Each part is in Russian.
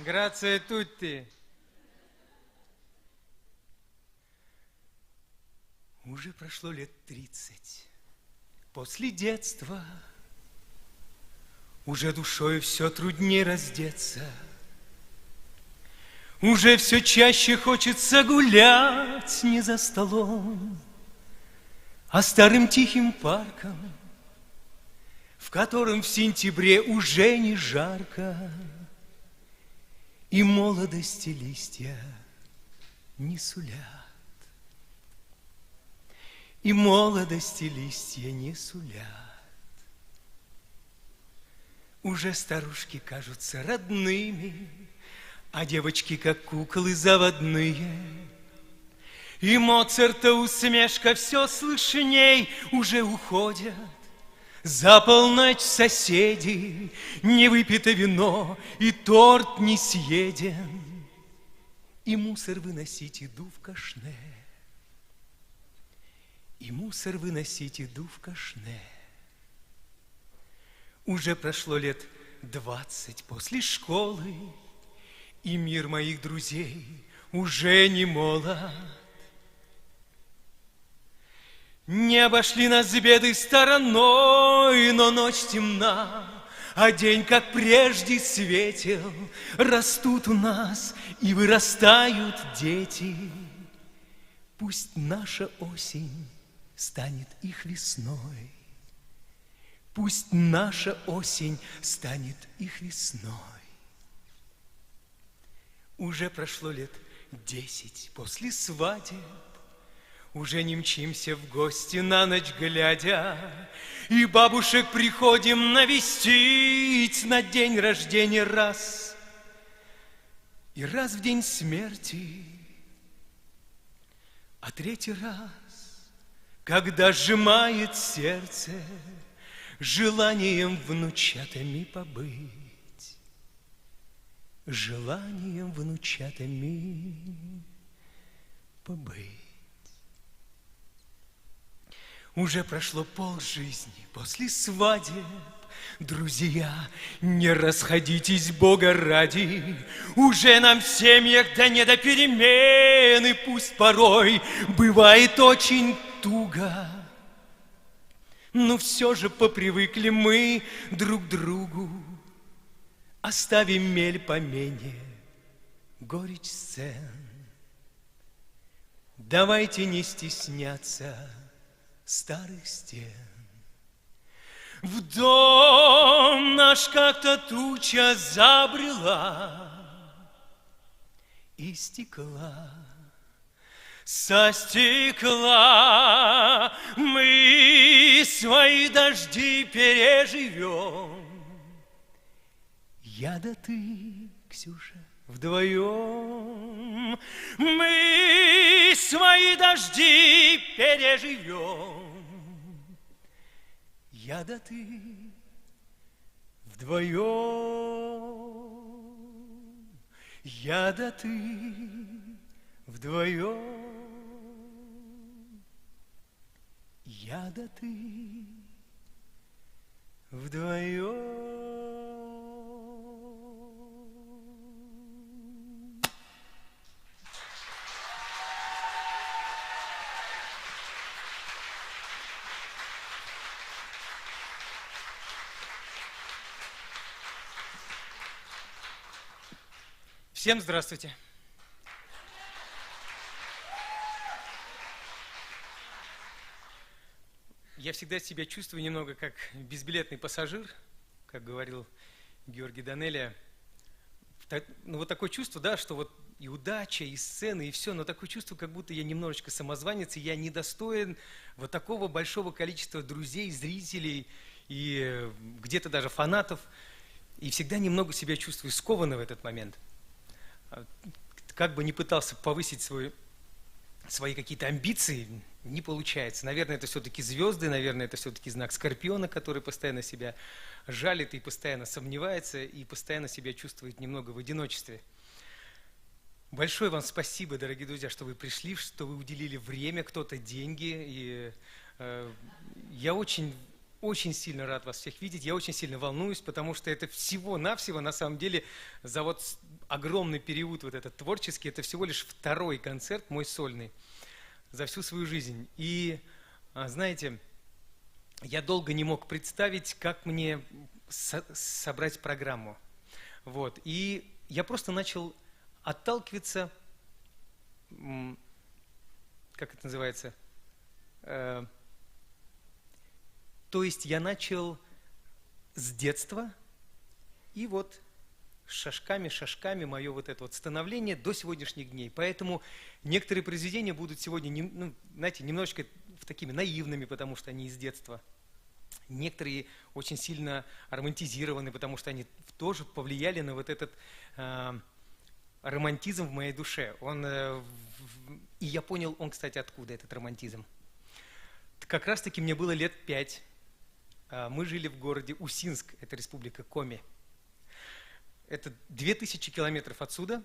Грация тутти. Уже прошло лет 30 после детства. Уже душой все труднее раздеться. Уже все чаще хочется гулять не за столом, а старым тихим парком, в котором в сентябре уже не жарко, и молодости листья не сулят. И молодости листья не сулят. Уже старушки кажутся родными, а девочки, как куклы заводные. И Моцарта усмешка все слышней. Уже уходят за полночь соседи. Не выпито вино, и торт не съеден, и мусор выносить иду в кашне. И мусор выносить иду в кашне. Уже прошло лет 20 после школы, и мир моих друзей уже не молод. Не обошли нас беды стороной, но ночь темна, а день, как прежде, светел. Растут у нас и вырастают дети. Пусть наша осень станет их весной. Пусть наша осень станет их весной. Уже прошло лет 10 после свадеб. Уже не мчимся в гости на ночь глядя, и бабушек приходим навестить на день рождения раз, и раз в день смерти, а третий раз, когда сжимает сердце желанием внучатами побыть, желанием внучатами побыть. Уже прошло полжизни после свадеб. Друзья, не расходитесь, Бога ради. Уже нам в семьях да не до перемены. Пусть порой бывает очень туго, но все же попривыкли мы друг к другу. Оставим мель помене, горечь сцен. Давайте не стесняться старых стен. В дом наш как-то туча забрела и стекла. Со стекла мы свои дожди переживем. Я да ты, Ксюша, вдвоем мы свои дожди переживем. Я да ты вдвоем. Я да ты вдвоем. Я да ты вдвоем. Всем здравствуйте. Я всегда себя чувствую немного как безбилетный пассажир, как говорил Георгий Данелия. Ну, вот такое чувство, да, что вот и удача, и сцены, и все, но такое чувство, как будто я немножечко самозванец, и я недостоин вот такого большого количества друзей, зрителей и где-то даже фанатов. И всегда немного себя чувствую скованно в этот момент. Как бы ни пытался повысить свои какие-то амбиции, не получается. Наверное, это все-таки звезды, наверное, это все-таки знак Скорпиона, который постоянно себя жалит и постоянно сомневается, и постоянно себя чувствует немного в одиночестве. Большое вам спасибо, дорогие друзья, что вы пришли, что вы уделили время, кто-то деньги. И я очень сильно рад вас всех видеть, я очень сильно волнуюсь, потому что это всего-навсего, на самом деле, за вот огромный период вот этот творческий, это всего лишь второй концерт мой сольный за всю свою жизнь. И, знаете, я долго не мог представить, как мне собрать программу. Вот. И я просто начал отталкиваться, как это называется, то есть я начал с детства, и вот шажками мое вот это вот становление до сегодняшних дней. Поэтому некоторые произведения будут сегодня, знаете, немножечко такими наивными, потому что они из детства. Некоторые очень сильно романтизированы, потому что они тоже повлияли на вот этот романтизм в моей душе. И я понял, кстати, откуда этот романтизм. Как раз-таки мне было лет 5. Мы жили в городе Усинск, это республика Коми. Это 2000 километров отсюда,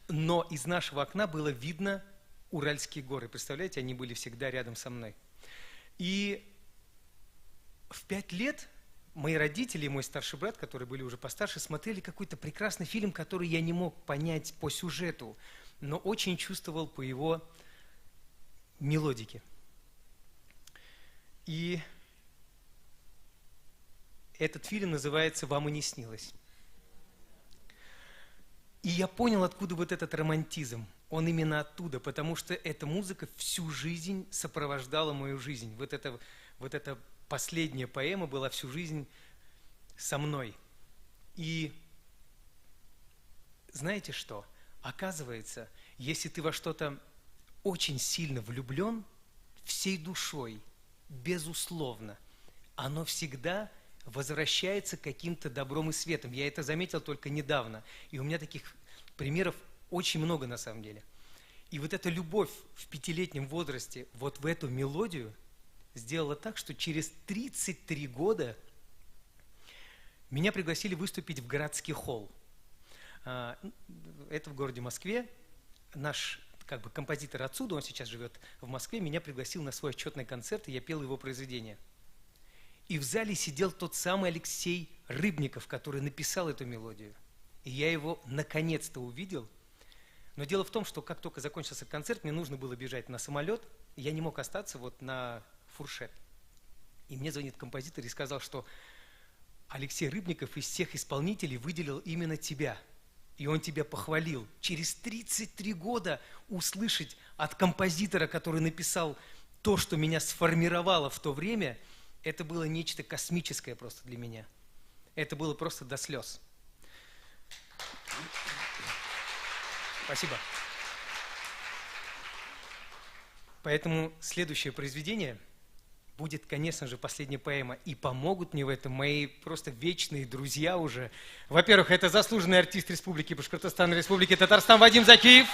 но из нашего окна было видно Уральские горы. Представляете, они были всегда рядом со мной. И в 5 лет мои родители и мой старший брат, которые были уже постарше, смотрели какой-то прекрасный фильм, который я не мог понять по сюжету, но очень чувствовал по его мелодике. И этот фильм называется «Вам и не снилось». И я понял, откуда вот этот романтизм. Он именно оттуда, потому что эта музыка всю жизнь сопровождала мою жизнь. Вот эта последняя поэма была всю жизнь со мной. И знаете что? Оказывается, если ты во что-то очень сильно влюблен, всей душой, безусловно, оно всегда возвращается каким-то добром и светом. Я это заметил только недавно. И у меня таких примеров очень много на самом деле. И вот эта любовь в 5-летнем возрасте вот в эту мелодию сделала так, что через 33 года меня пригласили выступить в городский холл. Это в городе Москве. Наш композитор отсюда, он сейчас живет в Москве, меня пригласил на свой отчетный концерт, и я пел его произведение. И в зале сидел тот самый Алексей Рыбников, который написал эту мелодию. И я его наконец-то увидел. Но дело в том, что как только закончился концерт, мне нужно было бежать на самолет, и я не мог остаться вот на фуршет. И мне звонит композитор и сказал, что Алексей Рыбников из всех исполнителей выделил именно тебя. И он тебя похвалил. Через 33 года услышать от композитора, который написал то, что меня сформировало в то время, это было нечто космическое просто для меня. Это было просто до слез. Спасибо. Поэтому следующее произведение будет, конечно же, последняя поэма. И помогут мне в этом мои просто вечные друзья уже. Во-первых, это заслуженный артист Республики Башкортостан, Республики Татарстан Вадим Закиев.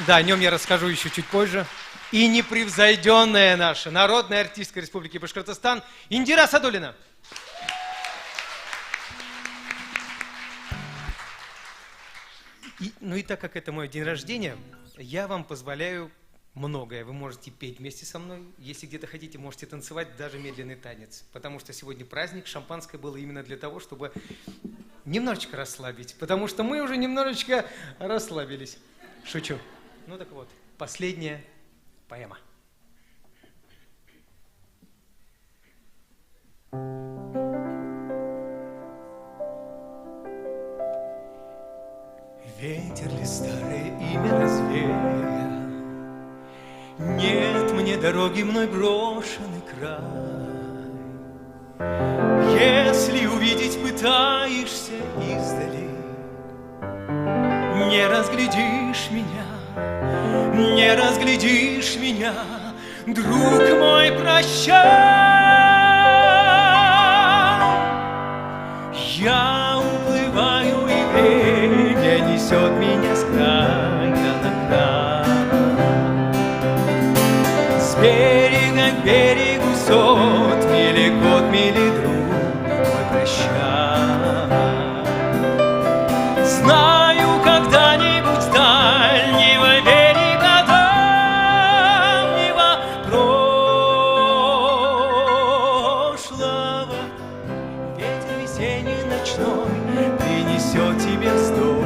Да, о нем я расскажу еще чуть позже. И непревзойденная наша народная артистка Республики Башкортостан Индира Садулина. И так как это мой день рождения, я вам позволяю многое. Вы можете петь вместе со мной. Если где-то хотите, можете танцевать даже медленный танец. Потому что сегодня праздник, шампанское было именно для того, чтобы немножечко расслабить. Потому что мы уже немножечко расслабились. Шучу. Ну так вот, последняя поэма. Ветер ли старое имя развея, нет мне дороги мной брошенный край. Если увидеть пытаешься издали, не разглядишь меня, не разглядишь меня, друг мой, прощай. Я уплываю, и время несет меня с края на край. С берега к берегу сот мили, год мили, друг мой, прощай. Знаю, когда-нибудь дальнего берега давнего принесет тебе вздох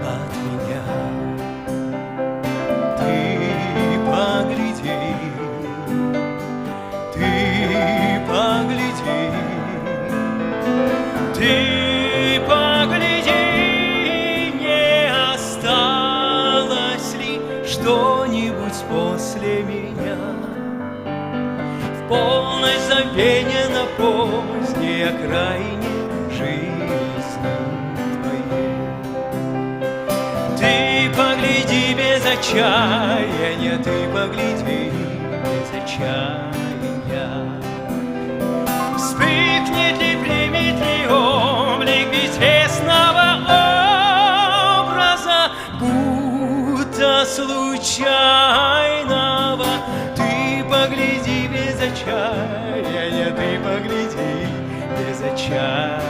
от меня. Ты погляди, ты погляди, ты погляди, не осталось ли что-нибудь после меня? В полной забвения на поздней окраине жизни твоей. Ты погляди без отчаяния, ты погляди без отчаяния. Вспыхнет ли, примет ли облик бесвестного образа, будто случайного? Ты погляди без отчаяния, ты погляди без отчаяния.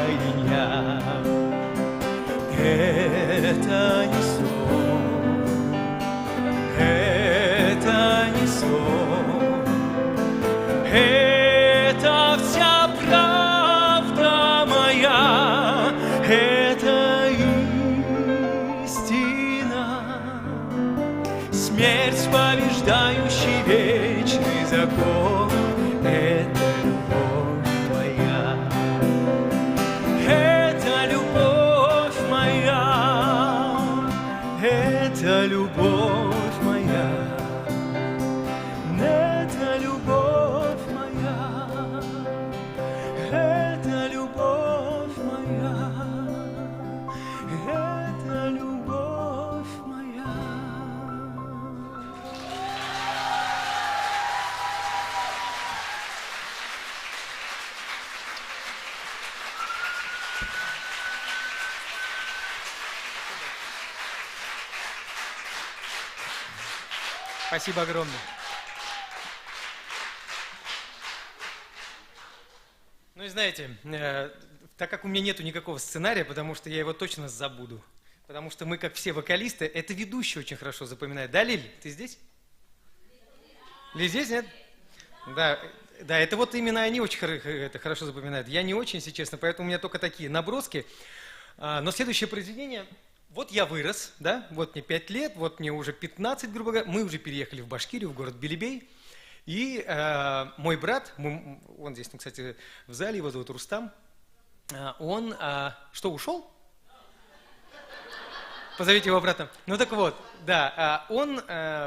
Это не сон, это не сон, это вся правда моя, это истина. Смерть, побеждающий вечный закон, это любовь моя, это любовь моя, это любовь моя, это любовь моя, это любовь моя, это любовь моя. Спасибо огромное. Ну и знаете, так как у меня нету никакого сценария, потому что я его точно забуду, потому что мы, как все вокалисты, это ведущий очень хорошо запоминает. Да, Лиль, ты здесь? Лиль здесь, нет? Да, да, это вот именно они очень это хорошо запоминают. Я не очень, если честно, поэтому у меня только такие наброски. Но следующее произведение... Вот я вырос, да, вот мне 5 лет, вот мне уже 15, грубо говоря, мы уже переехали в Башкирию, в город Белебей, и мой брат, он здесь, кстати, в зале, его зовут Рустам, он, что, ушел? Позовите его обратно. Ну так вот, да, он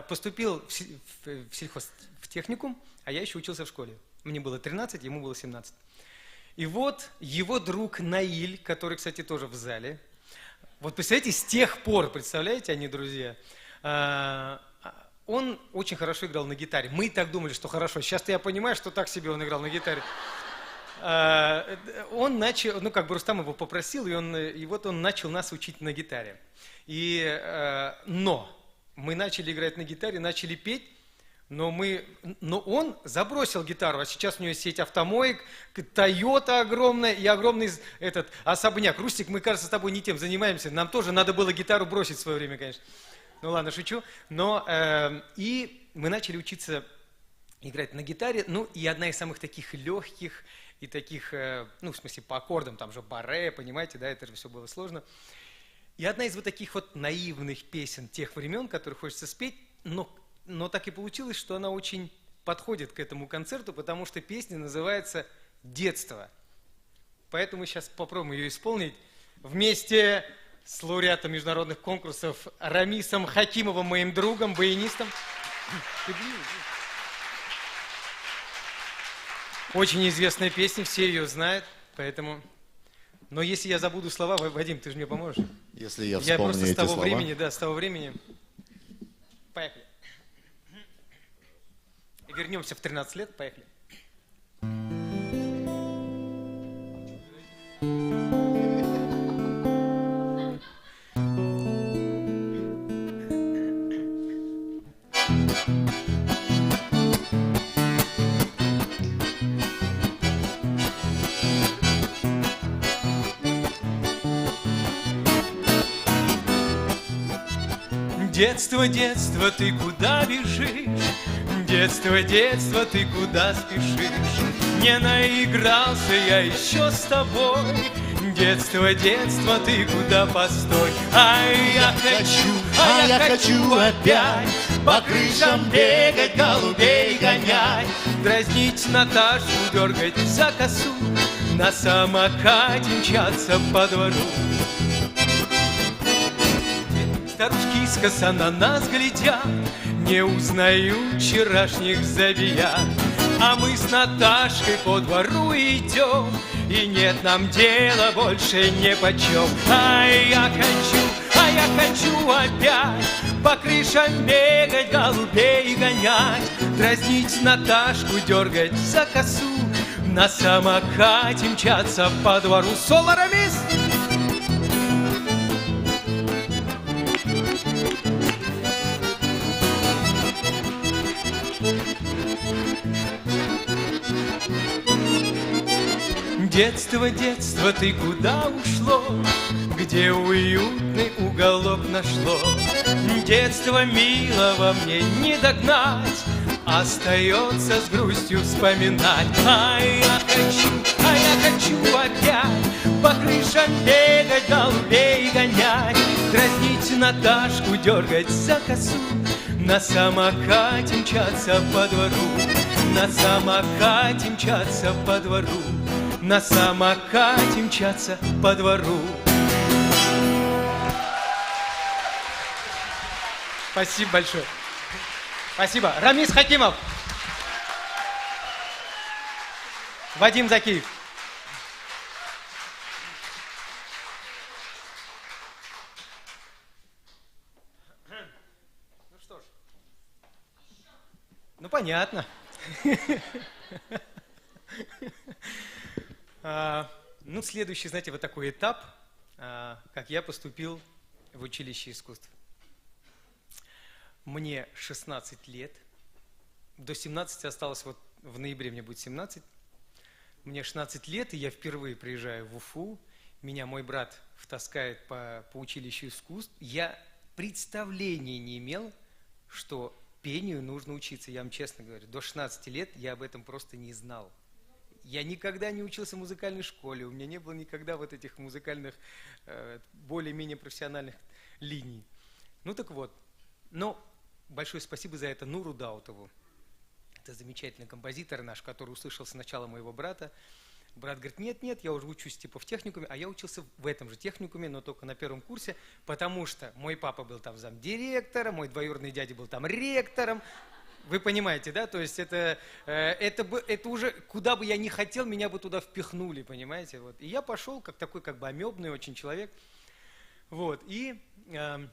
поступил в сельхозтехникум, а я еще учился в школе. Мне было 13, ему было 17. И вот его друг Наиль, который, кстати, тоже в зале. Вот представляете, с тех пор, представляете, они друзья, он очень хорошо играл на гитаре. Мы так думали, что хорошо. Сейчас-то я понимаю, что так себе он играл на гитаре. Он начал, ну как бы Рустам его попросил, и вот он начал нас учить на гитаре. Но мы начали играть на гитаре, начали петь, но он забросил гитару, а сейчас у него сеть автомоек, Тойота огромная и огромный этот особняк. Рустик, мы, кажется, с тобой не тем занимаемся, нам тоже надо было гитару бросить в свое время, конечно. Ну ладно, шучу. Но и мы начали учиться играть на гитаре, ну и одна из самых таких легких и таких, ну в смысле по аккордам, там же барре, понимаете, да, это же все было сложно. И одна из вот таких вот наивных песен тех времен, которые хочется спеть, но так и получилось, что она очень подходит к этому концерту, потому что песня называется «Детство». Поэтому мы сейчас попробуем ее исполнить вместе с лауреатом международных конкурсов Рамисом Хакимовым, моим другом, баянистом. Очень известная песня, все ее знают, поэтому... Но если я забуду слова, Вадим, ты же мне поможешь? Если я вспомню просто эти слова. времени, да, с того времени... Поехали. Вернемся в 13 лет, поехали. Детство, детство, ты куда бежишь? Детство, детство, ты куда спешишь? Не наигрался я еще с тобой, Детство, детство, ты куда постой? Я хочу опять по крышам бегать, голубей гонять, дразнить Наташу, дергать за косу, на самокате мчаться по двору. Старушки искоса на нас глядят, не узнают вчерашних забияк. А мы с Наташкой по двору идем, и нет нам дела больше нипочем. Я хочу опять по крышам бегать, голубей гонять, дразнить Наташку, дергать за косу, на самокате мчаться по двору. Соло, рамис! Детство, детство, ты куда ушло? Где уютный уголок нашло? Детство милого мне не догнать, остается с грустью вспоминать. Я хочу опять по крышам бегать, голубей гонять, дразнить Наташку, дергать за косу, на самокате мчаться по двору, на самокате мчаться по двору, на самокате мчаться по двору. Спасибо большое. Спасибо. Рамис Хакимов. Вадим Закиев. Ну что ж. Ну понятно. Ну, следующий, знаете, вот такой этап, как я поступил в училище искусств. Мне 16 лет, до 17 осталось, вот в ноябре мне будет 17. Мне 16 лет, и я впервые приезжаю в Уфу, меня мой брат втаскает по училищу искусств. Я представления не имел, что пению нужно учиться, я вам честно говорю. До 16 лет я об этом просто не знал. Я никогда не учился в музыкальной школе, у меня не было никогда вот этих музыкальных, более-менее профессиональных линий. Ну так вот, но большое спасибо за это Нуру Даутову. Это замечательный композитор наш, который услышал сначала моего брата. Брат говорит, нет, я уже учусь типа в техникуме, а я учился в этом же техникуме, но только на первом курсе, потому что мой папа был там замдиректора, мой двоюродный дядя был там ректором. Вы понимаете, да? То есть это уже, куда бы я ни хотел, меня бы туда впихнули, понимаете? Вот. И я пошел, как такой как бы амебный очень человек. Вот. И я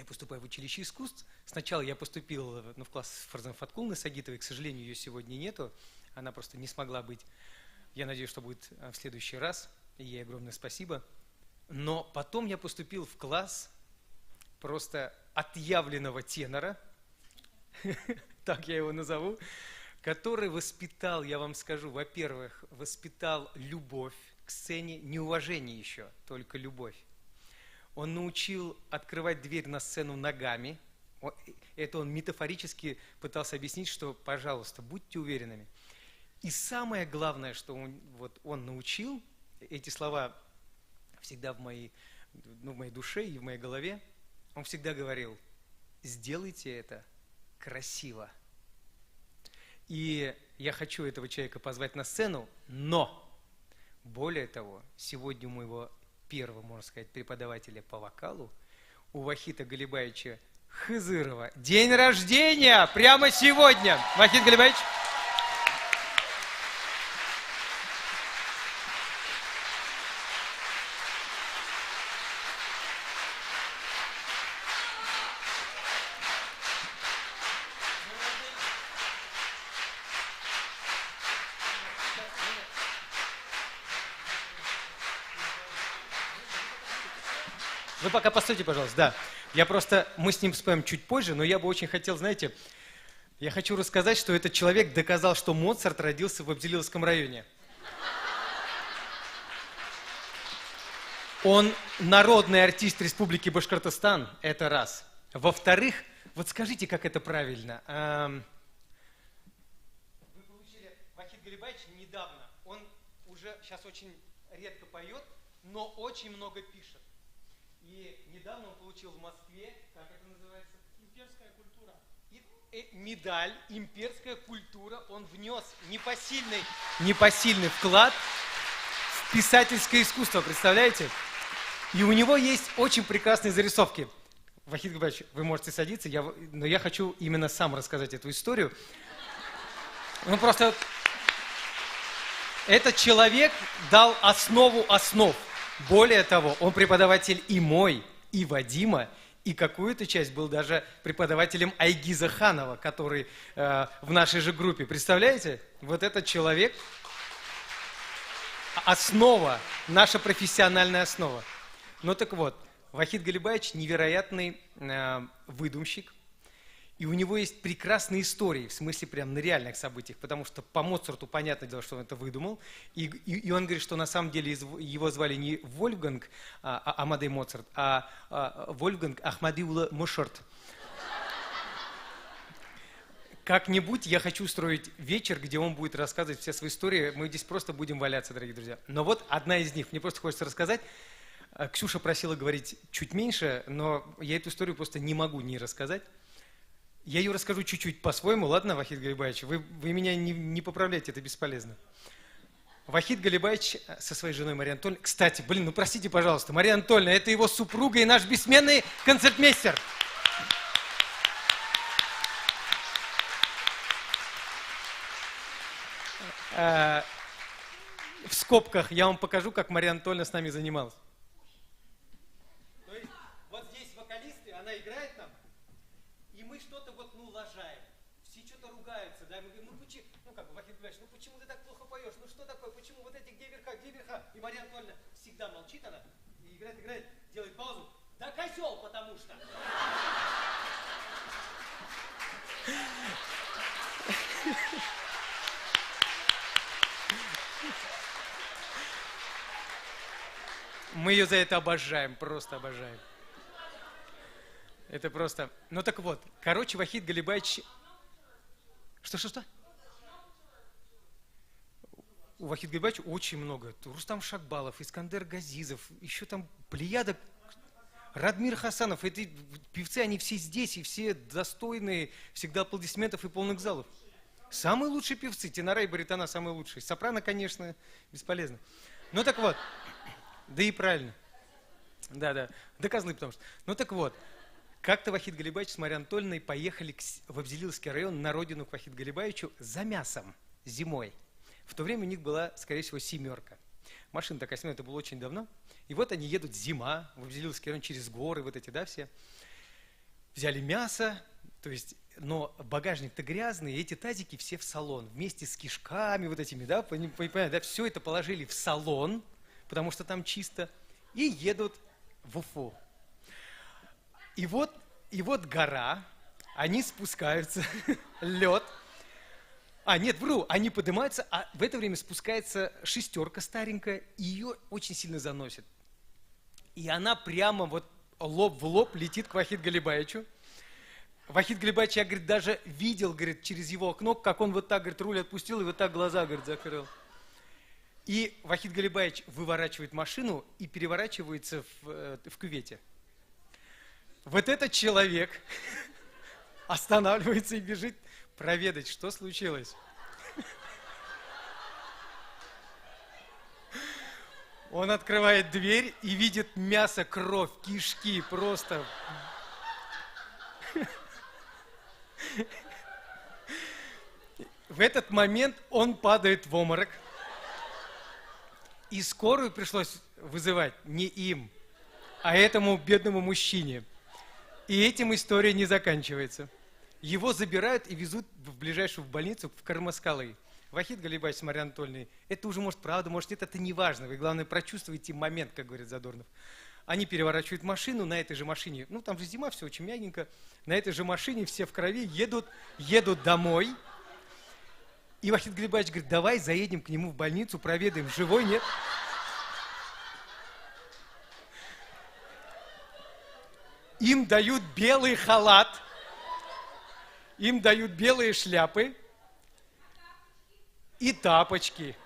поступаю в училище искусств. Сначала я поступил в класс Фарзан Фаткулны Сагитовой, к сожалению, ее сегодня нету. Она просто не смогла быть. Я надеюсь, что будет в следующий раз. И ей огромное спасибо. Но потом я поступил в класс просто отъявленного тенора, так я его назову, который воспитал, я вам скажу, во-первых, воспитал любовь к сцене, не уважение еще, только любовь. Он научил открывать дверь на сцену ногами. Это он метафорически пытался объяснить, что, пожалуйста, будьте уверенными. И самое главное, что он научил, эти слова всегда в моей душе и в моей голове, он всегда говорил, сделайте это красиво. И я хочу этого человека позвать на сцену, но, более того, сегодня у моего первого, можно сказать, преподавателя по вокалу, у Вахита Галибаевича Хызырова день рождения прямо сегодня. Вахит Галибаевич. Вы пока постойте, пожалуйста, да. Мы с ним споем чуть позже, но я бы очень хотел, знаете, я хочу рассказать, что этот человек доказал, что Моцарт родился в Абзелиловском районе. Он народный артист Республики Башкортостан, это раз. Во-вторых, вот скажите, как это правильно. Вы получили Вахит Галибаевич недавно, он уже сейчас очень редко поет, но очень много пишет. И недавно он получил в Москве, как это называется? Имперская культура. Медаль «Имперская культура». Он внес непосильный вклад в писательское искусство, представляете? И у него есть очень прекрасные зарисовки. Вахид Галибаевич, вы можете садиться, но я хочу именно сам рассказать эту историю. Ну просто этот человек дал основу основ. Более того, он преподаватель и мой, и Вадима, и какую-то часть был даже преподавателем Айгиза Ханова, который в нашей же группе. Представляете? Вот этот человек, основа, наша профессиональная основа. Ну так вот, Вахид Галибаевич невероятный выдумщик, и у него есть прекрасные истории, в смысле прям на реальных событиях, потому что по Моцарту понятное дело, что он это выдумал, и он говорит, что на самом деле его звали не Вольфганг Амадей Моцарт, а Вольфганг Ахмадиула Мошарт. Как-нибудь я хочу устроить вечер, где он будет рассказывать все свои истории, мы здесь просто будем валяться, дорогие друзья. Но вот одна из них, мне просто хочется рассказать. Ксюша просила говорить чуть меньше, но я эту историю просто не могу не рассказать. Я ее расскажу чуть-чуть по-своему, ладно, Вахид Галибаевич? Вы меня не поправляйте, это бесполезно. Вахид Галибаевич со своей женой Марией Анатольевной... Кстати, ну простите, пожалуйста, Мария Анатольевна, это его супруга и наш бессменный концертмейстер. В скобках я вам покажу, как Мария Анатольевна с нами занималась. То есть вот здесь вокалисты, она играет нам, и мы что-то лажаем. Все что-то ругаются, да, мы говорим, Вахид Галибаевич, почему ты так плохо поешь, что такое, почему вот эти, где верха, и Мария Анатольевна всегда молчит она, и играет, делает паузу, да козел, потому что. Мы ее за это обожаем, просто обожаем. Это просто... Ну так вот, Вахид Галибаевич... Что? У Вахида Галибаевича очень много. Рустам Шакбалов, Искандер Газизов, еще там плеяда, Радмир Хасанов. Эти певцы, они все здесь, и все достойные всегда аплодисментов и полных залов. Самые лучшие певцы, тенора и баритона самые лучшие. Сопрано, конечно, бесполезно. Ну так вот... Да и правильно. Да козлы, потому что... Ну так вот, как-то Вахид Галибаевич с Марией Анатольевной поехали в Абзелиловский район на родину к Вахиду Галибаевичу за мясом зимой. В то время у них была, скорее всего, семерка. Машина такая семерка, это было очень давно. И вот они едут зима в Абзелиловский район через горы, вот эти, да, все. Взяли мясо, то есть, но багажник-то грязный, и эти тазики все в салон, вместе с кишками вот этими, да, понимаете, да, все это положили в салон, потому что там чисто, и едут в Уфу. И вот гора, они спускаются, лед. Они поднимаются, а в это время спускается шестерка старенькая, и ее очень сильно заносит. И она прямо лоб в лоб летит к Вахиду Галибаевичу. Вахид Галибаевич, я, говорит, даже видел, говорит, через его окно, как он вот так, говорит, руль отпустил и вот так глаза, говорит, закрыл. И Вахид Галибаевич выворачивает машину и переворачивается в кювете. Вот этот человек останавливается и бежит проведать, что случилось. Он открывает дверь и видит мясо, кровь, кишки, просто... В этот момент он падает в обморок. И скорую пришлось вызывать не им, а этому бедному мужчине. И этим история не заканчивается. Его забирают и везут в ближайшую больницу в Кармаскалы. Вахид Галибаевич с Марией Анатольевной, это уже может правда, может нет, это не важно. Вы, главное, прочувствуйте момент, как говорит Задорнов. Они переворачивают машину на этой же машине. Ну, там же зима, все очень мягенько. На этой же машине все в крови едут домой. И Вахид Галибаевич говорит, давай заедем к нему в больницу, проведаем, живой, нет? Им дают белый халат, им дают белые шляпы и тапочки.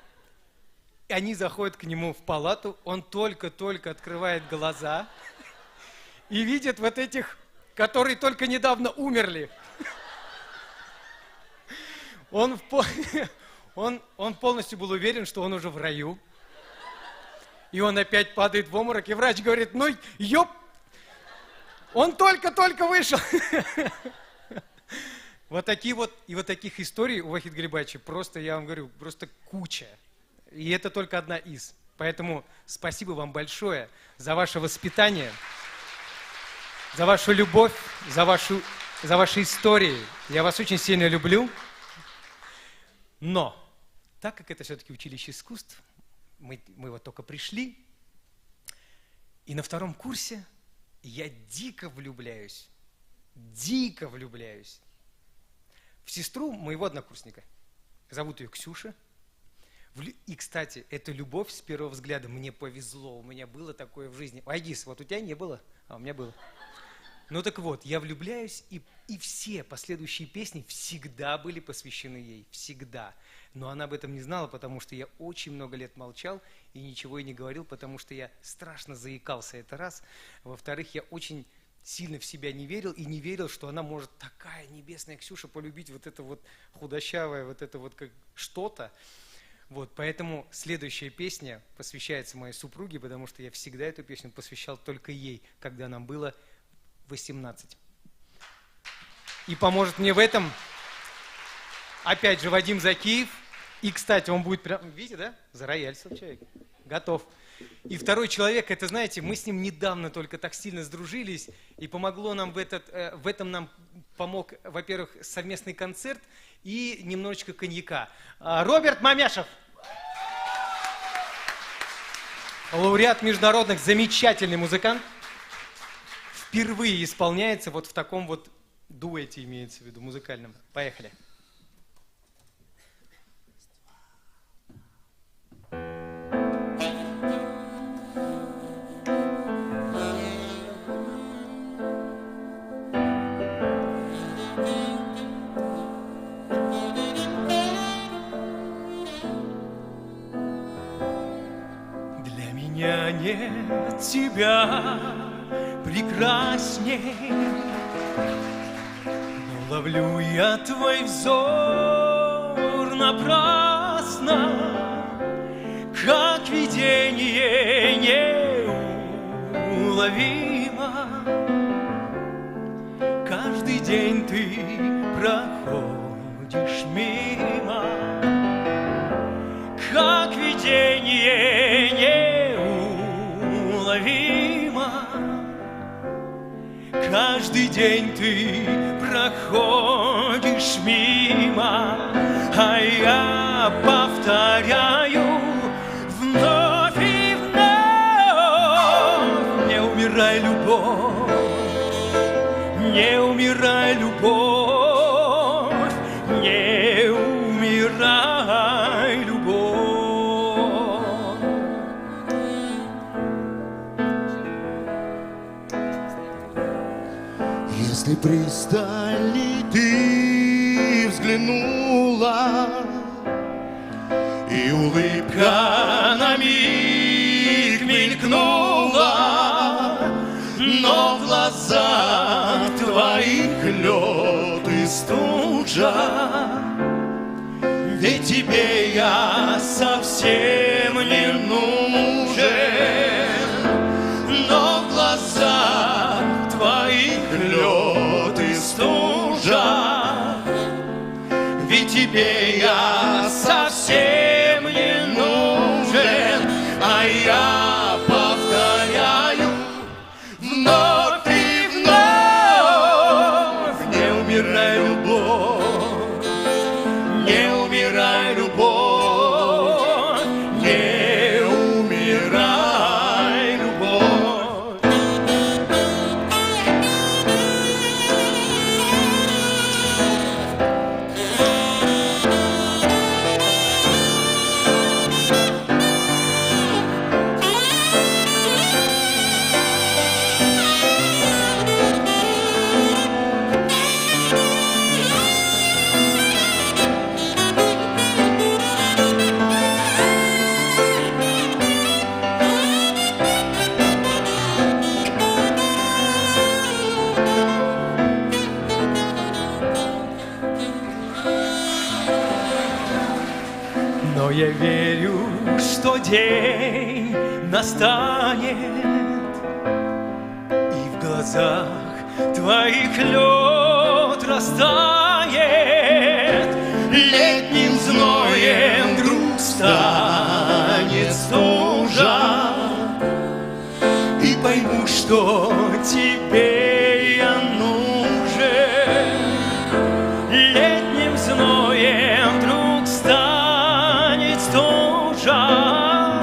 они заходят к нему в палату, он только-только открывает глаза и видит вот этих, которые только недавно умерли. Он полностью был уверен, что он уже в раю. И он опять падает в обморок, и врач говорит, ну, ёп, он только-только вышел. Вот такие вот, и вот таких историй у Вахид Гарибача просто, я вам говорю, просто куча. И это только одна из. Поэтому спасибо вам большое за ваше воспитание, за вашу любовь, за ваши истории. Я вас очень сильно люблю. Но, так как это все-таки училище искусств, мы вот только пришли, и на 2-м курсе я дико влюбляюсь в сестру моего однокурсника. Зовут ее Ксюша. И, кстати, эту любовь с первого взгляда мне повезло. У меня было такое в жизни. Айгиз, вот у тебя не было, а у меня было. Ну так вот, я влюбляюсь, и все последующие песни всегда были посвящены ей. Всегда. Но она об этом не знала, потому что я очень много лет молчал и ничего и не говорил, потому что я страшно заикался, это раз. Во-вторых, я очень сильно в себя не верил и не верил, что она может, такая небесная Ксюша, полюбить вот это вот худощавое, вот это вот как что-то. Вот, поэтому следующая песня посвящается моей супруге, потому что я всегда эту песню посвящал только ей, когда нам было 18. И поможет мне в этом, опять же, Вадим Закиев. И, кстати, он будет прям, видите, да? За рояль человек. Готов. И второй человек, это, знаете, мы с ним недавно только так сильно сдружились, и помогло нам в этом нам помог, во-первых, совместный концерт и немножечко коньяка. Роберт Мамяшев. Лауреат международных, замечательный музыкант. Впервые исполняется вот в таком вот дуэте, имеется в виду, музыкальном. Поехали. Для меня нет тебя прекрасней, но ловлю я твой взор напрасно, как видение неуловимо. Каждый день ты проходишь мимо, как видение неуловимо. Каждый день ты проходишь мимо, а я повторяю вновь и вновь: не умирай, любовь, не умирай, любовь, не умирай, любовь. Если пристально ты взглянула, и улыбка на миг мелькнула, но в глазах твоих лед и стужа, ведь тебе я совсем не нужен, но в глазах твоих лед и стужа, ведь тебе я совсем не нужен, а я повторяю вновь и вновь: не умирай, любовь, не умирай, любовь, но я верю, что день настанет, и в глазах твоих лед растает, Летним зноем вдруг станет стужа, и пойму, что тебе я нужен. Летним зноем вдруг станет стужа,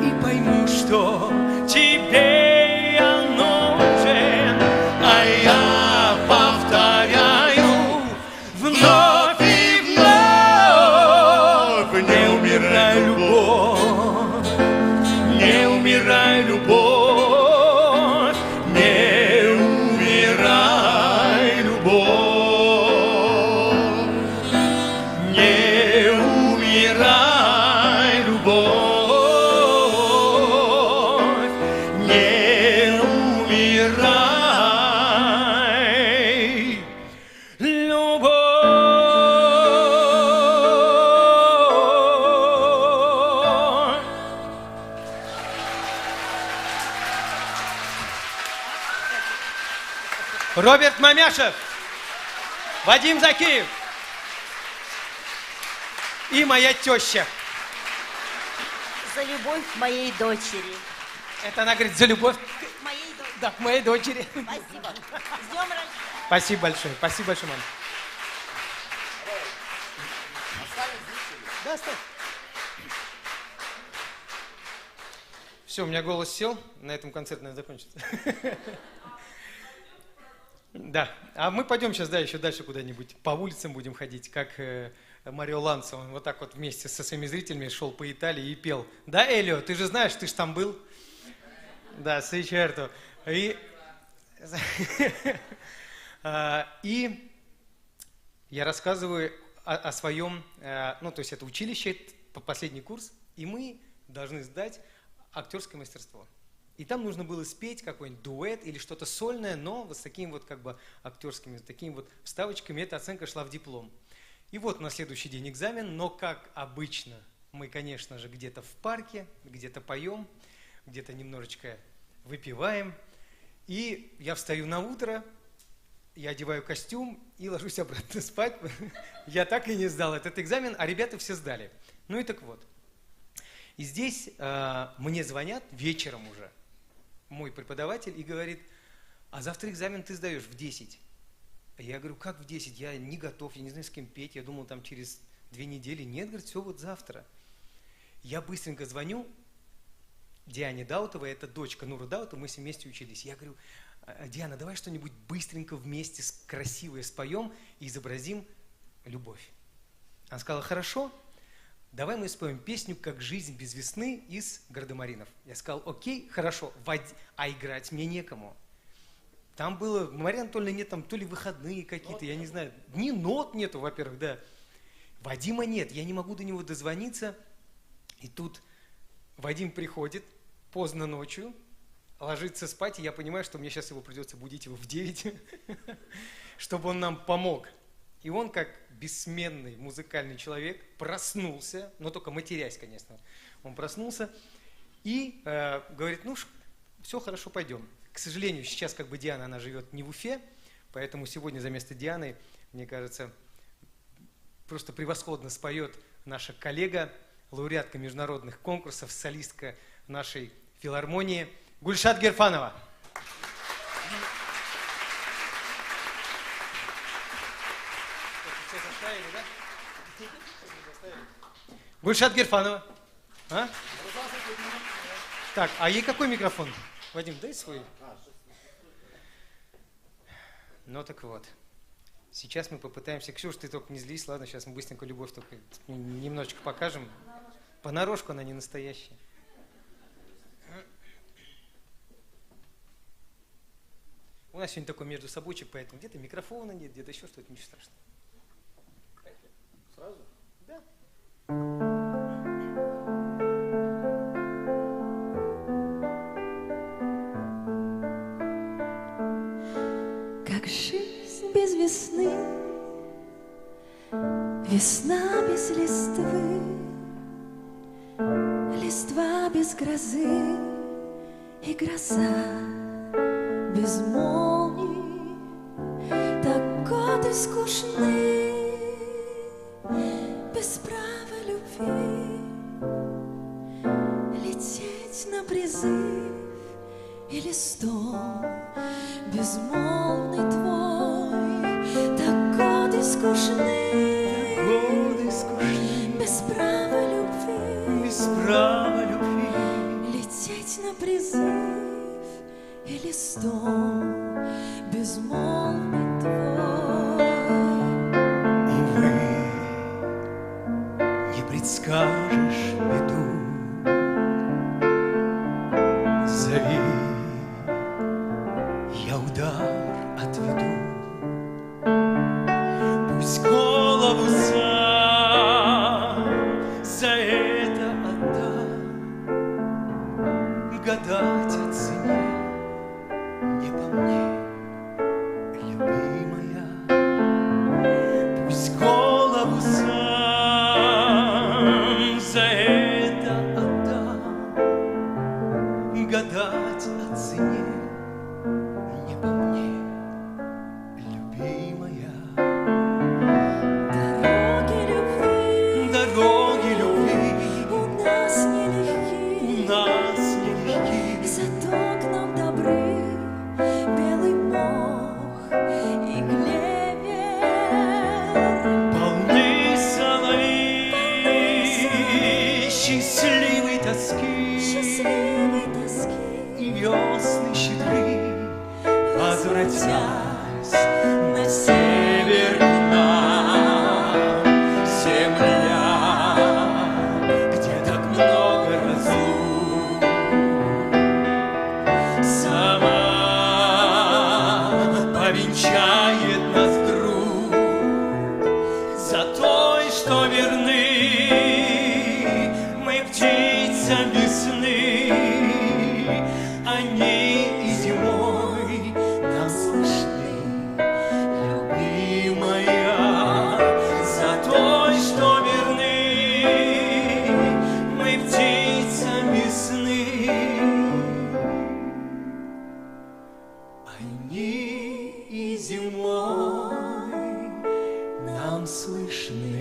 и пойму, что тебе я нужен. а я повторяю вновь и вновь: не умирай, любовь, не умирай, любовь, не умирай, любовь, не умирай, любовь, не умирай, любовь. Роберт Мамяшев, Вадим Закиев и моя теща. За любовь к моей дочери. Это она говорит за любовь К моей дочери. да, к моей дочери. Спасибо. С днем рождения. Спасибо большое, мама. Да, оставь. Все, у меня голос сел, на этом концерт, наверное, закончится. Да, а мы пойдем сейчас, да, еще дальше куда-нибудь по улицам будем ходить, как Марио Ланцо, он вот так вот вместе со своими зрителями шел по Италии и пел. Да, Элио, ты же знаешь, ты же там был. Да, Сейчерто. И я рассказываю о своем, ну, то есть это училище, последний курс, и мы должны сдать актерское мастерство. И там нужно было спеть какой-нибудь дуэт или что-то сольное, но вот с такими вот как бы актерскими, с такими вот вставочками, эта оценка шла в диплом. И вот на следующий день экзамен, но как обычно, мы, конечно же, где-то в парке, где-то поем, где-то немножечко выпиваем. И я встаю на утро, я одеваю костюм и ложусь обратно спать. Я так и не сдал этот экзамен, а ребята все сдали. Ну и так вот. И здесь мне звонят вечером уже, мой преподаватель, и говорит: а завтра экзамен ты сдаешь в 10. А я говорю: как в 10? Я не готов, я не знаю, с кем петь. Я думал, там через 2 недели. Нет, говорит, все, вот завтра. Я быстренько звоню Диане Даутовой, это дочка Нуры Даутовой, мы с ней вместе учились. Я говорю: Диана, давай что-нибудь быстренько вместе красивое споем и изобразим любовь. Она сказала: хорошо, давай мы споем песню «Как жизнь без весны» из «Гардемаринов». Я сказал: окей, хорошо, а играть мне некому. Там было, Мария Анатольевна, нет, там то ли выходные какие-то, я не знаю, ни нот нету, во-первых, да. Вадима нет, я не могу до него дозвониться. И тут Вадим приходит поздно ночью, ложится спать, и я понимаю, что мне сейчас его придется будить его в 9, чтобы он нам помог. И он, как бессменный музыкальный человек, проснулся, но только матерясь, конечно, он проснулся и говорит: ну, все хорошо, пойдем. К сожалению, сейчас как бы Диана, она живет не в Уфе, поэтому сегодня за место Дианы, мне кажется, просто превосходно споет наша коллега, лауреатка международных конкурсов, солистка нашей филармонии Гульшат Герфанова. Гульшат Герфанова. А? Так, а ей какой микрофон? Вадим, дай свой. Ну так вот. Сейчас мы попытаемся... Ксюш, ты только не злись, ладно, сейчас мы быстренько любовь только немножечко покажем. Понарошку она не настоящая. У нас сегодня такой между собойчик, поэтому где-то микрофона нет, где-то еще что-то, ничего страшного. Сразу? Да. Как жизнь без весны, весна без листвы, без грозы и гроза без молний. Так годы скучны без права любви. Лететь на призыв и листом безмолвный твой. Так годы скучны, без права любви, без права любви. лететь на призыв и листом безмолвный твой. И вы не предскажешь беду. Зови, я удар отведу. Пусть голову сам за это отдам. Гадать о цене не по мне, любимая. Пусть голову сам за это отдам. Гадать о цене не по мне, любимая. Дороги любви Дороги любви у нас нелегки, у нас нелегки. зато к нам добры белый мох и клевер. Полны соловьи счастливой тоски. Счастливой тоски И весны щедры, возвратясь на север к нам. Земля, где так много разлук, сама повенчает нас друг. За той, что верны мы птицам весны, они и зимой нам слышны, любимая. За той, что верны мы птицам весны, они и зимой нам слышны,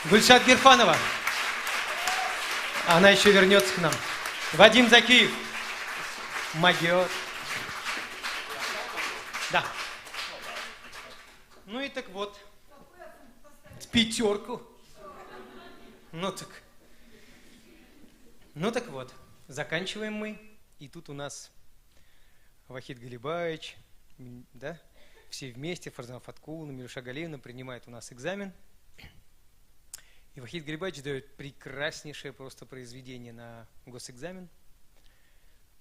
Гульшат Гирфанова. Она еще вернется к нам. Вадим Закиев. Магиот. Да. Ну и так вот. Пятерку. Ну так вот. Заканчиваем мы. И тут у нас Вахид Галибаевич, да, все вместе, Фарзана Фаткуловна, Мируша Галиевна принимает у нас экзамен. И Вахид Галибаевич дает прекраснейшее просто произведение на госэкзамен.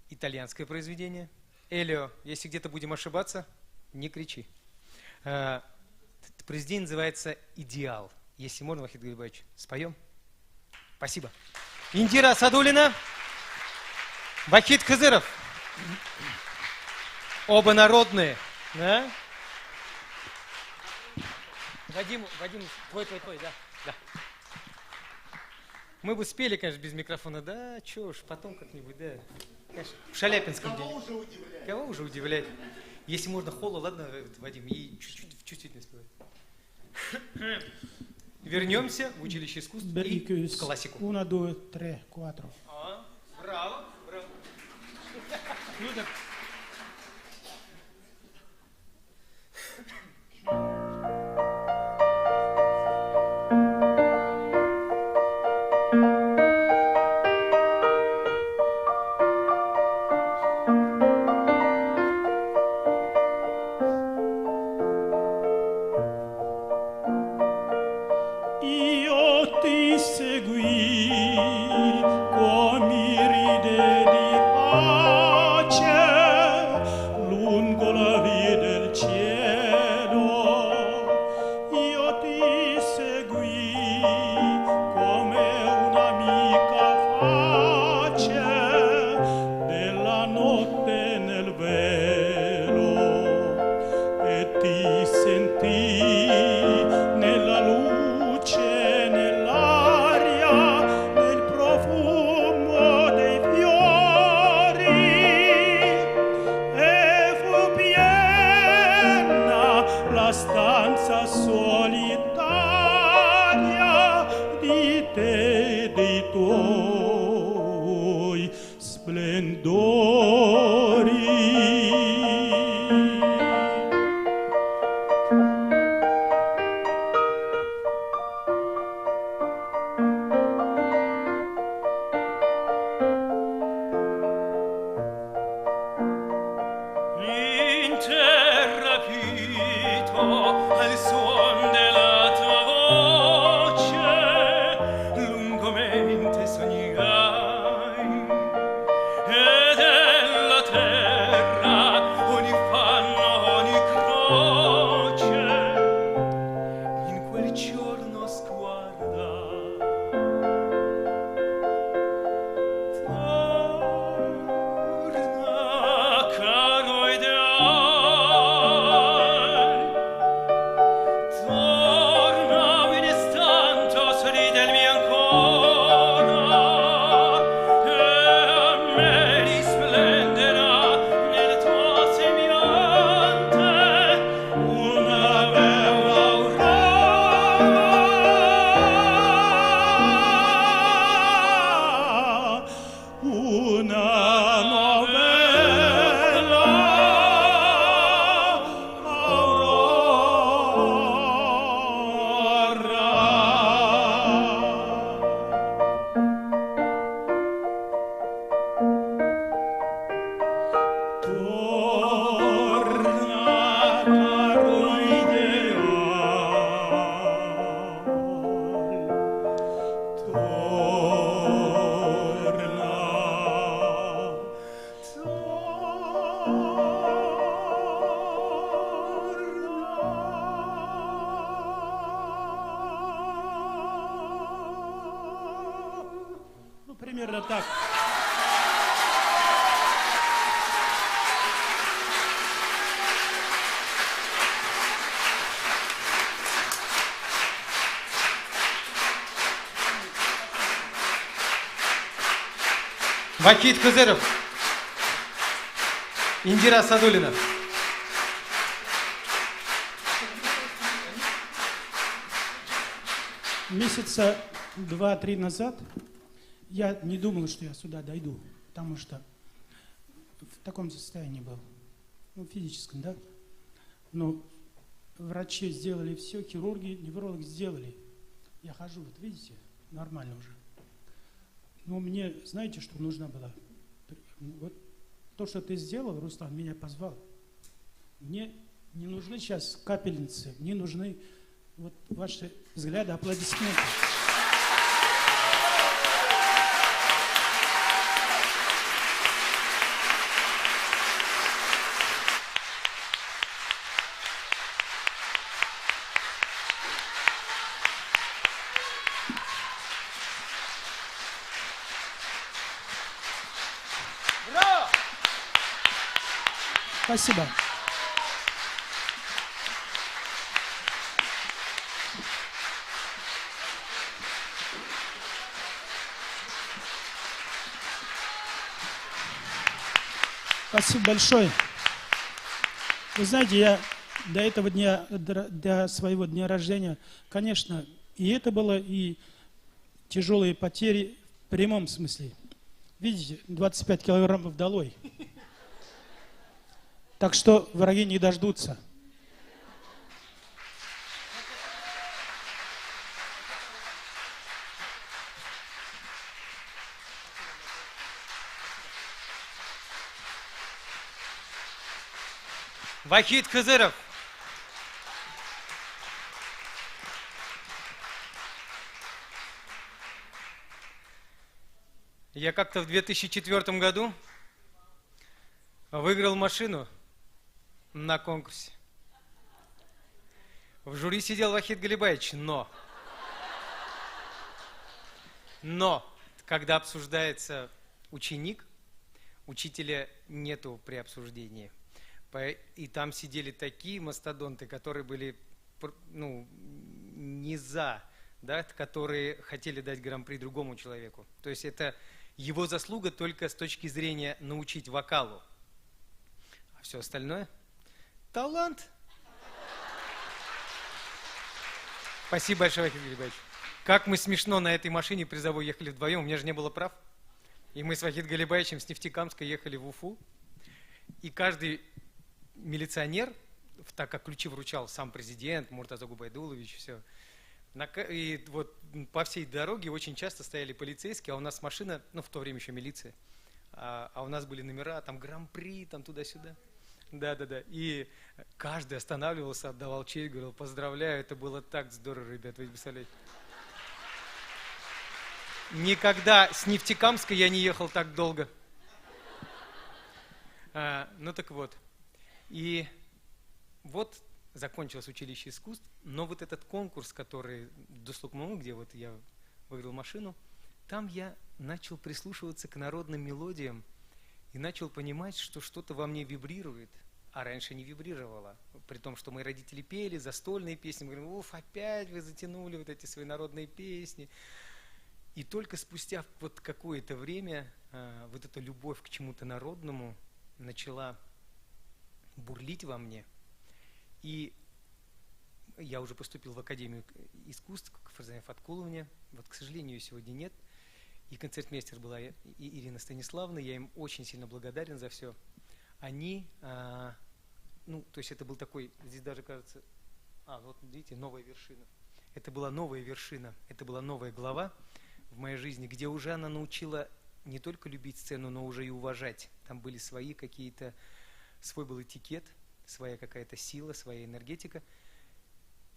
Итальянское произведение. Элио, если где-то будем ошибаться, не кричи. Произведение называется «Идеал». Если можно, Вахид Галибаевич, споем? Спасибо. Индира Садулина, Вахид Кызыров. Оба народные. Да? Вадим, твой, да. Мы бы спели, конечно, без микрофона, да, чё уж, потом как-нибудь, да. Конечно, в Шаляпинском деле. Кого уже удивлять? Если можно холо, ладно, Вадим, и чуть-чуть чувствительно спевать. Вернемся в училище искусств и в классику. 1, 2, 3, 4. Браво. Ну так. Io ti seguì con mi ride di pace. In terra pito al suon della tua voce lungamente sognerai e della terra ogni fanno ogni croce in quel giorno sguarda torna caro ideale torna un istante sorridermi ancora e a me risplenderà nel tuo sembiante una bella aurora, una novella aurora. Torna caro ideale, Ну, примерно так. Вахид Кызыров, Индира Садулина. Месяца 2-3 назад я не думал, что я сюда дойду, потому что в таком состоянии был, ну, физическом, да. Но врачи сделали все, хирурги, неврологи сделали. Я хожу, вот видите, нормально уже. Но мне, знаете, что нужно было? Вот то, что ты сделал, Руслан, меня позвал. Мне не нужны сейчас капельницы, мне нужны вот ваши взгляды, аплодисменты. Спасибо. Спасибо большое. Вы знаете, я до этого дня, до своего дня рождения, конечно, и это было, и тяжелые потери в прямом смысле. Видите, 25 килограммов долой. Так что враги не дождутся. Вахид Кызыров. Я как-то в 2004 году выиграл машину на конкурсе. В жюри сидел Вахид Галибаевич, но когда обсуждается ученик, учителя нету при обсуждении. И там сидели такие мастодонты, которые были, ну, не за, да, которые хотели дать гран-при другому человеку. То есть это его заслуга только с точки зрения научить вокалу. А все остальное – талант. Спасибо большое, Вахид Галибаевич. Как мы смешно на этой машине призовой ехали вдвоем, у меня же не было прав. И мы с Вахид Галибаевичем с Нефтекамска ехали в Уфу. И каждый милиционер, так как ключи вручал сам президент, Муртаза Губайдулович, все. И вот по всей дороге очень часто стояли полицейские, а у нас машина, ну в то время еще милиция, а у нас были номера, там гран-при, там туда-сюда. Да. И каждый останавливался, отдавал честь, говорил: поздравляю, это было так здорово, ребят, вы представляете. Никогда с Нефтекамска я не ехал так долго. Ну так вот. И вот закончилось училище искусств, но вот этот конкурс, который Дуслукму, где вот я выиграл машину, там я начал прислушиваться к народным мелодиям и начал понимать, что что-то во мне вибрирует, а раньше не вибрировало. При том, что мои родители пели застольные песни, мы говорим: уф, опять вы затянули вот эти свои народные песни. И только спустя вот какое-то время вот эта любовь к чему-то народному начала бурлить во мне. И я уже поступил в Академию искусств к Фарзане Фаткуловне. Вот, к сожалению, ее сегодня нет. И концертмейстер была Ирина Станиславовна. Я им очень сильно благодарен за все. Они, ну, то есть это был такой, здесь даже кажется, вот видите, новая вершина. Это была новая вершина, это была новая глава в моей жизни, где уже она научила не только любить сцену, но уже и уважать. Там были свои какие-то, свой был этикет, своя какая-то сила, своя энергетика.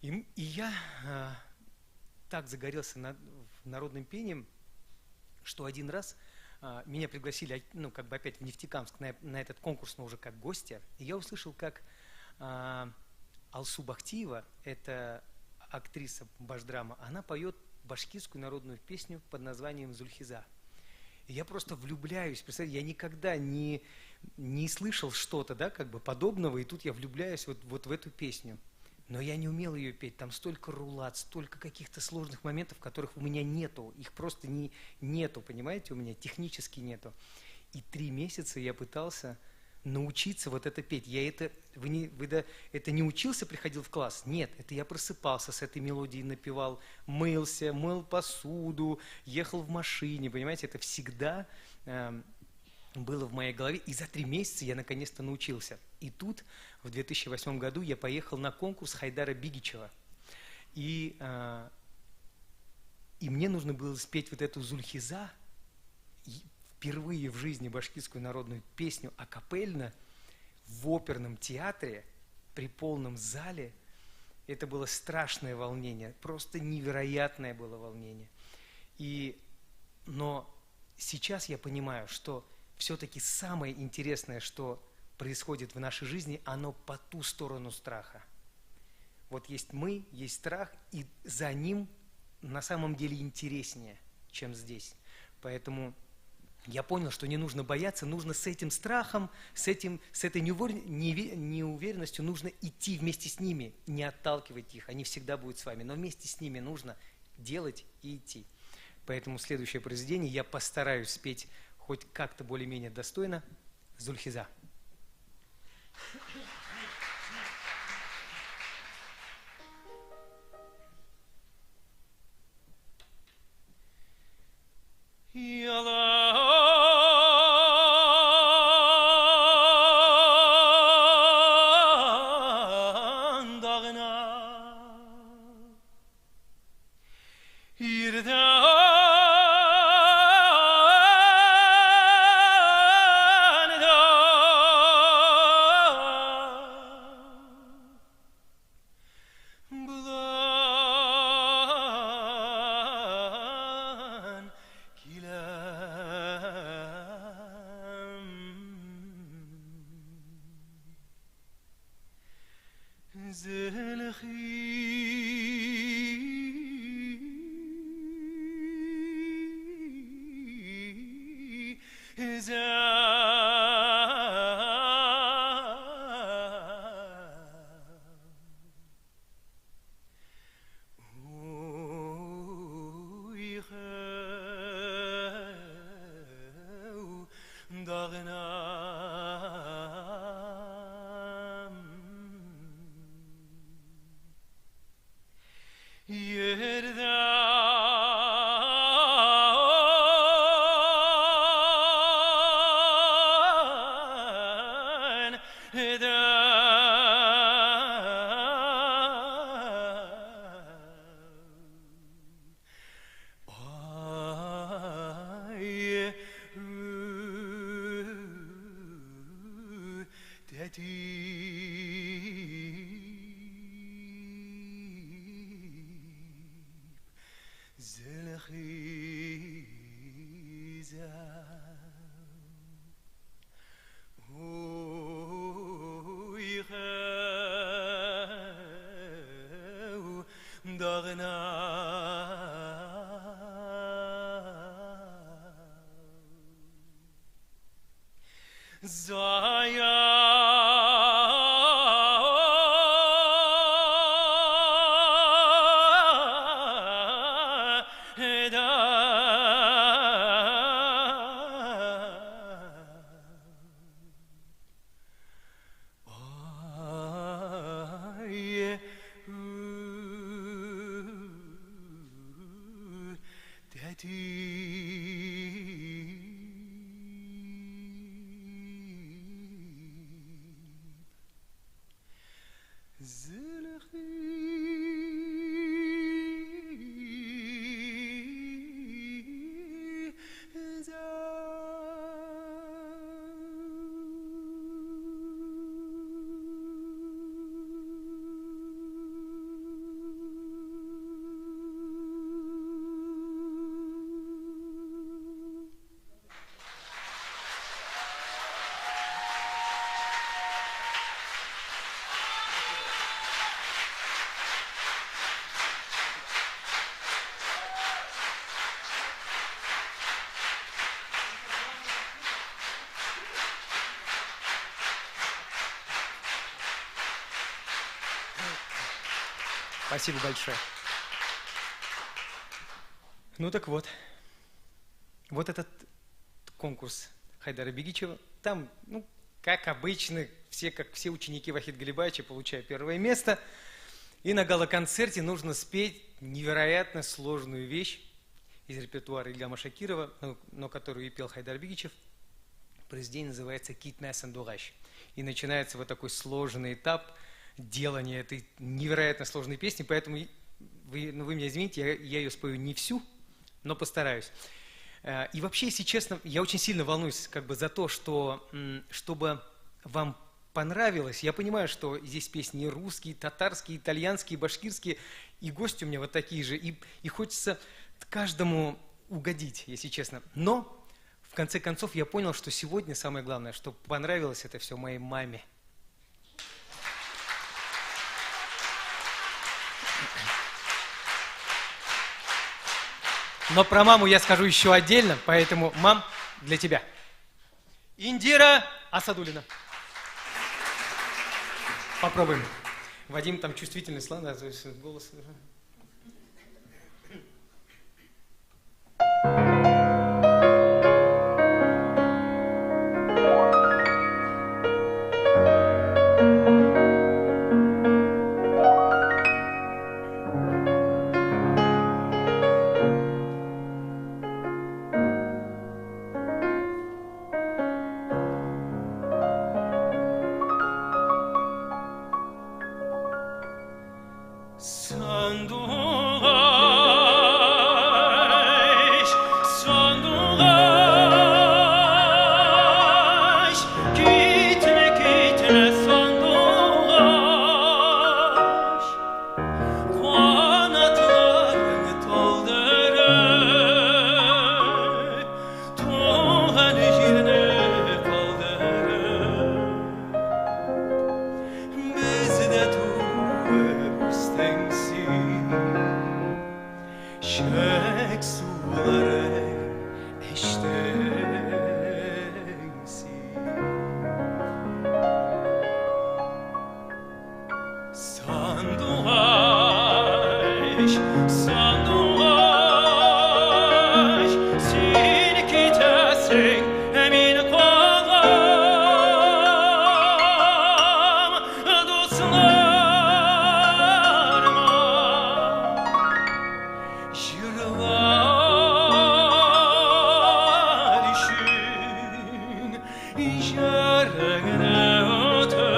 И я так загорелся народным пением, что один раз меня пригласили, ну, как бы опять в Нефтекамск на этот конкурс, но уже как гостя. И я услышал, как Алсу Бахтиева, это актриса башдрама, она поет башкирскую народную песню под названием «Зульхиза». И я просто влюбляюсь, представляете, я никогда не слышал что-то, да, как бы подобного, и тут я влюбляюсь вот в эту песню. Но я не умел ее петь, там столько рулат, столько каких-то сложных моментов, которых у меня нету, их просто нету, понимаете, у меня технически нету. И 3 месяца я пытался научиться вот это петь. Я это не учился, приходил в класс? Нет, это я просыпался с этой мелодией, напевал, мылся, мыл посуду, ехал в машине, понимаете, это всегда было в моей голове, и за 3 месяца я наконец-то научился. И тут, в 2008 году, я поехал на конкурс Хайдара Бигичева. И мне нужно было спеть вот эту «Зульхиза», впервые в жизни башкирскую народную песню акапельно в оперном театре при полном зале. Это было страшное волнение, просто невероятное было волнение. Но сейчас я понимаю, что все-таки самое интересное, что происходит в нашей жизни, оно по ту сторону страха. Вот есть мы, есть страх, и за ним на самом деле интереснее, чем здесь. Поэтому я понял, что не нужно бояться, нужно с этим страхом, с этой неуверенностью нужно идти вместе с ними, не отталкивать их, они всегда будут с вами, но вместе с ними нужно делать и идти. Поэтому следующее произведение я постараюсь спеть хоть как-то более-менее достойно «Зульхиза». Yalan dağına yerden da bulan kilem dağına Спасибо большое. Ну так вот. Вот этот конкурс Хайдара Бигичева. Там, ну, как обычно, как все ученики Вахид Галибаевича, получают первое место. И на гала-концерте нужно спеть невероятно сложную вещь из репертуара Ильгама Шакирова, но которую и пел Хайдар Бигичев. Произведение называется «Кит Мясен Дураш». И начинается вот такой сложный этап делания этой невероятно сложной песни, поэтому вы меня извините, я ее спою не всю, но постараюсь. И вообще, если честно, я очень сильно волнуюсь за то, чтобы вам понравилось. Я понимаю, что здесь песни русские, татарские, итальянские, башкирские, и гости у меня вот такие же, и хочется каждому угодить, если честно. Но, в конце концов, я понял, что сегодня самое главное, чтобы понравилось это все моей маме. Но про маму я скажу еще отдельно, поэтому, мам, для тебя. Индира Асадуллина. Попробуем. Вадим, там чувствительный слон, то есть голос. Yarın öter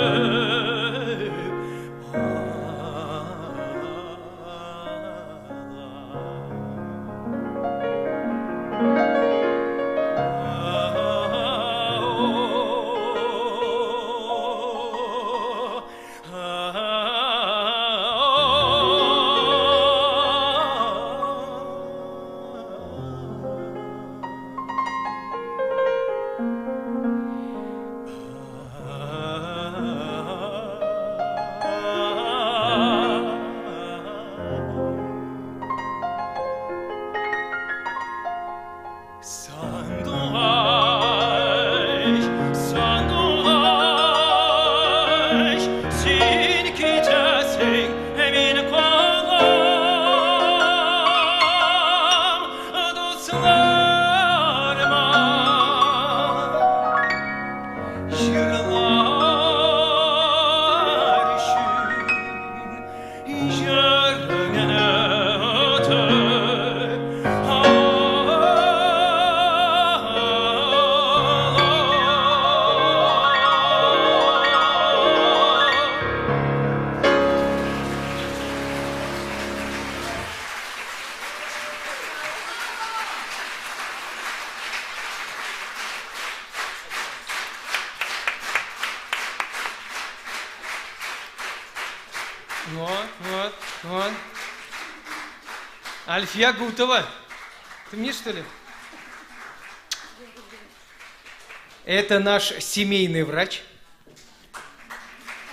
Jırlar için yarına Вот. Альфия Гутова. Ты мне, что ли? Это наш семейный врач.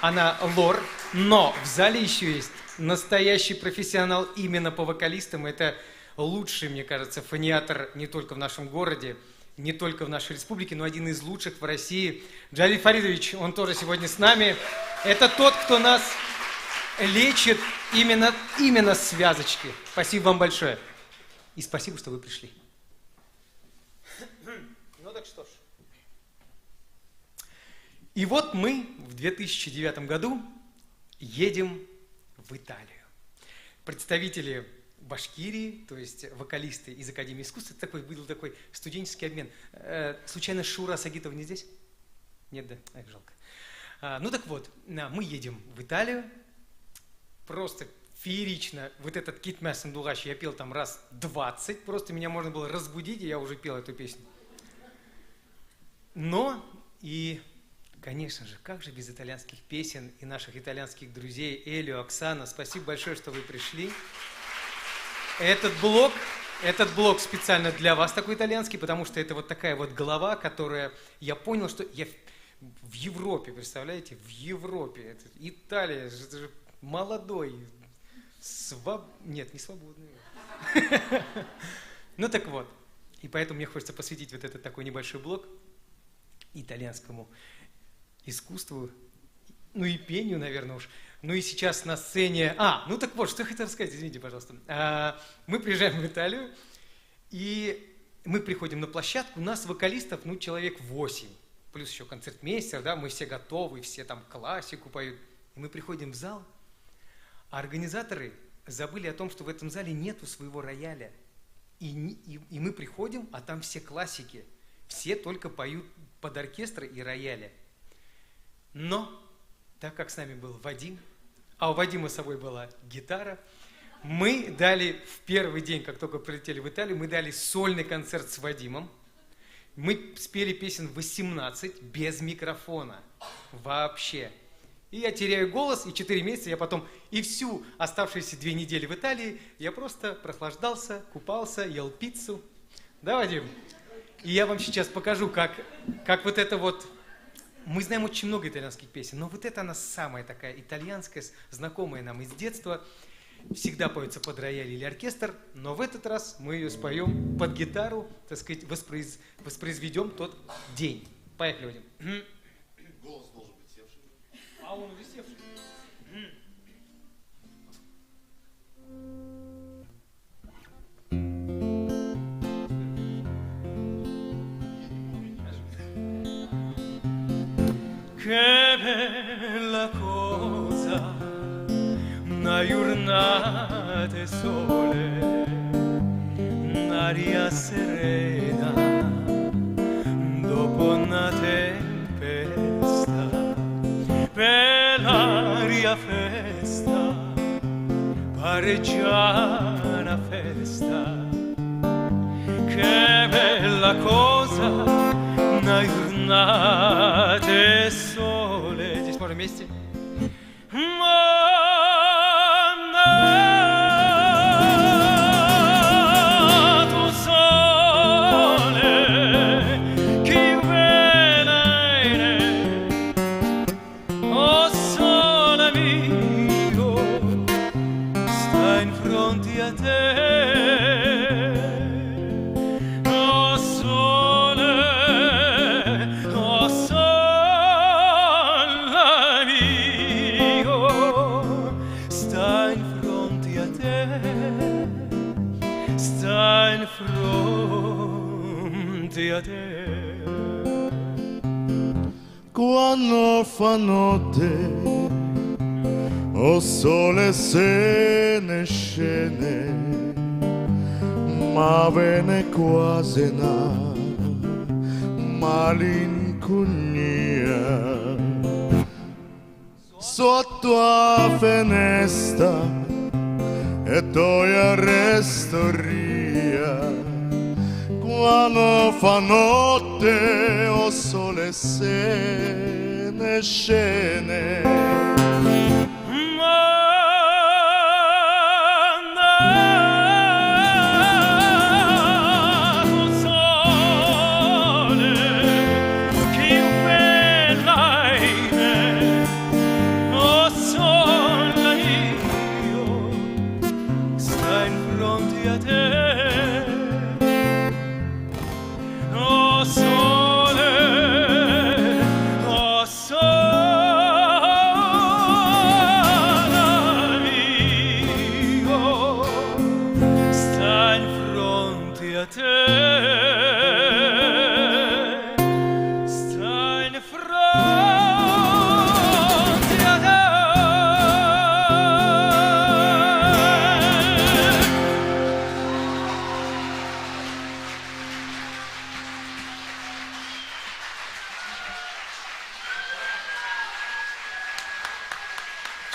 Она лор. Но в зале еще есть настоящий профессионал именно по вокалистам. Это лучший, мне кажется, фониатор не только в нашем городе, не только в нашей республике, но один из лучших в России. Джалиль Фаридович, он тоже сегодня с нами. Это тот, кто нас лечит именно связочки. Спасибо вам большое. И спасибо, что вы пришли. Ну так что ж. И вот мы в 2009 году едем в Италию. Представители Башкирии, то есть вокалисты из Академии искусств, это был такой студенческий обмен. Случайно Шура Сагитова не здесь? Нет, да? Эх, жалко. Ну так вот, мы едем в Италию. Просто феерично. Вот этот Кит Мясен Дулач я пел там раз 20. Просто меня можно было разбудить, и я уже пел эту песню. Но и, конечно же, как же без итальянских песен и наших итальянских друзей Элио, Оксана. Спасибо большое, что вы пришли. Этот блок специально для вас такой итальянский, потому что это вот такая вот голова, которая... Я понял, что я в Европе, представляете? В Европе. Это Италия, это же молодой, нет, не свободный. Ну так вот. И поэтому мне хочется посвятить вот этот такой небольшой блок итальянскому искусству, ну и пению, наверное уж. Ну и сейчас на сцене... ну так вот, что я хотел рассказать, извините, пожалуйста. Мы приезжаем в Италию, и мы приходим на площадку, у нас вокалистов, человек 8. Плюс еще концертмейстер, да, мы все готовы, все там классику поют. И мы приходим в зал, а организаторы забыли о том, что в этом зале нету своего рояля. И мы приходим, а там все классики. Все только поют под оркестры и рояли. Но, так как с нами был Вадим, а у Вадима с собой была гитара, мы дали в первый день, как только прилетели в Италию, мы дали сольный концерт с Вадимом. Мы спели песен 18 без микрофона. Вообще. И я теряю голос, и 4 месяца я потом, и всю оставшиеся 2 недели в Италии, я просто прохлаждался, купался, ел пиццу. Да, Вадим? И я вам сейчас покажу, как вот это вот... Мы знаем очень много итальянских песен, но вот это она самая такая итальянская, знакомая нам из детства. Всегда поется под рояль или оркестр, но в этот раз мы ее споем под гитару, так сказать, воспроизведем тот день. Поехали, Вадим. Голос должен быть севший. А он уже севший. Che bella cosa, una giornata sole, un'aria serena, dopo una tempesta, per l'aria festa, pare già una festa. Che bella cosa, una giornata sole. Здесь можно вместе. Mandato sole, chi venere, oh sole mio, sta in fronte a te. Oh sole mio, quando fa notte, o sole se ne scende, ma ve ne quasi una malinconia. Sotto la finestra e tu restoria, quando fa notte o sole se ne scende.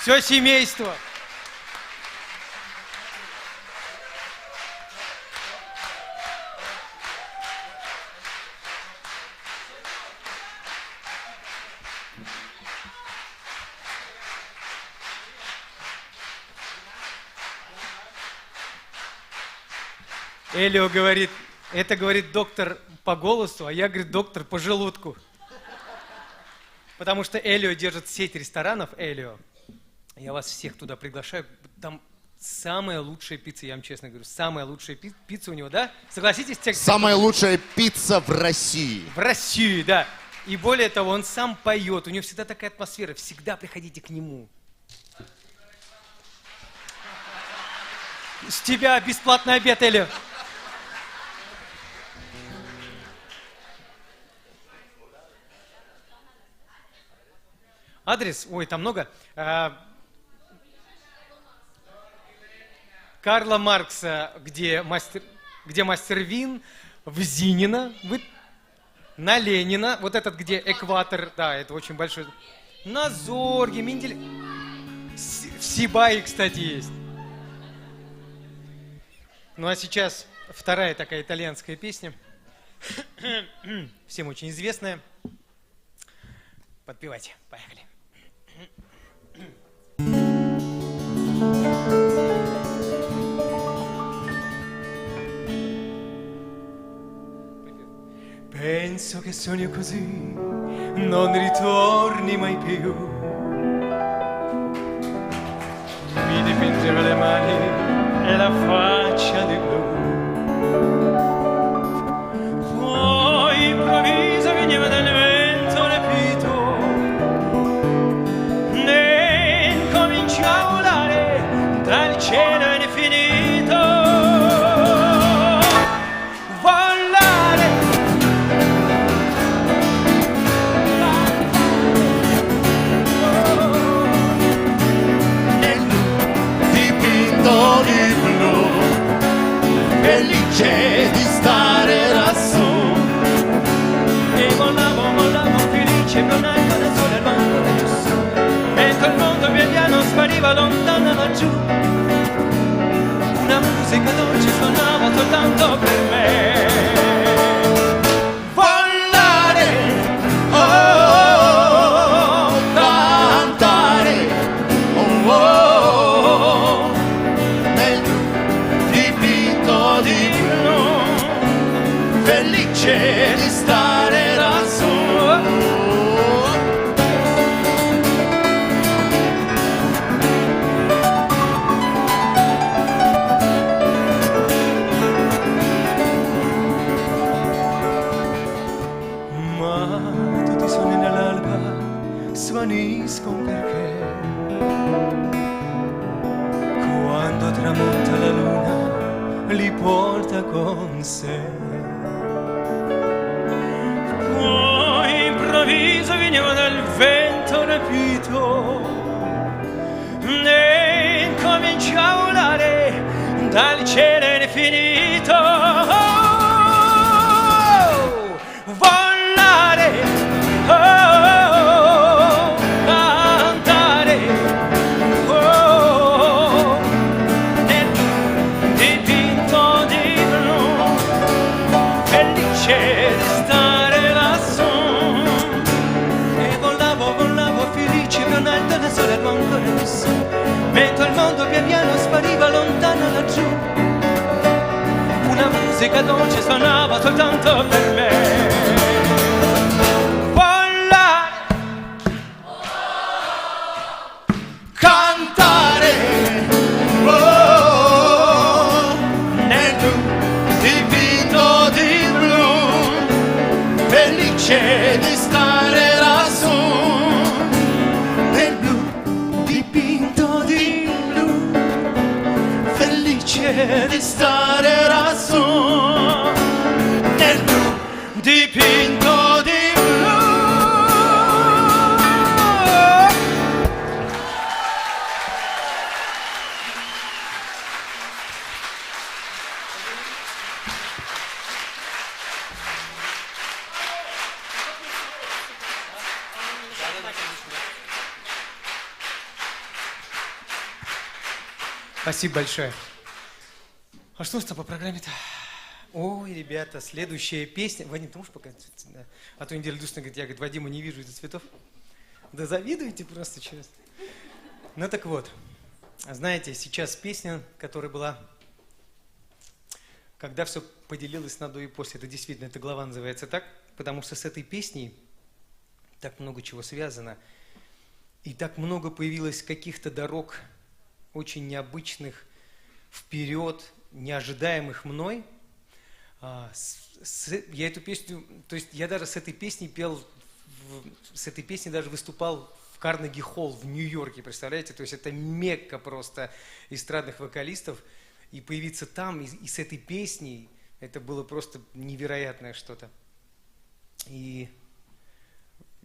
Все семейство. Элио говорит, это говорит доктор по голосу, а я, говорит, доктор по желудку. Потому что Элио держит сеть ресторанов, Элио. Я вас всех туда приглашаю. Там самая лучшая пицца, я вам честно говорю. Самая лучшая пицца у него, да? Согласитесь? Самая лучшая пицца в России. В России, да. И более того, он сам поет. У него всегда такая атмосфера. Всегда приходите к нему. С тебя бесплатный обед, Элио. Адрес? Ой, там много. Карла Маркса, где мастер Вин, в Зинина, на Ленина, вот этот, где экватор, да, это очень большой. На Зорге, Мендель. В Сибае, кстати, есть. Ну а сейчас вторая такая итальянская песня. Всем очень известная. Подпевайте. Поехали. Penso che sogno così non ritorni mai più. Mi dipingeva le mani e la faccia di blu. Poi improvviso veniva dal vento lepito, ne incominciò a volare dal cielo infinito. Felice di stare lassù, e volavo felice pronando nel sole al banco del sole, mentre il mondo pian piano spariva lontano laggiù. Una musica dolce suonava soltanto per me. volare, oh, cantare, oh, oh, nel dipinto di blu, felice di stare lassù. Ma tutti i sogni nell'alba svaniscono perché quando tramonta la luna li porta con sé. Poi improvviso sogno del vento rapito e comincia a volare dal cielo infinito. Volare, cantare, nel dipinto di blu, felice di stare lassù. E volavo, volavo felice più in alto da sole ero ancora lassù, mentre il mondo pian piano spariva lontano laggiù. Una musica dolce suonava soltanto per me. Cantare, oh, nel blu dipinto di blu, felice di stare lassù. Nel blu dipinto di blu, felice di stare lassù. Nel blu dipinto di blu. Спасибо большое. А что у нас по программе-то? Ой, ребята, следующая песня. Вадим, ты можешь пока? Да. А то неделю Дусина говорит, я, говорит, Вадима не вижу из-за цветов. Да завидуете просто сейчас. Ну так вот, знаете, сейчас песня, которая была, когда все поделилось на до и после. Это действительно, эта глава называется так, потому что с этой песней так много чего связано. И так много появилось каких-то дорог, очень необычных, вперед, неожидаемых мной. Я эту песню, то есть я даже с этой песней пел, с этой песней даже выступал в Карнеги-холл в Нью-Йорке, представляете? То есть это мекка просто эстрадных вокалистов. И появиться там, и с этой песней, это было просто невероятное что-то. И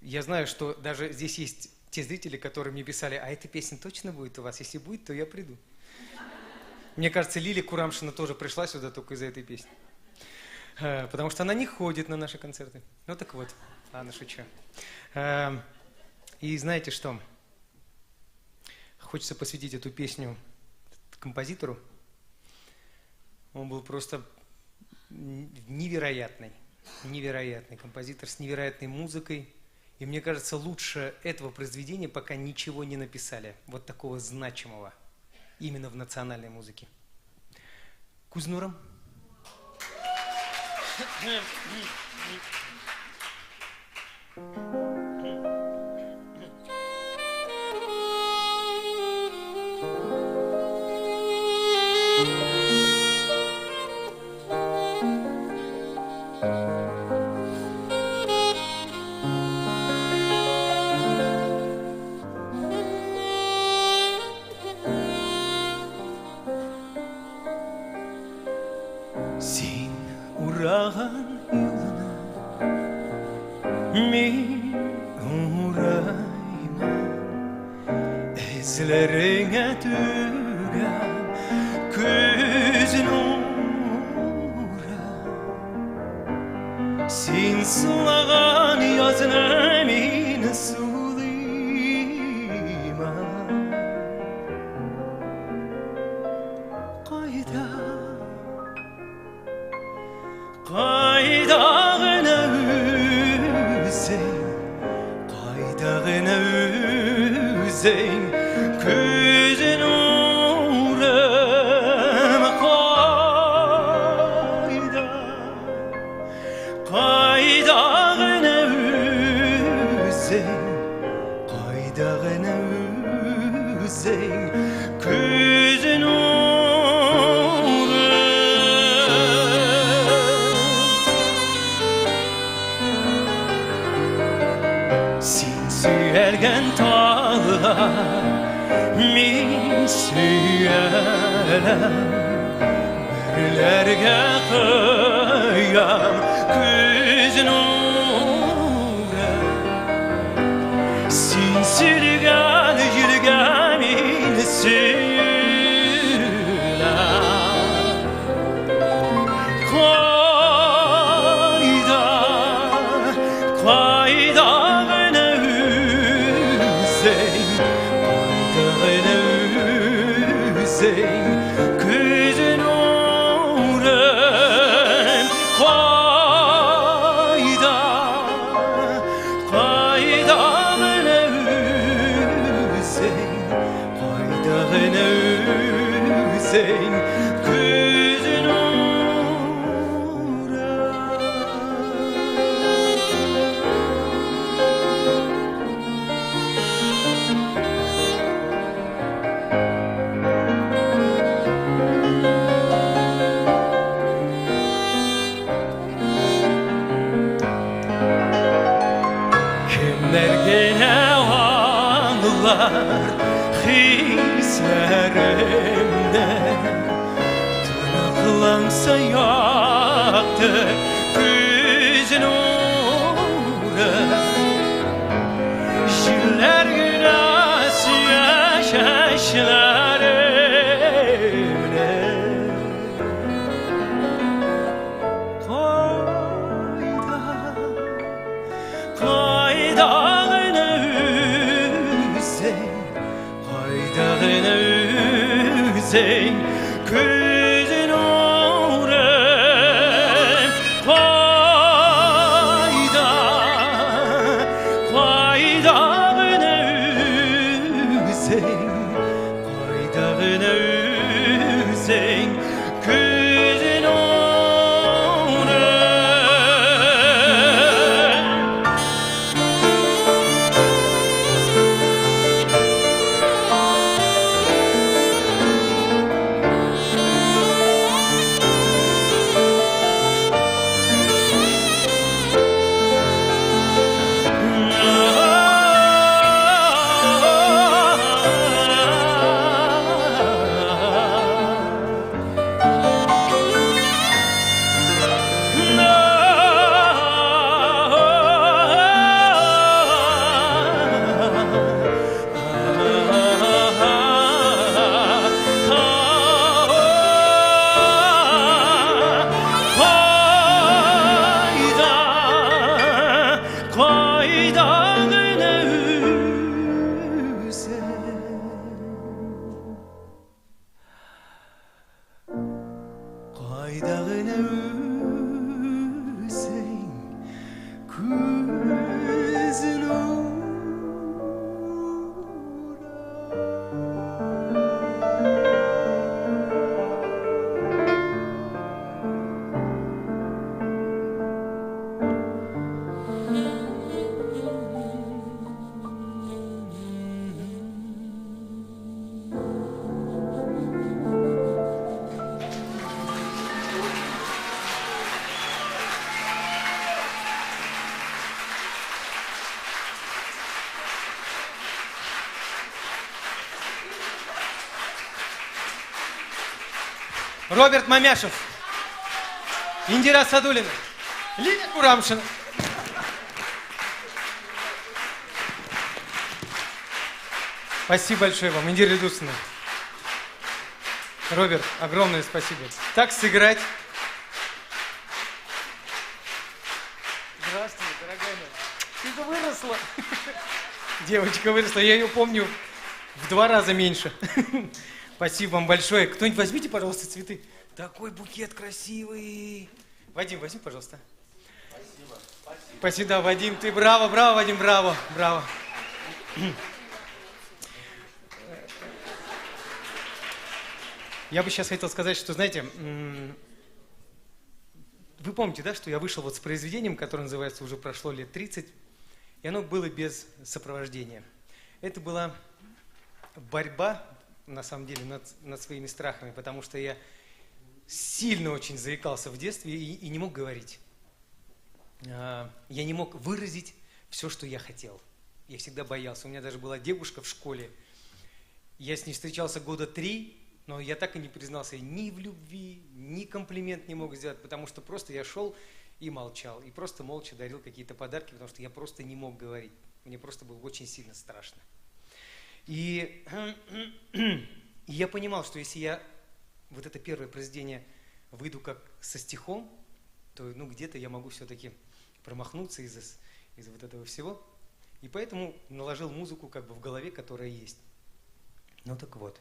я знаю, что даже здесь есть те зрители, которые мне писали, а эта песня точно будет у вас? Если будет, то я приду. Мне кажется, Лилия Курамшина тоже пришла сюда только из-за этой песни. Потому что она не ходит на наши концерты. Ну так вот, ладно, шучу. И знаете что? Хочется посвятить эту песню композитору. Он был просто невероятный композитор с невероятной музыкой. И мне кажется, лучше этого произведения пока ничего не написали. Вот такого значимого. Именно в национальной музыке. Кузнуром. Син ураган yoluna min uğrayma, izlerine tügen göz nura. Sin sılağan yazına min sulima. Qaydağına üzeyn gözün uğrama qaydağına üzeyn gözün Suyergen tağlar min süyeler Berlerge kıyam güz nure var hislerimde tırnaklansa yaktı güz nuru Jiller günas yaşaşlarımda Qaydağını üzey Qaydağını üzey Gözün uğrun Qaydağını üzey Qaydağını üzey Gözün uğrun Роберт Мамяшев, Индира Садулина, Лилия Курамшина. Спасибо большое вам, Индира Ильдусовна. Роберт, огромное спасибо. Так сыграть. Здравствуй, дорогая моя. Ты же выросла. Девочка выросла, я ее помню в 2 раза меньше. Спасибо вам большое. Кто-нибудь возьмите, пожалуйста, цветы. Такой букет красивый. Вадим, возьми, пожалуйста. Спасибо. Спасибо, да, Вадим, ты браво, браво, Вадим, браво, браво. Я бы сейчас хотел сказать, что, знаете, вы помните, да, что я вышел вот с произведением, которое называется «Уже прошло лет 30», и оно было без сопровождения. Это была борьба, на самом деле, над своими страхами, потому что я сильно очень заикался в детстве и не мог говорить. Я не мог выразить все, что я хотел. Я всегда боялся. У меня даже была девушка в школе. Я с ней встречался года 3, но я так и не признался ни в любви, ни комплимент не мог сделать, потому что просто я шел и молчал. И просто молча дарил какие-то подарки, потому что я просто не мог говорить. Мне просто было очень сильно страшно. И я понимал, что если я вот это первое произведение выйду как со стихом, то ну, где-то я могу все-таки промахнуться из-за вот этого всего. И поэтому наложил музыку как бы в голове, которая есть. Ну так вот.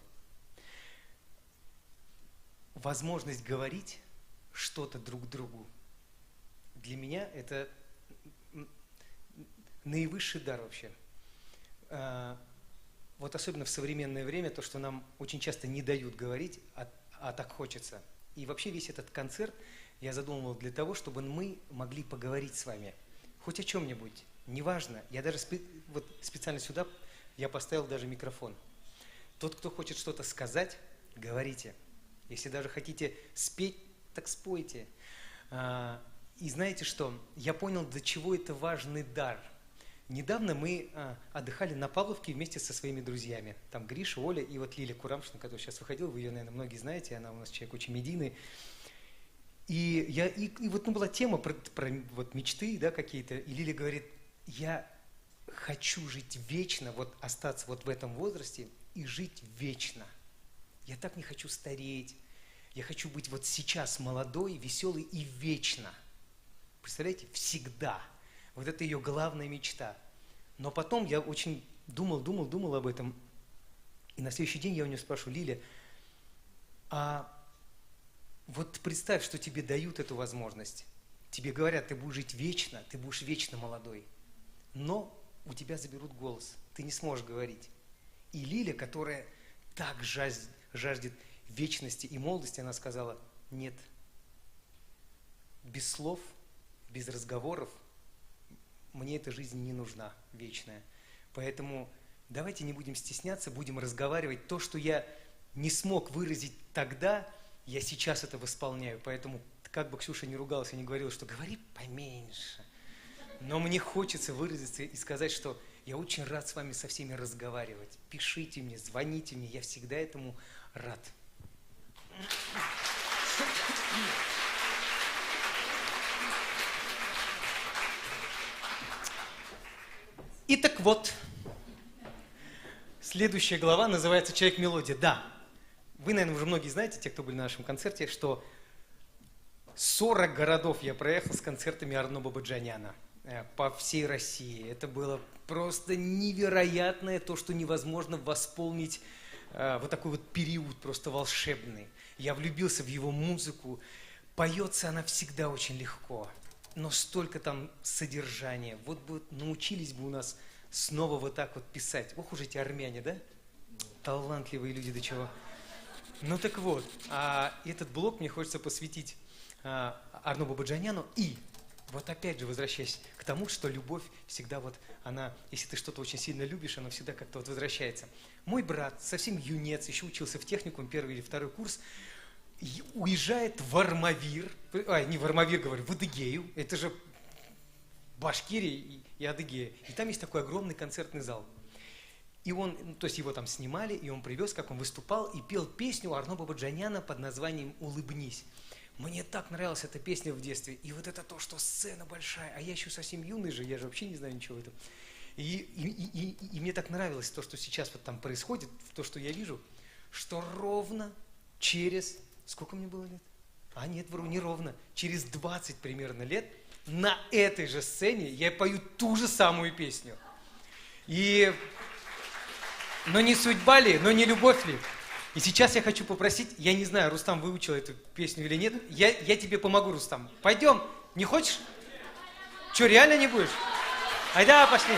Возможность говорить что-то друг другу для меня это наивысший дар вообще. Вот особенно в современное время, то, что нам очень часто не дают говорить, а так хочется. И вообще весь этот концерт я задумывал для того, чтобы мы могли поговорить с вами. Хоть о чем-нибудь, неважно. Я даже вот специально сюда я поставил даже микрофон. Тот, кто хочет что-то сказать, говорите. Если даже хотите спеть, так спойте. И знаете что? Я понял, для чего это важный дар. недавно мы отдыхали на Павловке вместе со своими друзьями. Там Гриша, Оля и вот Лиля Курамшина, которая сейчас выходила, вы ее, наверное, многие знаете, она у нас человек очень медийный. И вот была тема про вот мечты, да, какие-то, и Лиля говорит, я хочу жить вечно, вот остаться вот в этом возрасте и жить вечно. Я так не хочу стареть, я хочу быть вот сейчас молодой, веселый и вечно. Представляете, всегда. Вот это ее главная мечта. Но потом я очень думал об этом, и на следующий день я у нее спрашиваю, Лиля, а вот представь, что тебе дают эту возможность. Тебе говорят, ты будешь жить вечно, ты будешь вечно молодой. Но у тебя заберут голос, ты не сможешь говорить. И Лиля, которая так жаждет вечности и молодости, она сказала, нет, без слов, без разговоров мне эта жизнь не нужна, вечная. Поэтому давайте не будем стесняться, будем разговаривать. То, что я не смог выразить тогда, я сейчас это восполняю. Поэтому, как бы Ксюша не ругалась и не говорила, что говори поменьше. Но мне хочется выразиться и сказать, что я очень рад с вами со всеми разговаривать. Пишите мне, звоните мне, я всегда этому рад. Итак, вот, следующая глава называется «Человек-мелодия». Да, вы, наверное, уже многие знаете, те, кто были на нашем концерте, что 40 городов я проехал с концертами Арно Бабаджаняна по всей России. Это было просто невероятное, то, что невозможно восполнить, вот такой вот период просто волшебный. Я влюбился в его музыку, поется она всегда очень легко. Но столько там содержания. Вот бы научились бы у нас снова вот так вот писать. Ох уж эти армяне, да? Талантливые люди, до чего. Ну так вот, этот блок мне хочется посвятить Арно Бабаджаняну. И вот опять же, возвращаясь к тому, что любовь всегда вот она, если ты что-то очень сильно любишь, она всегда как-то вот возвращается. Мой брат, совсем юнец, еще учился в техникум, 1 или 2 курс, уезжает в Армавир, не в Армавир, говорю, в Адыгею, это же Башкирия и Адыгея, и там есть такой огромный концертный зал. И он, то есть его там снимали, и он привез, как он выступал, и пел песню Арно Бабаджаняна под названием «Улыбнись». Мне так нравилась эта песня в детстве, и вот это то, что сцена большая, а я еще совсем юный же, я же вообще не знаю ничего в этом. И мне так нравилось то, что сейчас вот там происходит, то, что я вижу, что ровно через... Сколько мне было лет? Нет, вру, не ровно. Через 20 примерно лет на этой же сцене я пою ту же самую песню. Но не судьба ли, но не любовь ли? И сейчас я хочу попросить, я не знаю, Рустам выучил эту песню или нет, я тебе помогу, Рустам. Пойдем, не хочешь? Че, реально не будешь? Айда, пошли.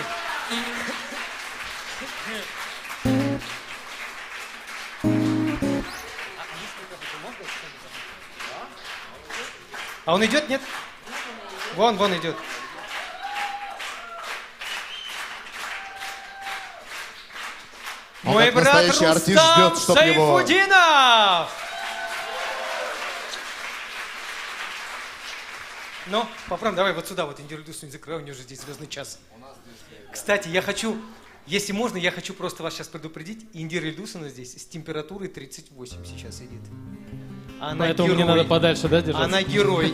А он идет, нет? Вон идет. Мой брат Рустам Сайфудинов! Ну, попробуем, давай вот сюда, вот Индиру Ильдусовну не закрывай, у нее же здесь звездный час. Кстати, я хочу, если можно, я хочу просто вас сейчас предупредить, Индира Ильдусовна здесь с температурой 38 сейчас сидит. Она Поэтому герой. мне надо подальше, да, держаться? Она герой.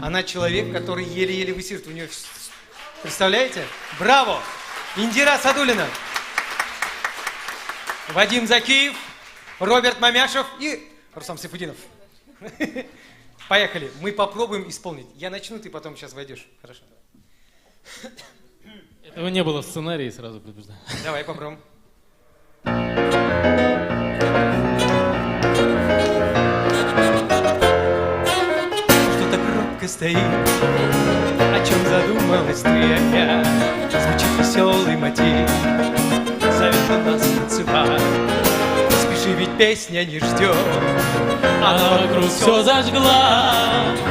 Она человек, который еле-еле высидит. У нее... Представляете? Браво! Индира Садулина. Вадим Закиев, Роберт Мамяшев и Рустам Сайфудинов. Поехали. Мы попробуем исполнить. Я начну, ты потом сейчас войдешь. Хорошо. Этого не было в сценарии, сразу предупреждаю. Давай попробуем. Что так робко стоит, о чем задумалась ты опять? Звучит веселый мотив, зовет он нас танцевать. Спеши, ведь песня не ждет. Она вокруг все зажгла,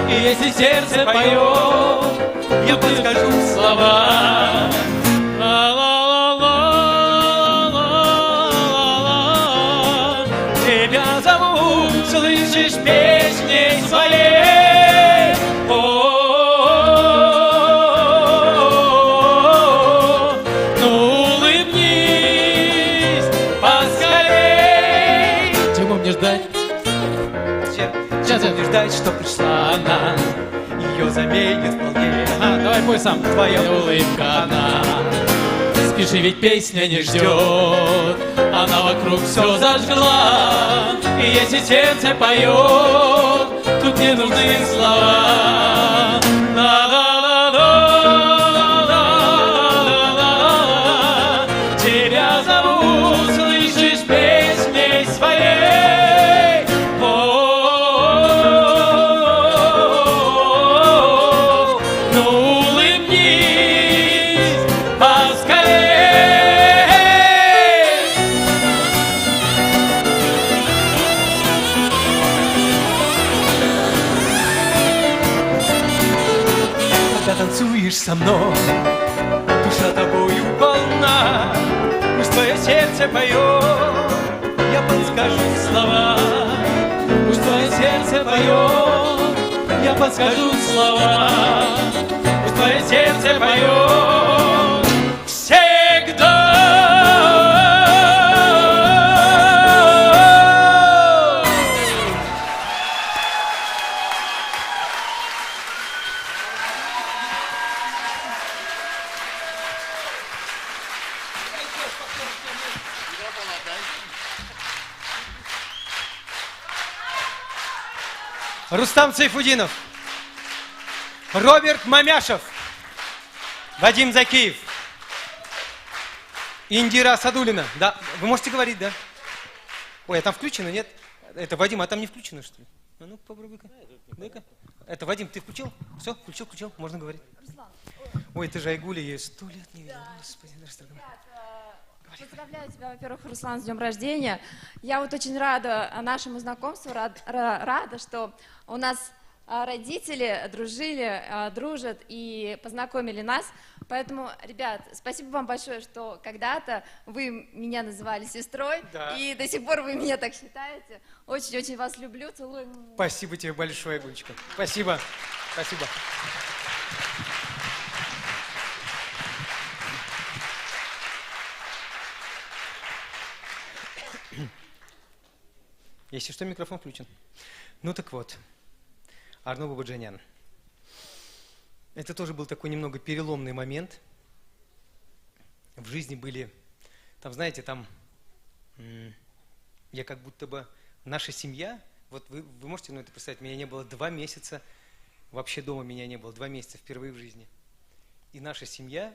и если сердце поет, Я подскажу слова. Ла-ла-ла-ла-ла-ла-ла. Тебя зовут, слышишь, песней своей. О-о-о-о-о. ждать. Сейчас я буду ждать, что пришла она. Ее заменит вполне. Давай пой сам. Твоя улыбка одна. Спеши, ведь песня не ждет. Она вокруг все зажгла. И если сердце поет, тут не нужны слова. Тебя зовут, слышишь, песней своей. Ну улыбнись поскорей. Когда танцуешь со мной, душа тобою полна. Пусть твое сердце поет, я подскажу слова. Пусть твое сердце поет, я подскажу слова. Пусть твое сердце поет всегда. Рустам Сайфудинов, Роберт Мамяшев, Вадим Закиев, Индира Садулина. Да, вы можете говорить, да? Ой, а там включено, нет? Это Вадим, а там не включено, что ли? А ну, попробуй-ка. Дай-ка. Это Вадим, ты включил? Все, включил, можно говорить. Ой, ты же Айгуля, я 100 лет не видел. Господи, дорогой. Поздравляю тебя, во-первых, Руслан, с днем рождения. Я вот очень рада нашему знакомству, рада, что у нас родители дружили, дружат и познакомили нас. Поэтому, ребят, спасибо вам большое, что когда-то вы меня называли сестрой, Да. и до сих пор вы меня так считаете. Очень-очень вас люблю, целую. Спасибо тебе большое, Гулечка. Спасибо. Спасибо. Если что, микрофон включен. Ну так вот, Арно Бабаджанян. Это тоже был такой немного переломный момент. В жизни были, там, знаете, я как будто бы, наша семья, вот вы можете это представить, меня не было 2 месяца, вообще дома меня не было 2 месяца впервые в жизни. И наша семья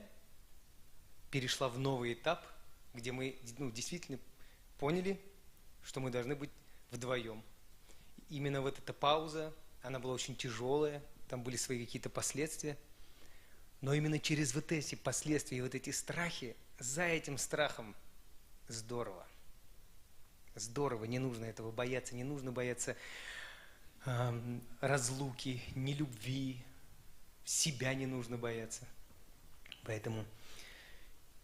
перешла в новый этап, где мы действительно поняли, что мы должны быть вдвоем. Именно вот эта пауза, она была очень тяжелая, там были свои какие-то последствия. Но именно через вот эти последствия, вот эти страхи, за этим страхом здорово. Здорово, не нужно этого бояться, не нужно бояться разлуки, нелюбви, себя не нужно бояться. Поэтому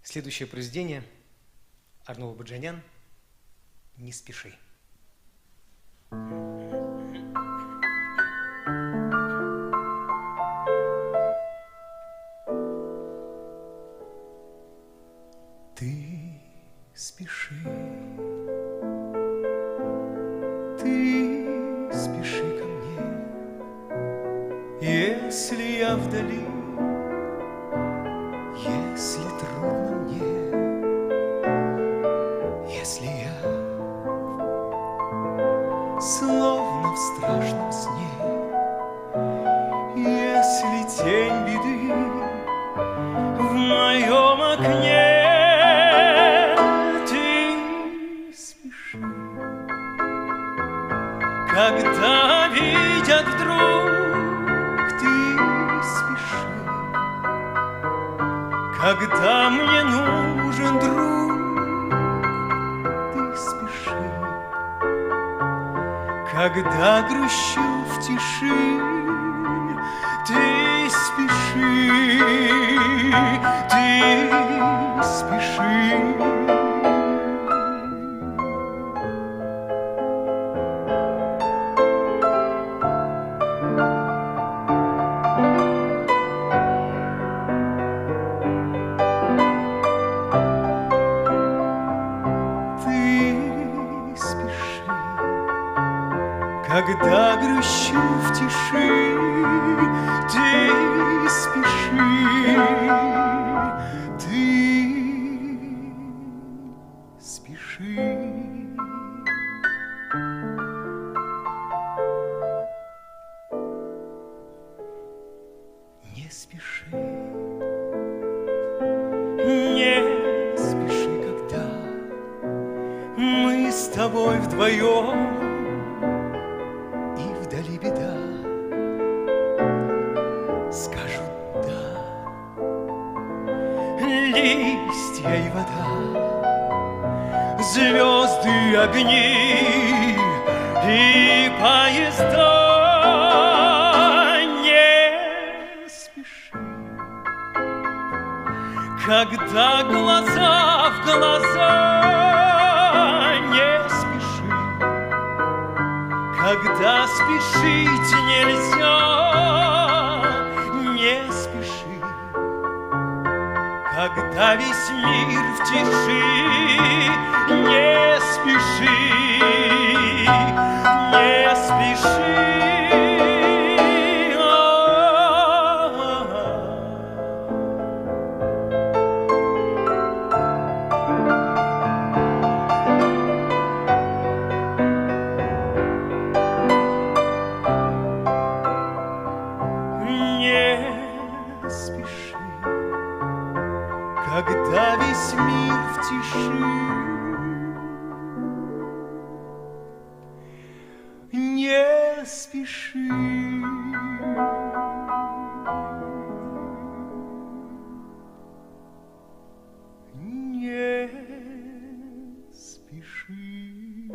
следующее произведение Арно Бабаджанян «Не спеши». Ты спеши, ты спеши ко мне, если я вдали, если трудно мне, если я словно в страшном сне, если тень беды в моем окне. Когда видят вдруг, ты спеши. Когда мне нужен друг, ты спеши. Когда грущу в тиши, ты спеши, ты спеши. когда грущу в тиши, ты спеши, ты спеши. Не спеши, не спеши, когда мы с тобой вдвоем, и вдали беда, скажут да. Листья и вода, звезды, огни и поезда. Когда глаза в глаза, не спеши, когда спешить нельзя, не спеши, когда весь мир в тиши, не спеши, не спеши. Когда весь мир в тиши, не спеши. Не спеши.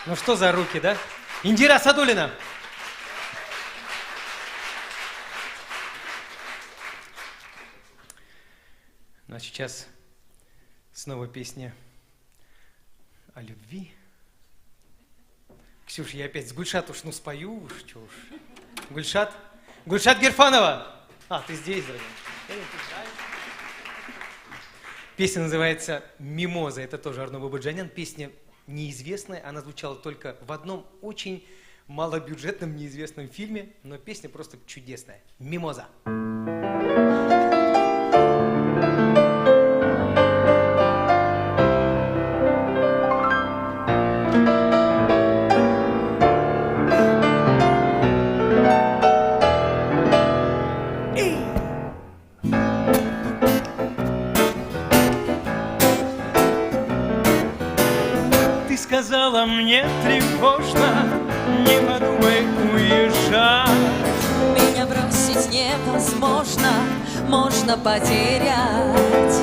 Ну что за руки, да? Индира Садулина. Ну а сейчас снова песня о любви. Ксюш, я опять с Гульшат уж, ну спою уж, чё уж. Гульшат? Гульшат Герфанова! А, ты здесь, дорогая. Песня называется «Мимоза». Это тоже Арно Бабаджанян. Песня неизвестная, она звучала только в одном очень малобюджетном неизвестном фильме, но песня просто чудесная. «Мимоза». Сказала мне тревожно, не подумай уезжать. Меня бросить невозможно, можно потерять.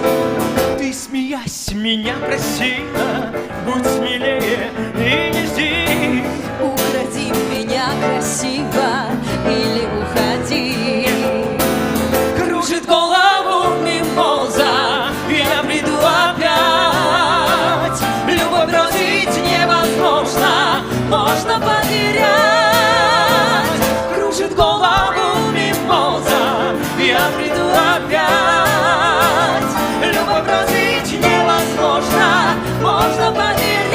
Ты, смеясь, меня просила, будь смелее и не жди. Укради меня красиво или уходи. Кружит голову мимоза, я приду опять. Любовь бросить невозможно, можно потерять. Кружит голову мимоза, я приду опять. Любовь бросить невозможно, можно потерять.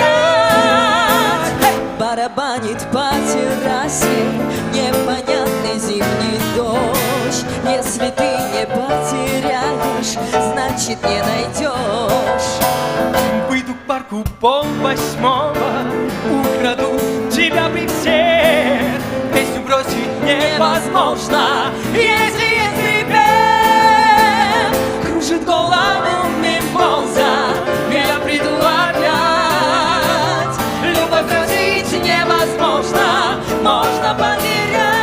Барабанит по террасе непонятный зимний дождь. Если ты не потеряешь, значит не найдешь. Выйду к парку 7:30, украду тебя при всех. Песню бросить невозможно, если есть припев. Кружит голову мимоза, я приду опять. Любовь бросить невозможно, можно потерять.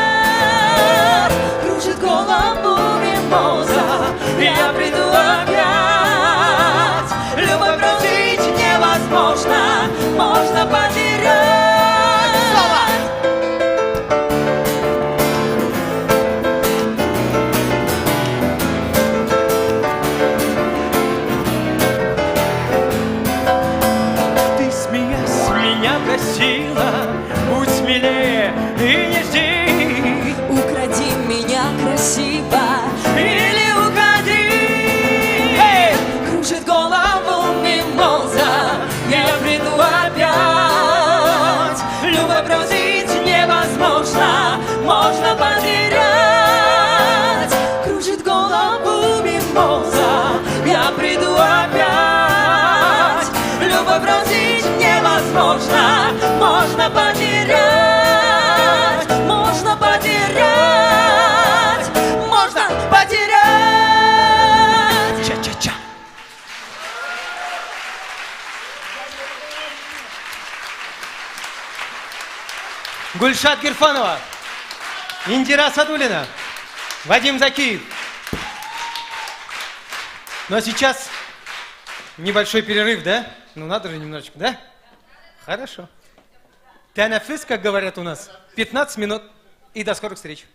Кружит голову мимоза, я приду опять. Любовь бросить невозможно, можно потерять. сила, будь смелее и не жди. Укради меня красиво Или уходи. Кружит голову мимоза, я приду опять. Любовь бросить невозможно, можно потерять. Кружит голову мимоза, Я приду опять. Любовь бросить невозможно, можно потерять. Можно потерять. Можно потерять. Ча-ча-ча. Гульшат Гирфанова, Индира Садулина, Вадим Закиев. Ну а сейчас небольшой перерыв, да? Ну надо же немножечко, да? Хорошо. Тянафыс, как говорят у нас, 15 минут. И до скорых встреч.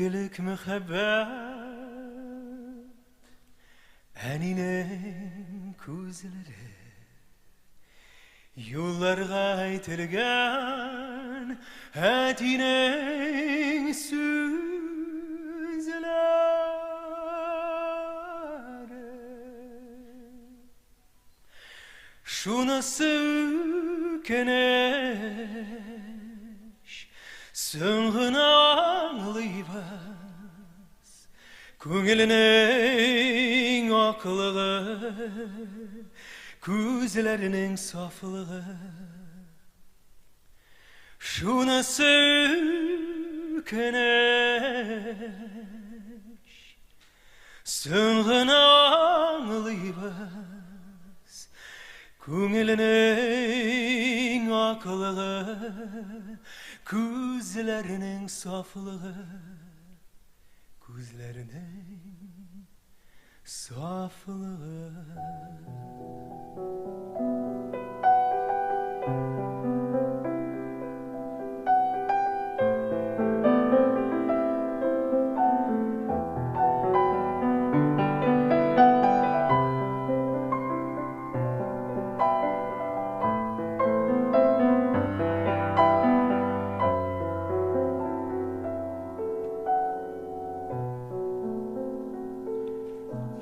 Мәңгілік мөхәббәт әнинең күзләре юлларға әйтелгән әтинең сүзләре шунысы үкенеш соң гына аңлыйбыз күңелнең аклыгы күзләренең сафлыгы шунысы үкенеш соң гына аңлыйбыз күңелнең аклыгы күзләренең сафлыгы күзләренең сафлыгы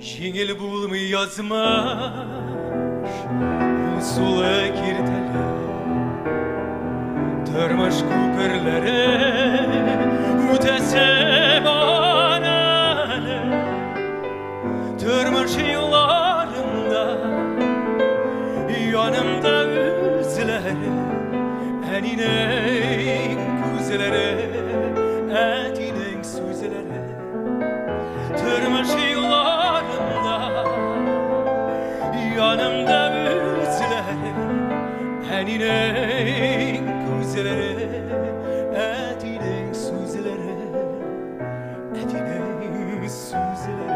Жеңіл булмый язмыш сулы киртәле тормыш күперләре үтәсе бараны тормыш юлларында янымда үзләре әнинең күзләре әтинең сүзләре тормыш юлларында yanımda üzleri Әнинең күзләре әтинең сүзләре әтинең сүзләре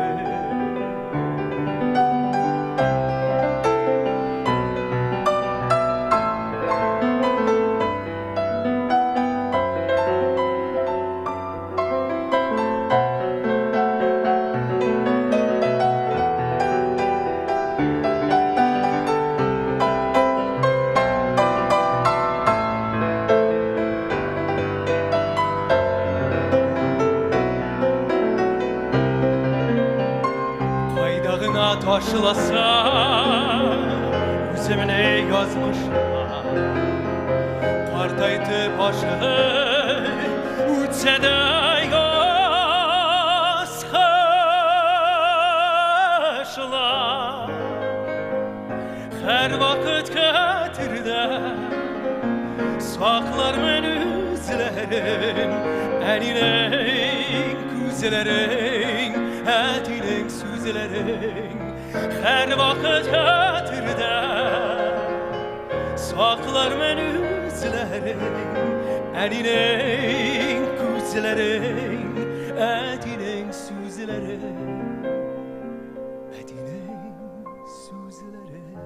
Taşlasa üzümüne yazmışlar Partaydı başı uçsa da yazmışlar Her vakit getirde saklar men üzlerim Ənineň küzlerin Ətineň süzlerin Her vakit hatırda saklar men üzlerin Ənineň küzlerin Ətineň süzlerin Ətineň süzlerin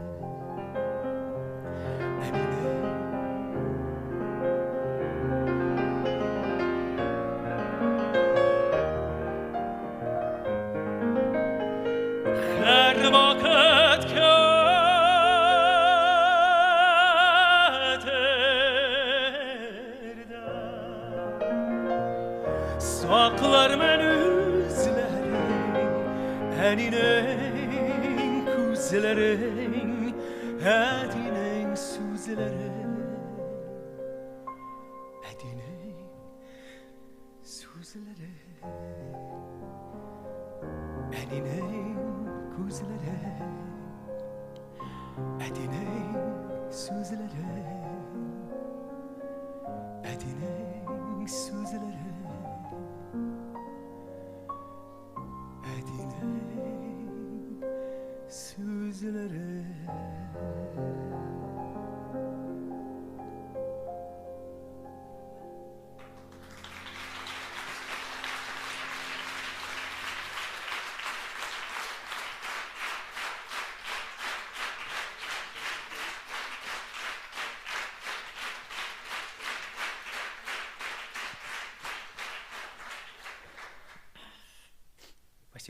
Her vakit kaderda saklar men üzlerin Ənineň küzlerin Ətineň süzlerin Ətineň süzlerin Ənineň küzlere Ətineň süzlere Ətineň süzlere Ətineň süzlere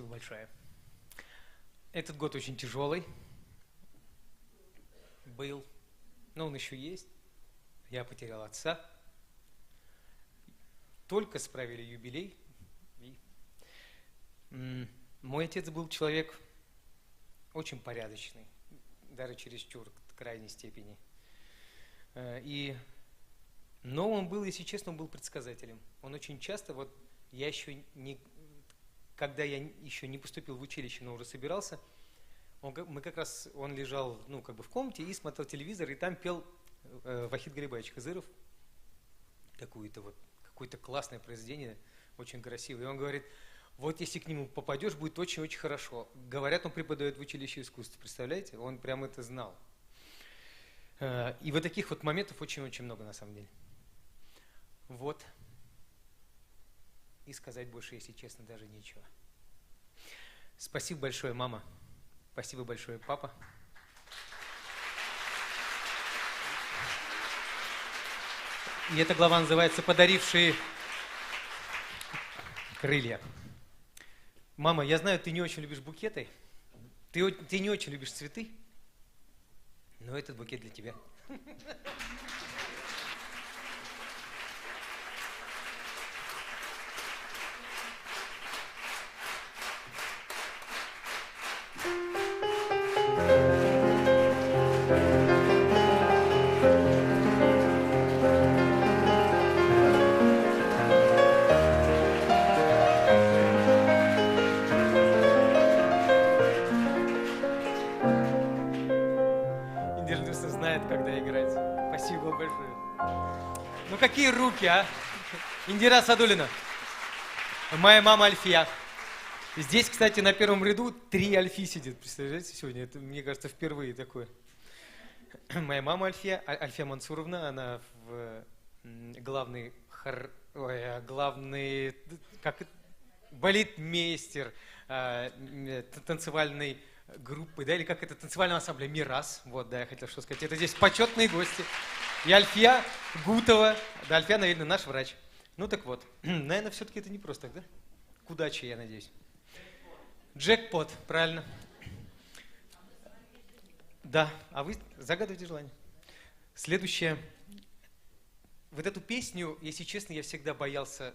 Спасибо большое. Этот год очень тяжелый был, но он еще есть. Я потерял отца. Только справили юбилей. Мой отец был человек очень порядочный, даже чересчур, в крайней степени. Но он был, если честно, он был предсказателем. Он очень часто, вот я еще не, когда я еще не поступил в училище, но уже собирался, он лежал, ну, как бы в комнате и смотрел телевизор, и там пел Вахид Галибаевич Хызыров какое-то классное произведение, очень красивое. И он говорит: вот если к нему попадешь, будет очень-очень хорошо. Говорят, он преподает в училище искусств, представляете? Он прямо это знал. И вот таких вот моментов очень-очень много на самом деле. Вот. И сказать больше, если честно, даже нечего. Спасибо большое, мама. Спасибо большое, папа. И эта глава называется «Подарившие крылья». Мама, я знаю, ты не очень любишь букеты, ты не очень любишь цветы, но этот букет для тебя. Знает, когда играть. Спасибо большое. Ну какие руки, а? Индира Садулина. Моя мама Альфия. Здесь, кстати, на первом ряду 3 Альфи сидят. Представляете, сегодня? Это, мне кажется, впервые такое. Моя мама Альфия Мансуровна, она главный балетмейстер танцевальной группы, да, или как это, танцевального ансамбля «Мирас». Вот, да, я хотел что сказать. Это здесь почетные гости. И Альфия Гутова. Да, Альфия, наверное, наш врач. Ну так вот. Наверное, все-таки это не просто так, да? К удаче, я надеюсь. Джекпот, правильно. Да, а вы загадывайте желание. Следующее. Вот эту песню, если честно, я всегда боялся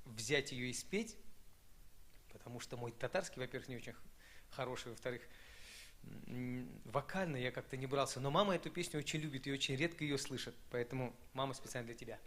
взять ее и спеть, потому что мой татарский, во-первых, не очень хороший, во-вторых, вокально я как-то не брался. Но мама эту песню очень любит и очень редко ее слышит. Поэтому, мама, специально для тебя.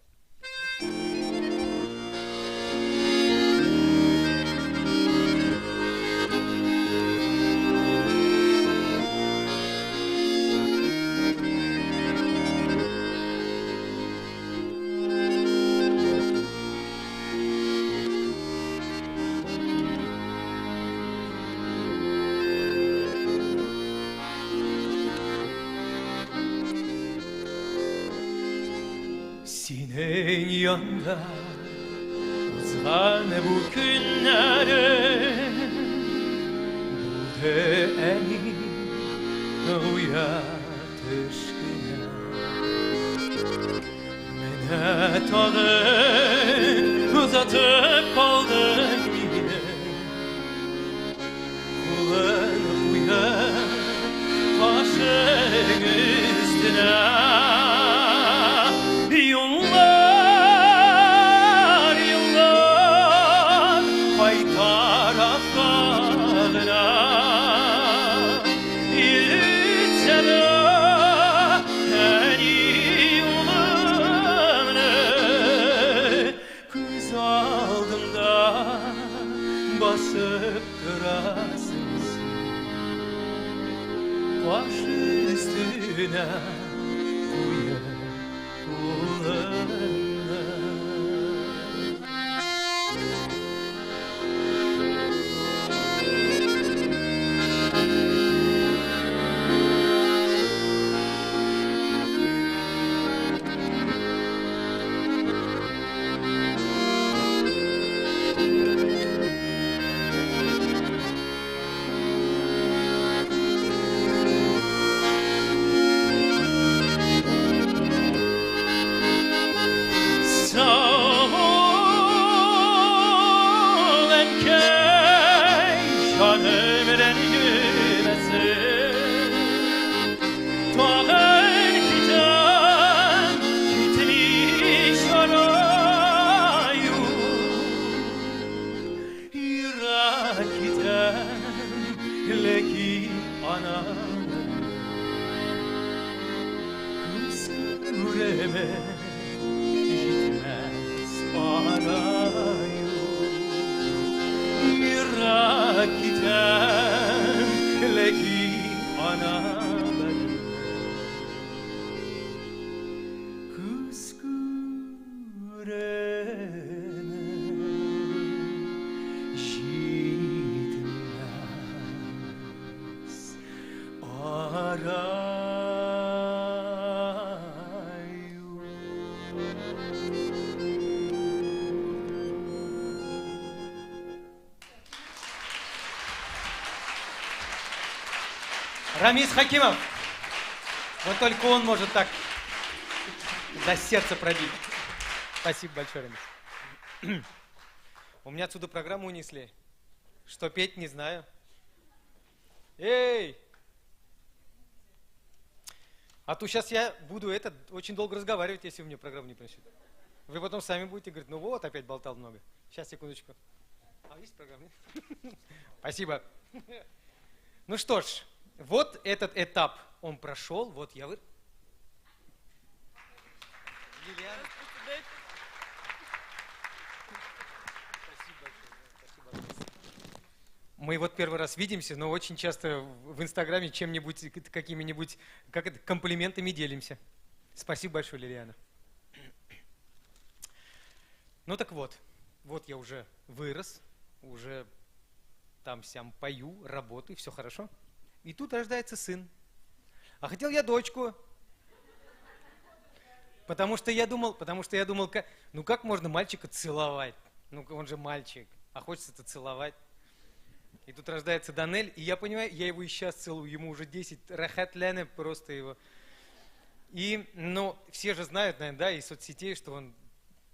Senin yanında uzan bu günleri Bu değeni uyatışkına Menet alıp uzatıp kaldın yine Kullanıp uyan başın üstüne basıp durasız baş üstüne uyan kulağına. gitmez arayı. Irak giden lekin anaları kıskırene gitmez arayı. Рамис Хакимов. Вот только он может так до сердца пробить. Спасибо большое, Рамис. У меня отсюда программу унесли. Что петь, не знаю. Эй! А то сейчас я буду очень долго разговаривать, если вы мне программу не принесете. Вы потом сами будете говорить, ну вот, опять болтал много. Сейчас, секундочку. А есть программа? Спасибо. Ну что ж. Вот этот этап он прошел, вот я Лилиана. Спасибо. Мы вот первый раз видимся, но очень часто в Инстаграме чем-нибудь, какими-нибудь, комплиментами делимся. Спасибо большое, Лилиана. Ну так вот я уже вырос, уже там-сям пою, работаю, все хорошо. И тут рождается сын. А хотел я дочку. Потому что я думал, как можно мальчика целовать? Ну, он же мальчик, а хочется-то целовать. И тут рождается Данель, и я понимаю, я его и сейчас целую, ему уже 10, рахат ляне просто его. И, все же знают, наверное, да, из соцсетей, что он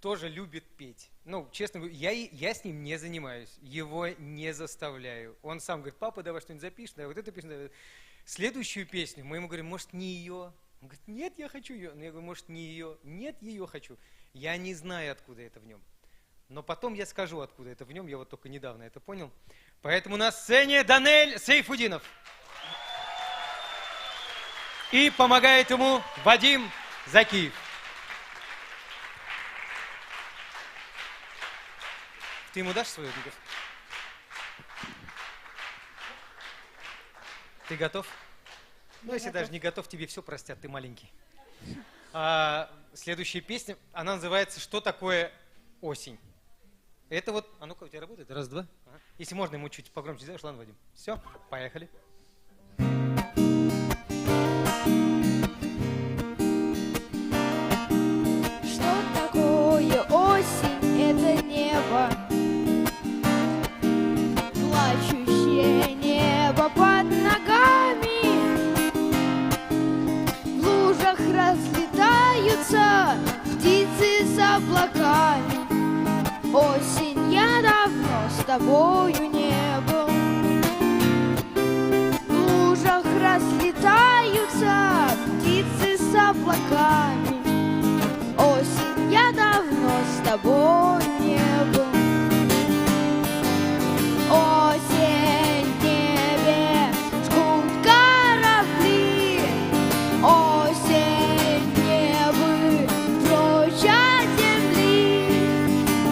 тоже любит петь. Ну, честно говоря, я с ним не занимаюсь, его не заставляю. Он сам говорит, папа, давай что-нибудь запишешь, да, вот эту песню. Давай. Следующую песню мы ему говорим, может, не ее? Он говорит, нет, я хочу ее. Я говорю, может, не ее? Нет, ее хочу. Я не знаю, откуда это в нем. Но потом я скажу, откуда это в нем, я вот только недавно это понял. Поэтому на сцене Данель Сейфудинов. И помогает ему Вадим Закиев. Ты ему дашь свою микрофон? Ты готов? Ну, если даже не готов, тебе все простят, ты маленький. Следующая песня, она называется «Что такое осень?». Это вот, а ну-ка, у тебя работает? Раз, два. Ага. Если можно, ему чуть погромче сделаешь, ладно, Вадим? Все, поехали. Что такое осень? Это небо, плачущее небо под ногами. В лужах разлетаются птицы с облаками. Осень, я давно с тобою не был. В лужах разлетаются птицы с облаками. Осень, я давно с тобой не был. Осень, в небе жгут корабли. Осень, небо прочь от земли.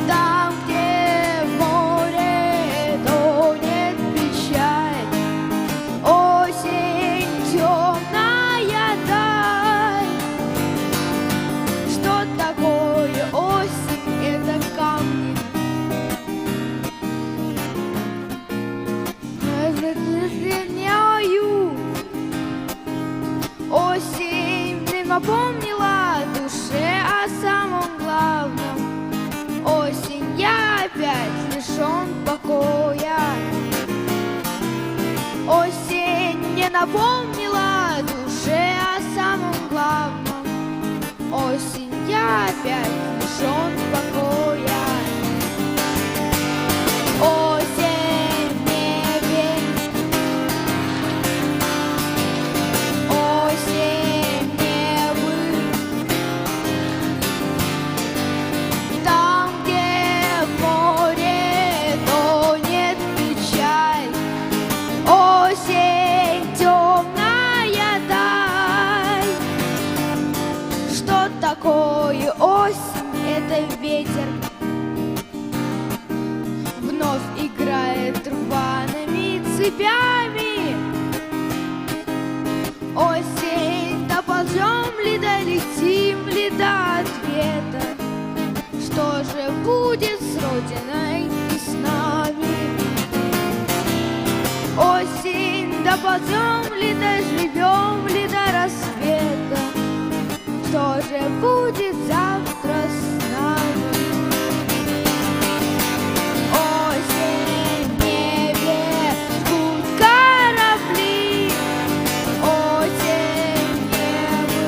Там, где в море тонет печаль. Осень, темная даль. Что такое осень? Это камни. Осень мне напомнила душе о самом главном. Осень, я опять лишен покоя. Осень мне напомнила душе о самом главном. Осень, я опять лишен покоя. Осень в небе, осень в небе. Там, где в море тонет печаль. Осень, темная даль. Что такое? цепями. Осень, да ползем ли, да летим ли до ответа? Что же будет с Родиной и с нами? Осень, да ползем ли, да живем ли до рассвета? Что же будет завтра с нами? Осень, в небе жгут корабли. Осень, небо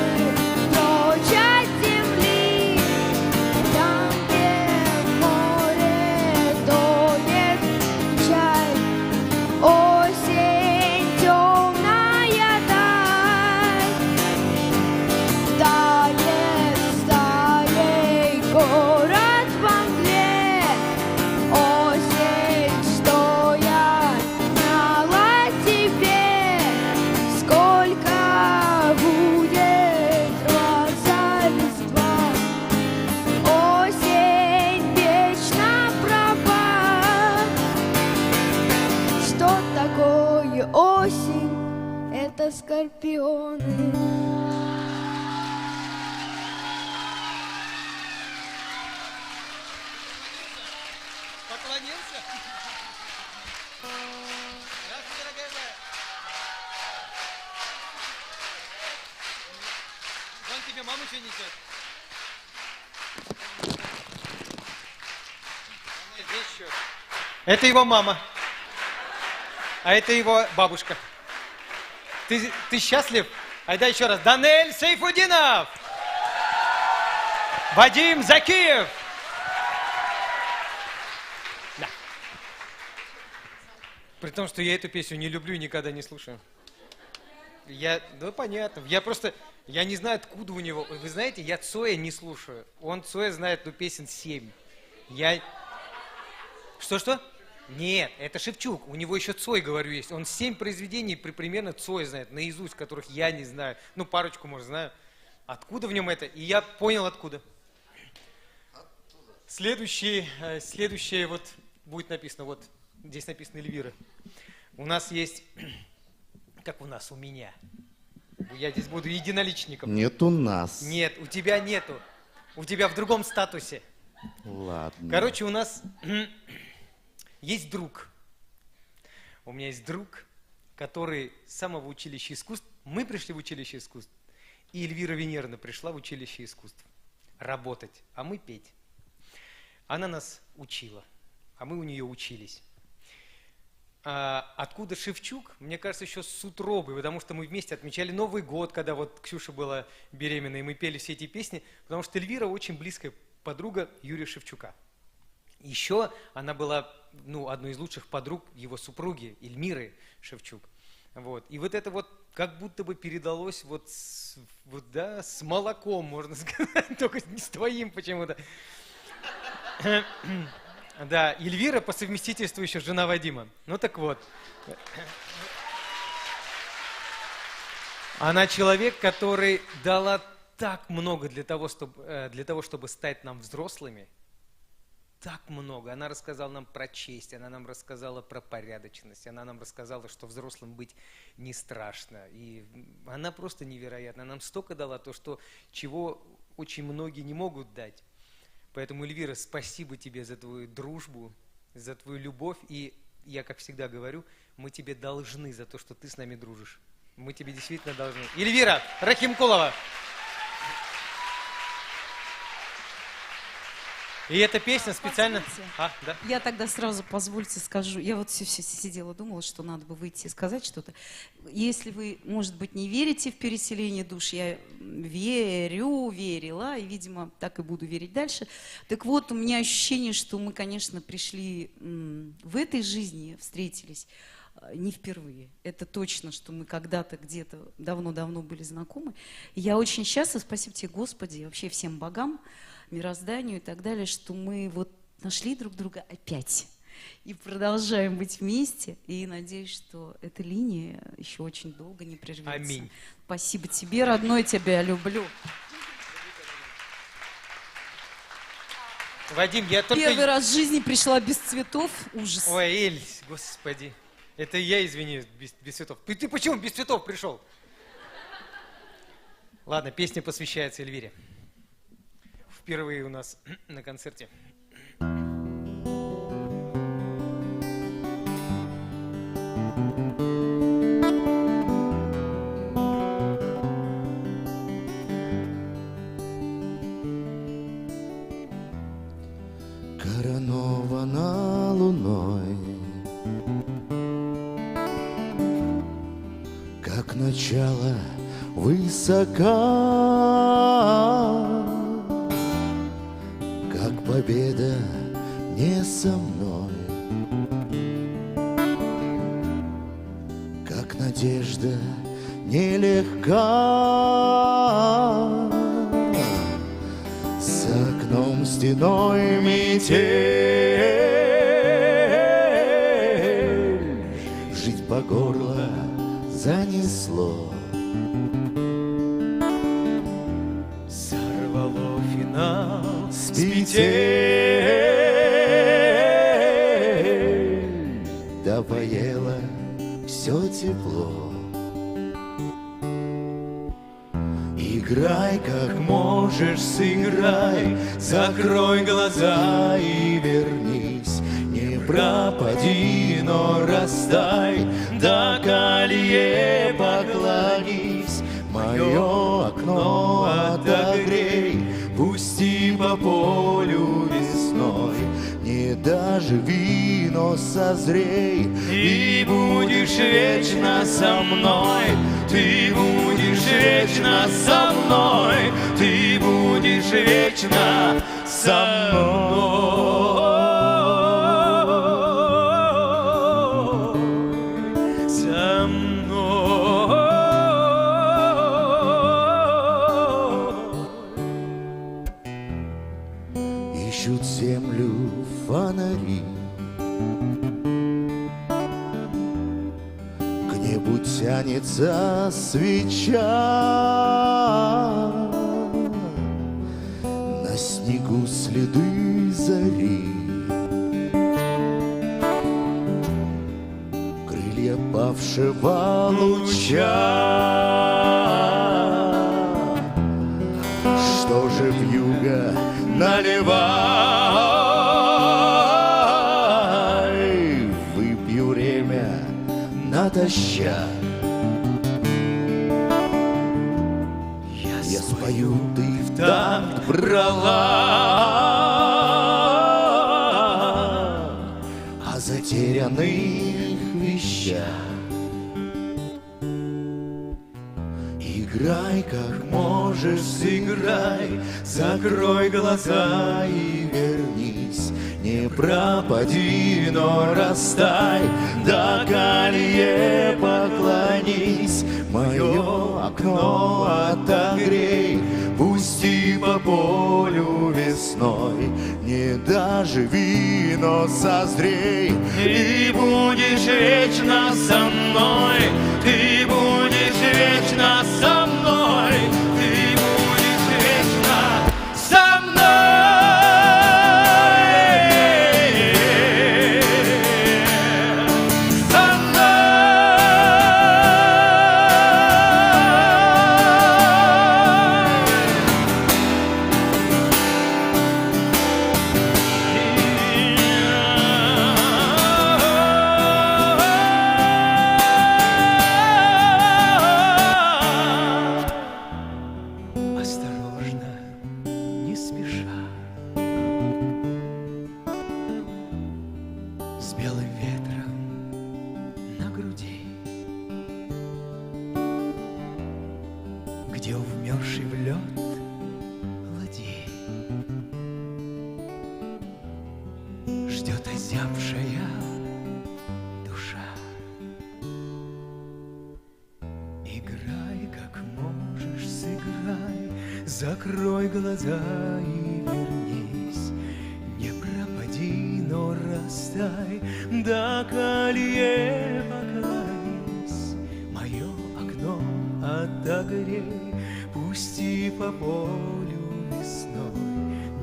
прочь от земли. Там, где в море тонет чай. Осень, темная даль. Тает стаей город во мгле. Осень, что я знала тебе, сколько будет рваться листва. Осень вечно права. Что такое осень? Это скорпионы. Поклонился? Здравствуй, дорогая моя. Вон тебе мама что несет. Здесь еще. Это его мама. А это его бабушка. Ты счастлив? Айда еще раз. Данель Сайфудинов! Вадим Закиев! Да. При том, что я эту песню не люблю и никогда не слушаю. Ну, понятно. Я не знаю, откуда у него. Вы знаете, я Цоя не слушаю. Он Цоя знает, песен 7. Что? Нет, это Шевчук. У него еще Цой, говорю, есть. Он 7 произведений примерно Цой знает, наизусть, которых я не знаю. Ну, парочку, может, знаю. Откуда в нем это? И я понял, откуда. Следующее вот будет написано, вот здесь написано Эльвира. У нас есть, как у нас, у меня. Я здесь буду единоличником. Нет у нас. Нет, у тебя нету. У тебя в другом статусе. Ладно. Короче, у нас есть друг. У меня есть друг, который с самого училища искусств. Мы пришли в училище искусств. И Эльвира Венерна пришла в училище искусств. Работать, а мы петь. Она нас учила, а мы у нее учились. Откуда Шевчук? Мне кажется, еще с утробы, потому что мы вместе отмечали Новый год, когда вот Ксюша была беременна, и мы пели все эти песни, потому что Эльвира очень близкая подруга Юрия Шевчука. Еще она была, одной из лучших подруг его супруги Эльмиры Шевчук. Вот. И вот это вот как будто бы передалось с молоком, можно сказать, только не с твоим почему-то. Да, Эльвира по совместительству еще жена Вадима. Ну так вот. Она человек, который дала так много для того, чтобы стать нам взрослыми. Так много. Она рассказала нам про честь, она нам рассказала про порядочность, она нам рассказала, что взрослым быть не страшно. И она просто невероятна. Она нам столько дала, чего очень многие не могут дать. Поэтому, Эльвира, спасибо тебе за твою дружбу, за твою любовь. И я, как всегда говорю, мы тебе должны за то, что ты с нами дружишь. Мы тебе действительно должны. Эльвира Рахимкулова. И эта песня специально... Да? Я тогда сразу, позвольте, скажу. Я вот все сидела, думала, что надо бы выйти и сказать что-то. Если вы, может быть, не верите в переселение душ, я верила, и, видимо, так и буду верить дальше. Так вот, у меня ощущение, что мы, конечно, пришли в этой жизни, встретились не впервые. Это точно, что мы когда-то где-то давно-давно были знакомы. И я очень счастлива, спасибо тебе, Господи, и вообще всем богам, мирозданию и так далее, что мы вот нашли друг друга опять и продолжаем быть вместе. И надеюсь, что эта линия еще очень долго не прервется. Аминь. Спасибо тебе, родной, тебя люблю. Вадим, я только... Первый раз в жизни пришла без цветов. Ужас. Ой, Эль, господи. Это я, извини, без цветов. Ты почему без цветов пришел? Ладно, песня посвящается Эльвире. Впервые у нас на концерте. Коронована луной, как начало высока, как победа не со мной, как надежда нелегка. С окном стеной метель, жить по горло занесло. Сорвало финал С петель, да поело все тепло. Играй, как можешь, сыграй, закрой глаза и вернись. Не пропади, но растай, до колье поклонись. Мое окно отогрей, пусти по полю весной. Не доживи, но созрей, и будешь вечно со мной. Ты будешь вечно со мной, ты будешь вечно со мной. Со мной. Ищут землю фонари, к небу тянется свеча, на снегу следы зари, крылья павшего луча. Что же вьюга наливай, выпью время натощак. Я спою, ты в такт брала, о затерянных вещах. Играй, как можешь, сыграй, закрой глаза и вернись. Не пропади, но растай, до колье поклонись. Мое окно отогрей, пусти по полю весной. Не доживи, но созрей, и будешь вечно со мной. Ты будешь вечно со мной. Ты будешь вечно со осторожно, не спеша, с белым ветром на груди, где увмерший в лед ладьи ждет озябшая душа. Играй, как можешь, сыграй, закрой глаза и вернись. Не пропади, но растай, до колье поклонись. Мое окно отогрей, пусти по полю весной.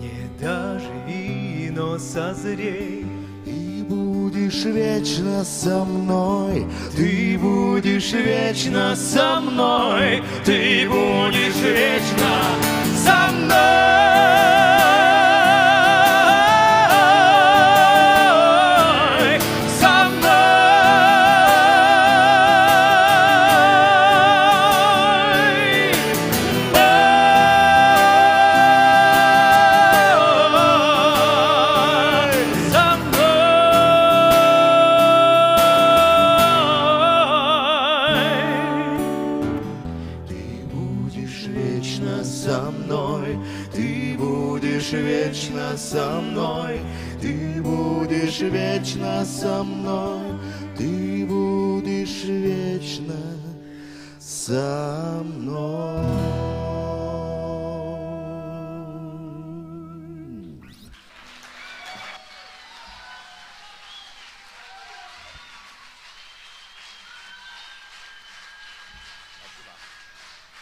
Не доживи, но созрей, и будешь будешь вечно со мной, ты будешь вечно со мной, ты будешь вечно со мной. Со мной, ты будешь вечно со мной, ты будешь вечно со мной.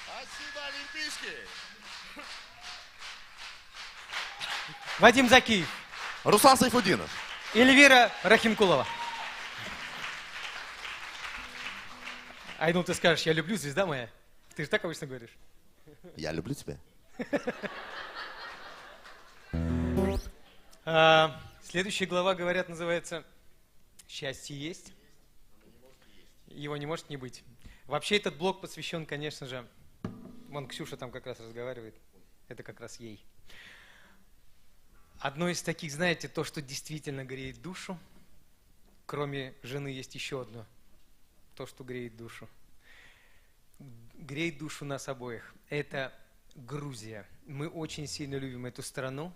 Спасибо, олимпийские. Вадим Закиев. Руслан Сайфудинов. Эльвира Рахимкулова. Айну, ты скажешь, я люблю, звезда моя. Ты же так обычно говоришь. Я люблю тебя. Следующая глава, говорят, называется «Счастье есть». Его не может не быть. Вообще этот блок посвящен, конечно же, вон Ксюша там как раз разговаривает, это как раз ей. Одно из таких, знаете, то, что действительно греет душу, кроме жены есть еще одно, то, что греет душу. Греет душу нас обоих. Это Грузия. Мы очень сильно любим эту страну.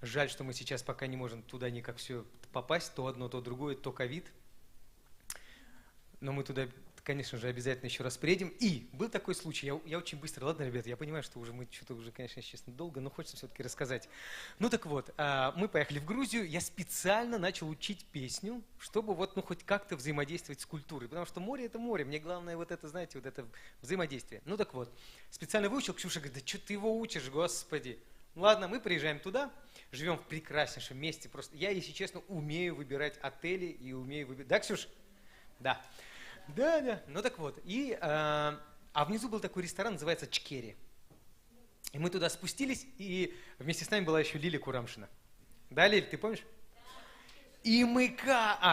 Жаль, что мы сейчас пока не можем туда никак все попасть, то одно, то другое, то ковид. Но мы туда, конечно же, обязательно еще раз приедем. И был такой случай, я очень быстро, ладно, ребята, я понимаю, что мы что-то уже, конечно, честно, долго, но хочется все-таки рассказать. Ну так вот, мы поехали в Грузию, я специально начал учить песню, чтобы вот, ну, хоть как-то взаимодействовать с культурой, потому что море – это море, мне главное вот это, знаете, вот это взаимодействие. Ну так вот, специально выучил, Ксюша говорит, да что ты его учишь, господи. Ладно, мы приезжаем туда, живем в прекраснейшем месте, просто я, если честно, умею выбирать отели и умею выбирать… Да, Ксюш? Да. Да, ну так вот. И, внизу был такой ресторан, называется Чкери. И мы туда спустились, и вместе с нами была еще Лиля Курамшина. Да, Лиль, ты помнишь? И мы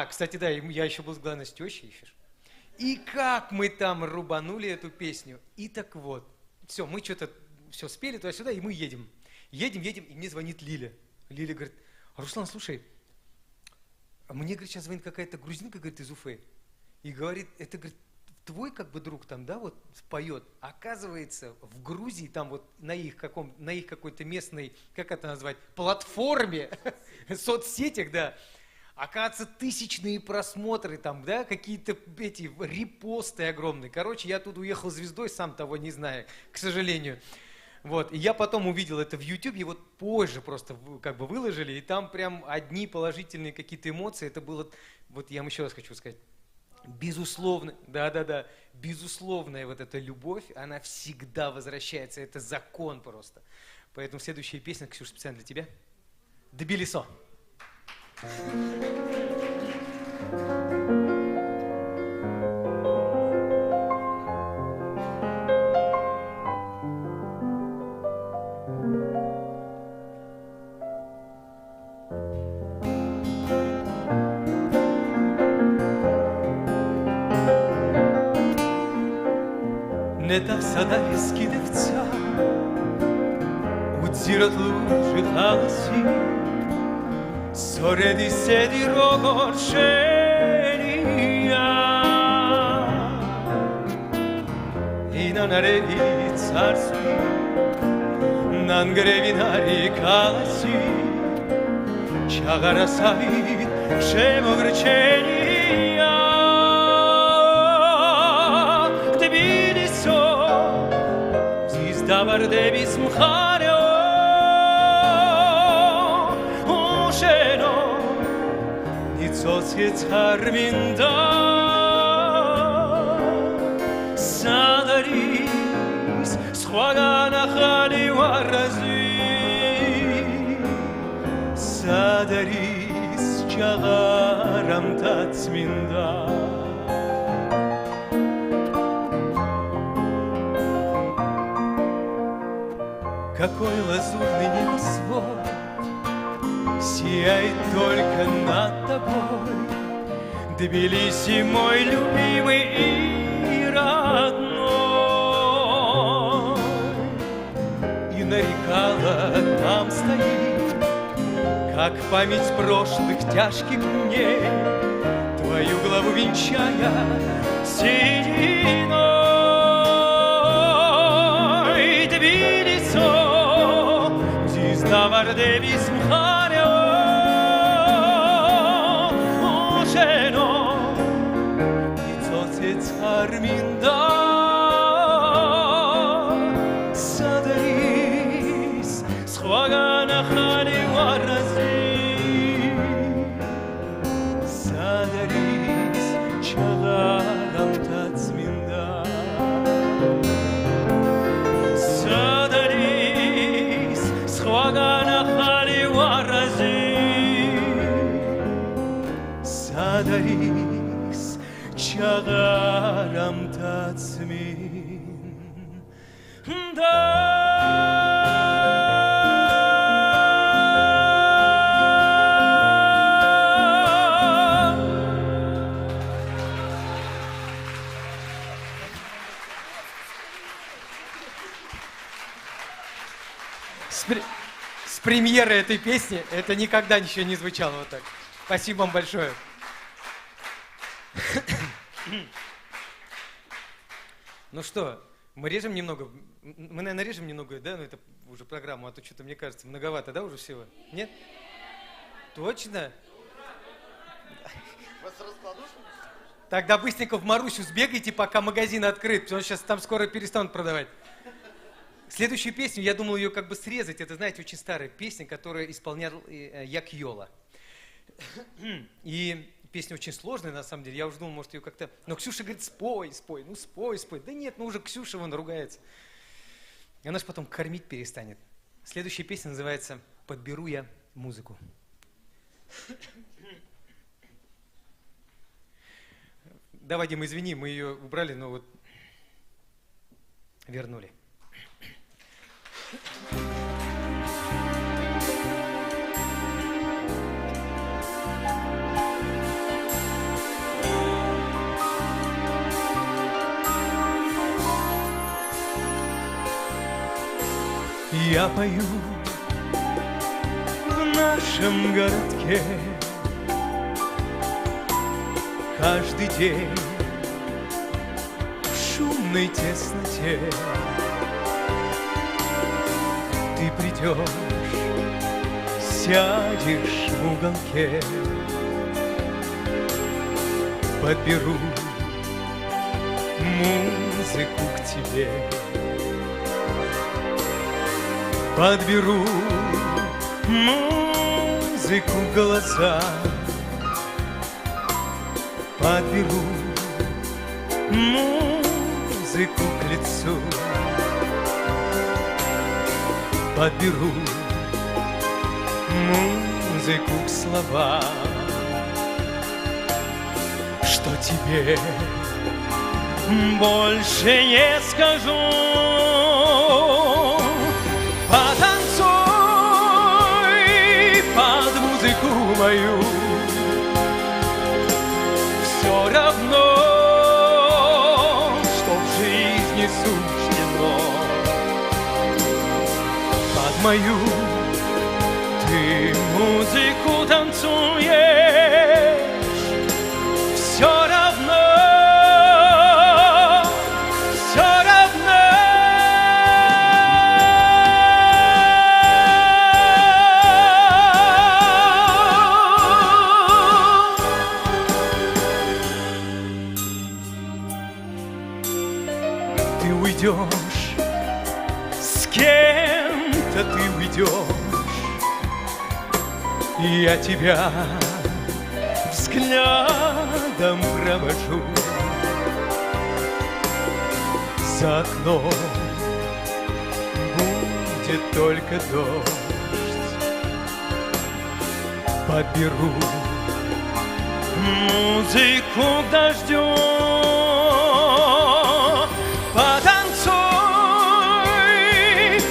кстати, да, я еще был, главное, с тещей еще. И как мы там рубанули эту песню. И так вот, все, мы что-то все спели туда-сюда, и мы едем. Едем, и мне звонит Лиля. Лиля говорит, Руслан, слушай, мне, говорит, сейчас звонит какая-то грузинка, говорит, из Уфы. И говорит, это, говорит, твой как бы друг там, да, вот поет. Оказывается, в Грузии, там вот на их какой-то местной, как это назвать, платформе, соцсетях, да, оказывается, тысячные просмотры там, да, какие-то эти репосты огромные. Короче, я тут уехал звездой, сам того не зная, к сожалению. Вот, и я потом увидел это в YouTube, и вот позже просто как бы выложили, и там прям одни положительные какие-то эмоции. Это было, вот я вам еще раз хочу сказать, безусловно, да, безусловная вот эта любовь, она всегда возвращается, это закон просто. Поэтому следующая песня, Ксюша, специально для тебя. Тбилисо. נתפסה הסקידפצה უძიროთ ლუჟი ხალისი სწორედი სედი როგორ შენია ინანარელი царსვი ნანგრევინარი ხალისი ჩაღარასავით შემოგრჩენია დავარდების მხარეო უშენო ნიცოცხე წარმინდა სად არის სხვაგან ახალი ვარაზი სად არის ჩაღარა шагарам тацминда. Какой лазурный небосвод сияет только над тобой, Тбилиси, мой любимый и родной. И нарекала там стоит, как память прошлых тяжких дней, твою главу венчая сединой. Тбилисо, Даварде висмхарео, ошено, ицоцец харминда, садарис, схвагана хали варази, садарис, чагарам тацминда. Садарис, чагарам тацминда. С премьеры этой песни это никогда еще не звучало вот так. Спасибо вам большое. Ну что, мы режем немного? Мы, наверное, режем немного, да? Ну это уже программу, а то что-то, мне кажется, многовато, да, уже всего? Нет? Точно? Тогда быстренько в Марусю сбегайте, пока магазин открыт, потому что сейчас там скоро перестанут продавать. Следующую песню, я думал ее как бы срезать. Это, знаете, очень старая песня, которую исполнял Як Йола. И песня очень сложная, на самом деле. Я уже думал, может, ее как-то... Но Ксюша говорит, спой, спой, ну спой, спой. Да нет, ну уже Ксюша вон ругается. И она же потом кормить перестанет. Следующая песня называется «Подберу я музыку». Да, Вадим, извини, мы ее убрали, но вот вернули. Я пою в нашем городке каждый день в шумной тесноте. Ты придешь, сядешь в уголке, подберу музыку к тебе. Подберу музыку в глаза, подберу музыку к лицу, подберу музыку к словам, что тебе больше не скажу. Потанцуй под музыку мою, все равно, что в жизни суждено. Под мою ты музыку танцуешь, все равно, все равно. Ты уйдешь, с кем-то ты уйдешь, я тебя взглядом провожу. За окном будет только дождь, подберу музыку к дождю. Потанцуй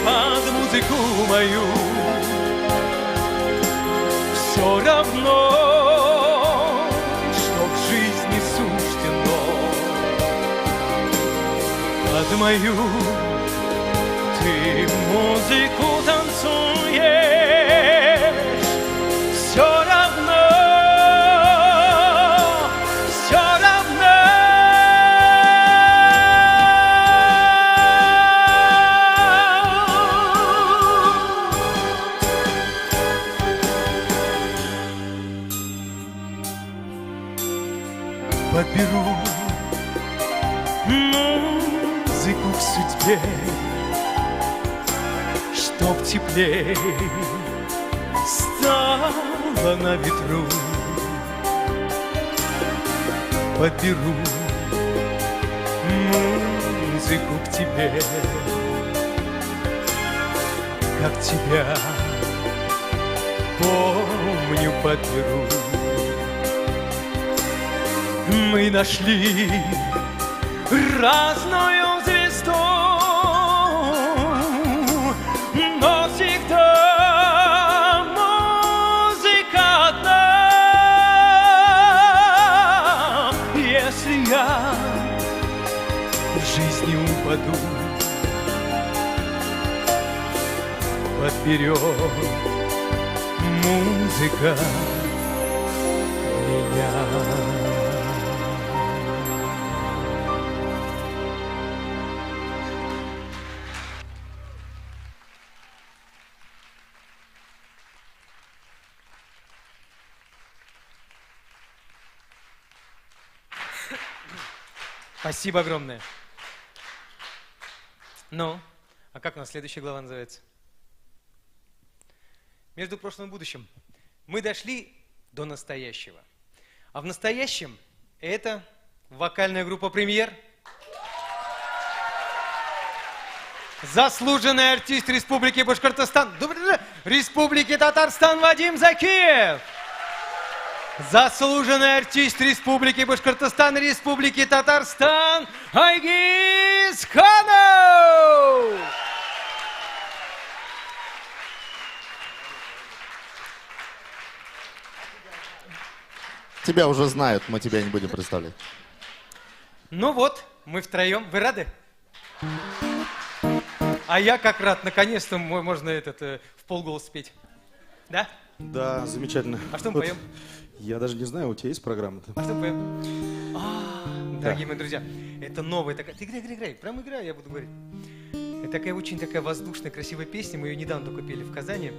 под музыку мою. Все равно, что в жизни суждено, под мою ты музыку танцуешь. Все равно, все равно. Подберу музыку к судьбе, чтоб теплей стало на ветру. Подберу музыку к тебе, как тебя помню, подберу. Мы нашли разную звезду, но всегда музыка одна. Если я в жизни упаду, подберет музыка меня. Спасибо огромное. Ну, а как у нас следующая глава называется? Между прошлым и будущим. Мы дошли до настоящего. А в настоящем это вокальная группа «Премьер». Заслуженный артист Республики Башкортостан, Республики Татарстан Вадим Закиев. Заслуженный артист Республики Башкортостан, Республики Татарстан Айгиз Ханов. Тебя уже знают, мы тебя не будем представлять. Ну вот, мы втроем. Вы рады? А я как рад, наконец-то можно в полголоса спеть. Да? Да, замечательно. А что мы Вот поем? Я даже не знаю, у тебя есть программа-то? А что мы поем? Дорогие мои друзья, это новая такая... Ты играй, прям играй, я буду говорить. Это такая очень такая воздушная, красивая песня. Мы ее недавно только пели в Казани.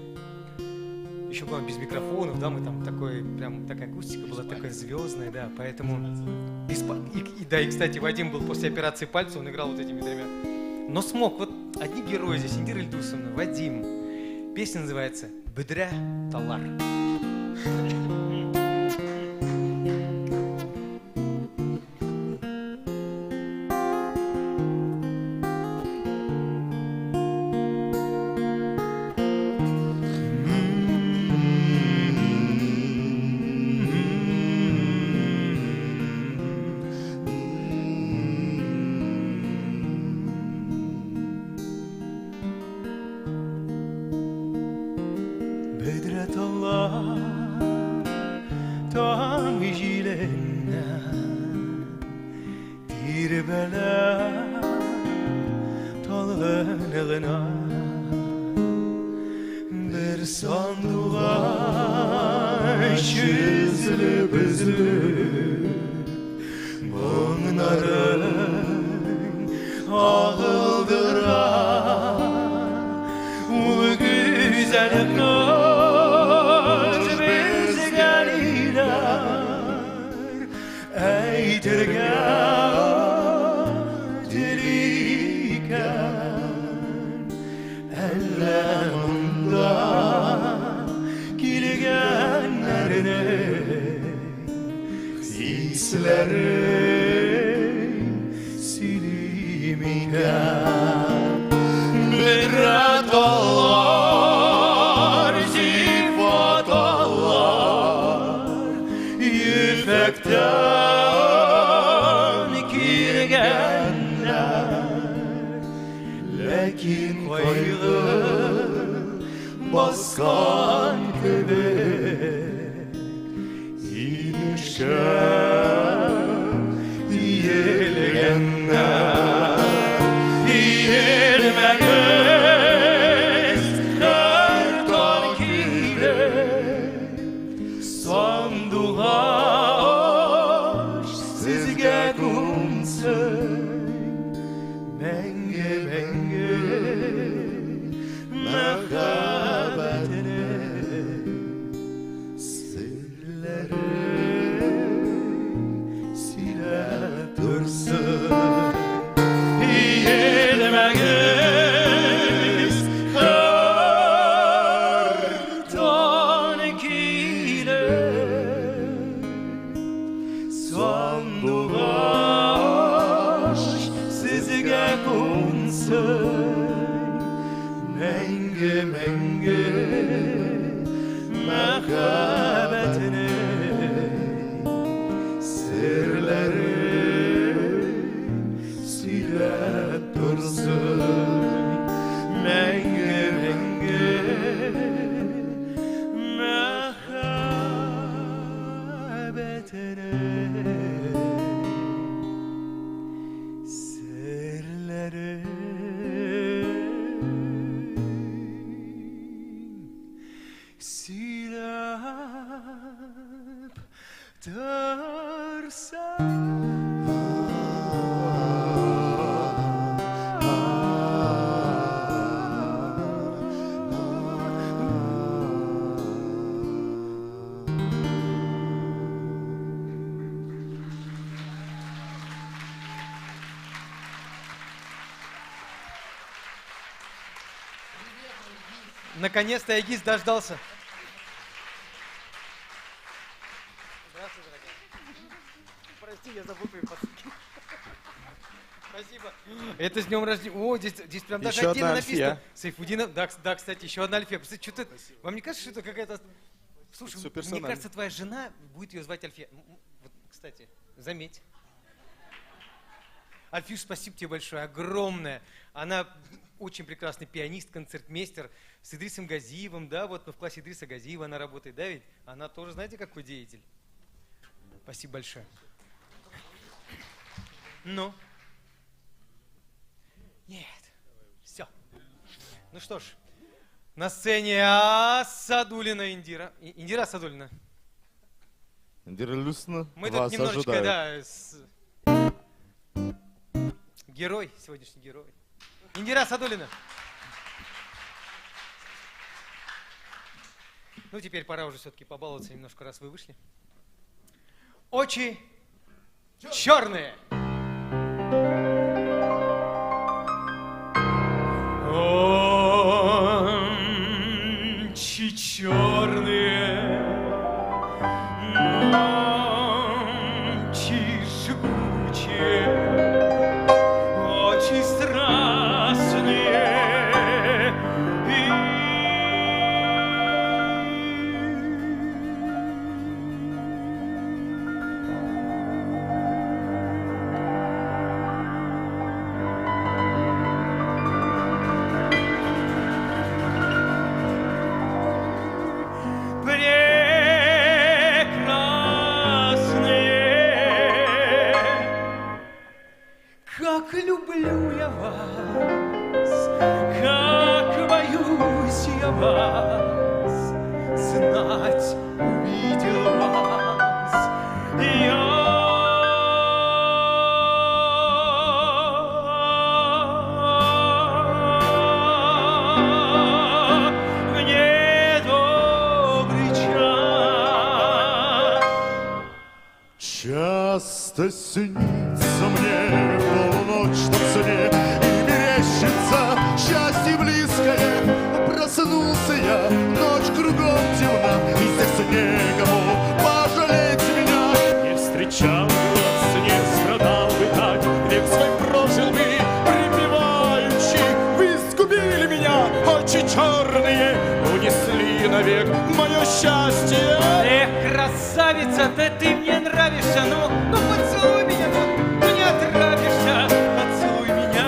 Еще, главное, без микрофонов, да, мы там прям такая акустика была, такая звездная, да, поэтому... И, кстати, Вадим был после операции пальца, он играл вот этими тремя. Но смог, вот одни герои здесь, Индира Ильдусовна, Вадим. Песня называется «Бедря Талар». Bedratallar lekin koyulur baskan köpek inişe yelgenler yelmez kartal kile sandular sizge kumsay menge menge mehabetine sırları silep dursun yelmez kartan kile sandular sizge kumsay menge menge mehabetine sırları silep dursun menge menge mehabetine sırları silep Наконец-то Айгиз дождался. Здравствуй, дорогая. Прости, я забыл твои посылки. Спасибо. Это с днем рождения. О, здесь прям даже Еще отдельно одна написано. Альфия. Сайфудинов. Да, кстати, еще одна Альфия. Представляете, что-то... Вам не кажется, что это какая-то... Слушай, мне персонально. кажется, твоя жена будет ее звать Альфия. Вот, кстати, заметь. Альфиш, спасибо тебе большое, огромное. Она очень прекрасный пианист, концертмейстер с Идрисом Газиевым, да, вот в классе Идриса Газиева она работает, да, ведь? Она тоже, знаете, какой деятель? Спасибо большое. Ну? Нет. Все. Ну что ж, на сцене Асадулина Индира. Индира Асадулина. Индира Люсна, Мы вас тут немножечко, ожидают. да, герой, сегодняшний герой. Индира Асадулина. Ну, теперь пора уже все-таки побаловаться немножко, раз вы вышли. Очи черные. Очи черные, очи жгучие, очи страстные. Как люблю я вас, как боюсь я вас, знать увидел вас я в недобрый час. Часто снится мне полуночном сне и мерещится счастье близкое. Проснулся я, ночь кругом темна, и здесь некому пожалеть меня. Не встречал бы вас, не страдал бы так, век свой прожил бы припеваючи. Вы искупили меня, очи черные, унесли навек мое счастье. Эх, красавица, да ты мне нравишься, ну поцелуй меня, ну не отравишься, поцелуй меня,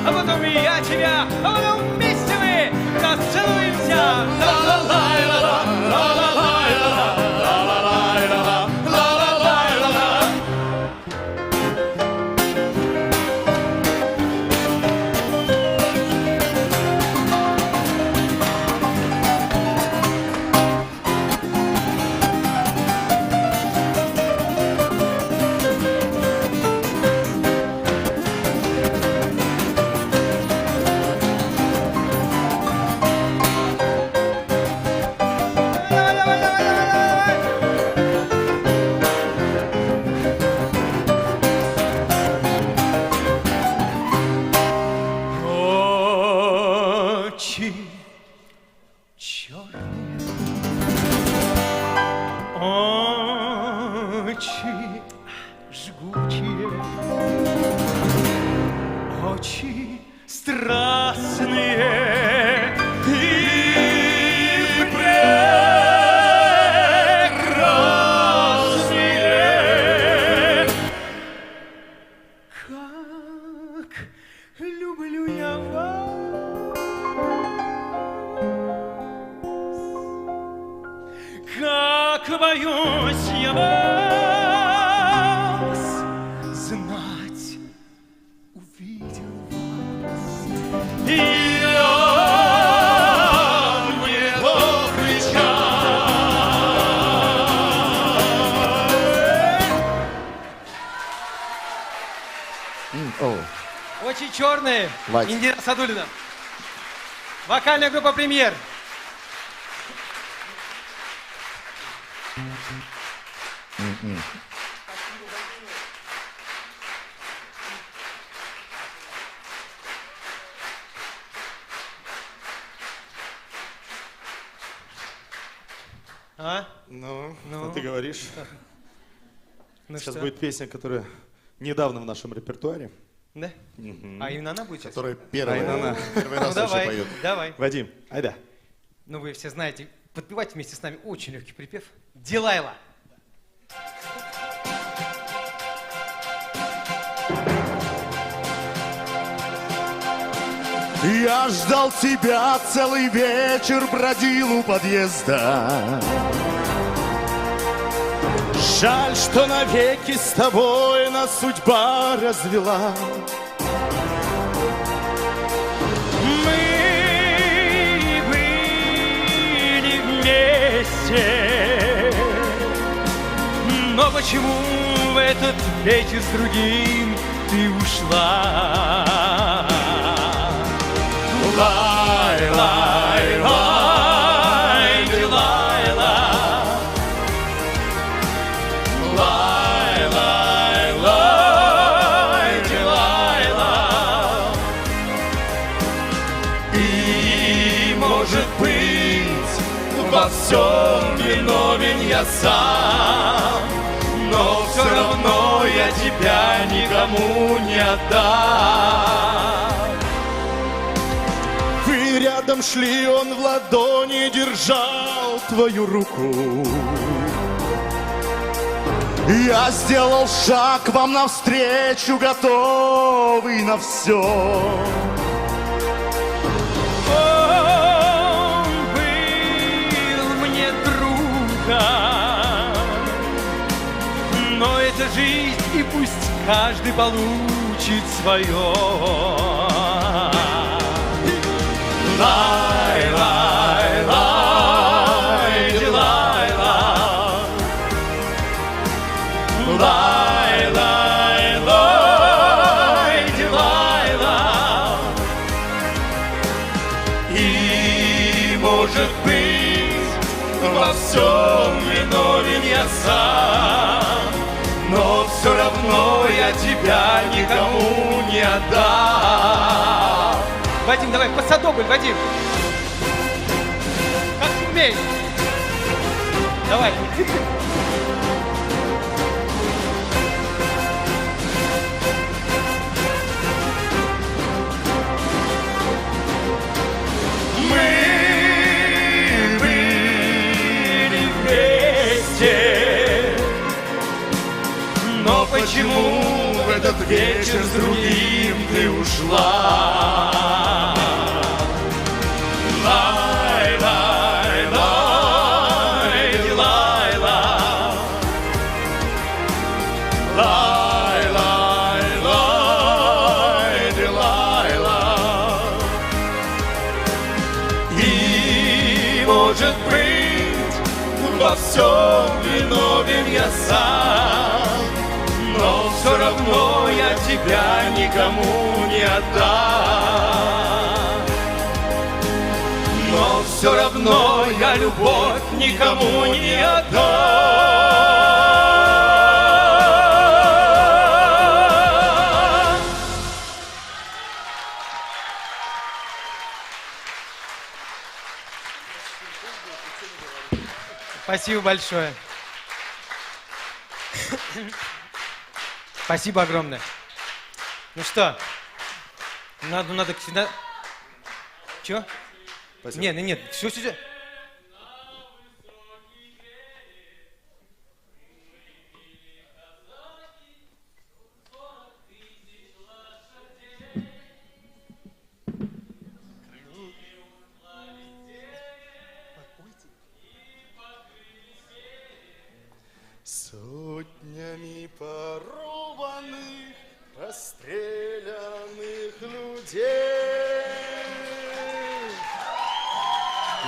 а потом я тебе тебя, а вместе мы расцелуемся. Очи черные, очи жгучие, очи страстные и прекрасные. Как люблю я вас, как боюсь я вас, знать увидел вас. И он мне добрый Очи черные. Вать. Индира Садулина. Вокальная группа «Премьер». А? Ну, Ну. ты говоришь. Ну Сейчас что? будет песня, которая недавно в нашем репертуаре. Да? А именно она будет сейчас? Которая первая, А именно она. первый Ну раз вообще давай, поет. давай. Вадим, айда. Ну вы все знаете, подпевайте вместе с нами очень легкий припев. Дилайла. Я ждал тебя целый вечер, бродил у подъезда. Жаль, что навеки с тобой нас судьба развела. мы были вместе, но почему в этот вечер с другим ты ушла? Лай, лай, лай, Дилайла. Лай, лай, лай, Дилайла. И, может быть, во всем виновен я сам, но все равно я тебя никому не отдам. Вы рядом шли, он в ладони держал твою руку. Я сделал шаг вам навстречу, готовый на все. Он был мне другом, но это жизнь, и пусть каждый получит свое. Лай, лай, лай, Дилайла. Лай, лай, лай, Дилайла. И, может быть, во всем виновен я сам, но все равно я тебя никому не отдам. Вадим, давай, посадобль, Вадим. Как ты умеешь? Давай. Мы были вместе, но почему в этот вечер с другим ты ушла? может быть, во всем виновен я сам, но все равно я тебя никому не отдам. Но все равно я любовь никому не отдам. Спасибо большое. Спасибо огромное. Ну что, надо всегда... Чё? Спасибо. Нет, все сюда. Сотнями порубанных, расстрелянных людей.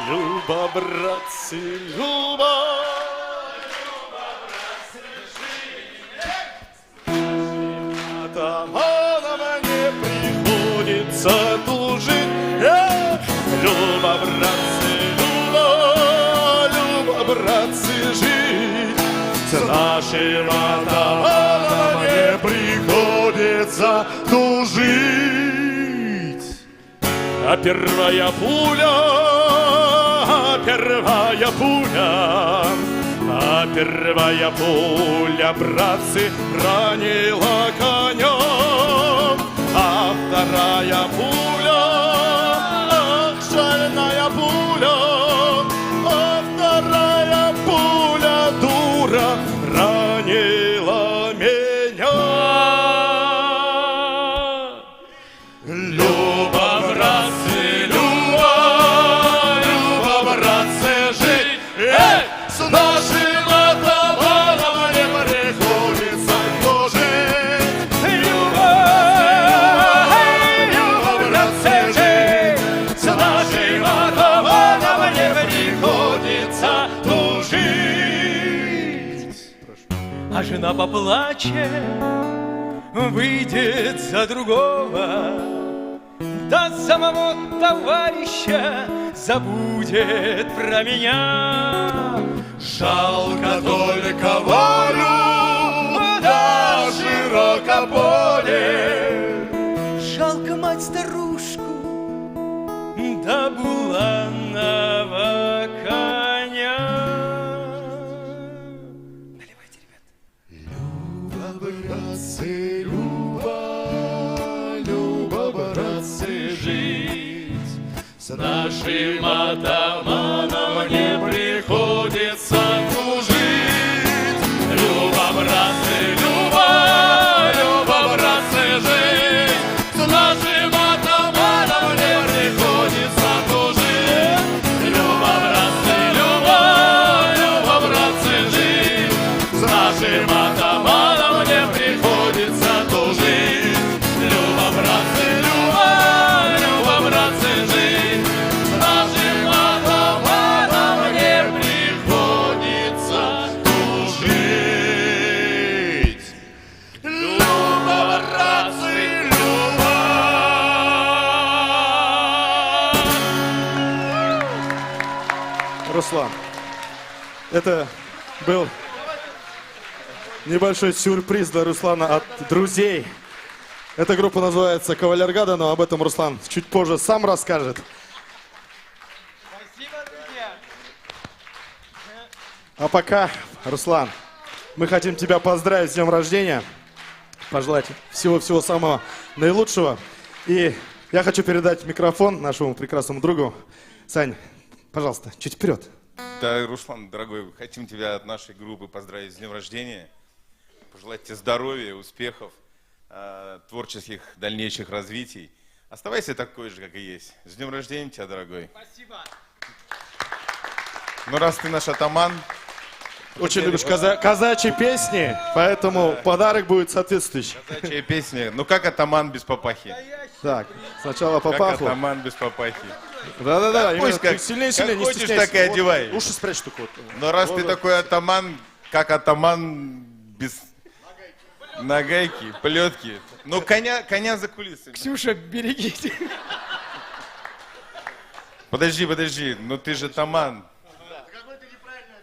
Люба, братцы, Люба, атамана мне приходится служить. Люба, братцы, Люба, Люба, братцы, жить. С нашим атаманом мне приходится служить. А первая пуля, братцы, ранила конем. А вторая пуля, ах, шальная пуля, а вторая пуля, дура, ранила меня. Люба, братцы, Люба, Люба, братцы, жить. С нашим атаманом мне приходится служить. Люба, Люба, братцы, жить. С нашим атаманом мне приходится служить. А жена поплачет, выйдет за другого, до самого товарища забудет про меня. Жалко только волю, да широкополе. Жалко мать старушку, да буланого коня. Наливайте, ребят. Люба, братцы, Люба, Люба, братцы, жить. С нашим атаманом мне приходится служить. Люба, братцы, Люба, Люба, братцы, жить. С нашим атаманом мне приходится служить. Люба, братцы, Люба, Люба, братцы, жить. С нашим атаманом мне приходится служить. Люба, братцы, Люба, Люба, братцы, жить. С нашим атаманом мне приходится служить. Люба, братцы, Люба. Руслан, это был небольшой сюрприз для Руслана от друзей. Эта группа называется «Кавалергада», но об этом Руслан чуть позже сам расскажет. Спасибо, друзья. А пока, Руслан, мы хотим тебя поздравить с днем рождения, пожелать всего-всего самого наилучшего. И я хочу передать микрофон нашему прекрасному другу. Сань, пожалуйста, чуть вперед. Да, Руслан, дорогой, хотим тебя от нашей группы поздравить с днем рождения, пожелать тебе здоровья, успехов, творческих дальнейших развитий. Оставайся такой же, как и есть. С днем рождения тебя, дорогой. Спасибо. Ну, раз ты наш атаман... Очень любишь казачьи песни, поэтому подарок будет соответствующий. Казачья песня. Ну, как атаман без папахи? Так, сначала Как папаху. атаман без папахи? Да-да-да, Да пусть как- сильнее, как не хочешь, стесняйся. так и Вот, одевай. Уши спрячь только вот. Но раз Вот, ты вот. такой атаман, как атаман без нагайки, плетки. Ну, коня за кулисами. Ксюша, берегите. Подожди, ну ты же атаман.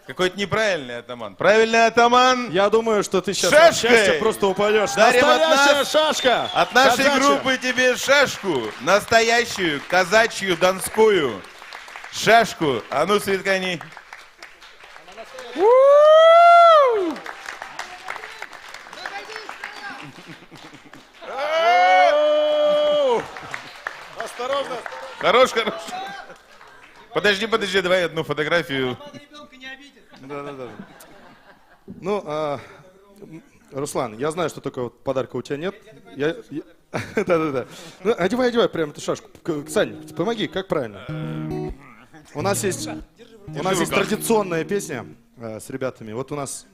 Какой-то неправильный атаман. Правильный атаман. Я думаю, что ты сейчас от Шашкой! счастья просто упадешь. Дарим от Настоящая нас- шашка! От нашей Казачья. группы тебе шашку. Настоящую, казачью, донскую. Шашку. А ну, Светкани. Осторожно! Хорош. Подожди, давай одну фотографию. Да. Ну, Руслан, я знаю, что такого подарка у тебя нет. Да. Ну, одевай прям эту шашку. Сань, помоги, как правильно? У нас есть традиционная песня с ребятами. Вот у нас,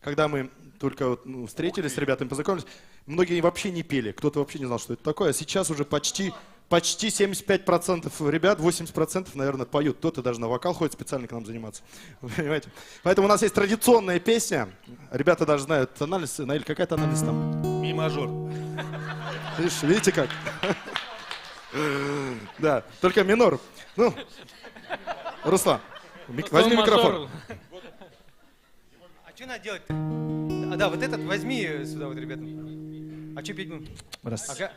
когда мы только вот, встретились с ребятами, познакомились, многие вообще не пели, кто-то вообще не знал, что это такое. А сейчас уже почти 75% ребят, 80%, наверное, поют. Кто-то даже на вокал ходит специально к нам заниматься. Вы понимаете? Поэтому у нас есть традиционная песня. Ребята даже знают тональность. Наиль, какая тональность там? Ми-мажор. Видите как? Да, только минор. Ну, Руслан, возьми микрофон. А что надо делать-то? Да, вот этот возьми сюда, вот, ребята. А что петь будем? Раз. Ага.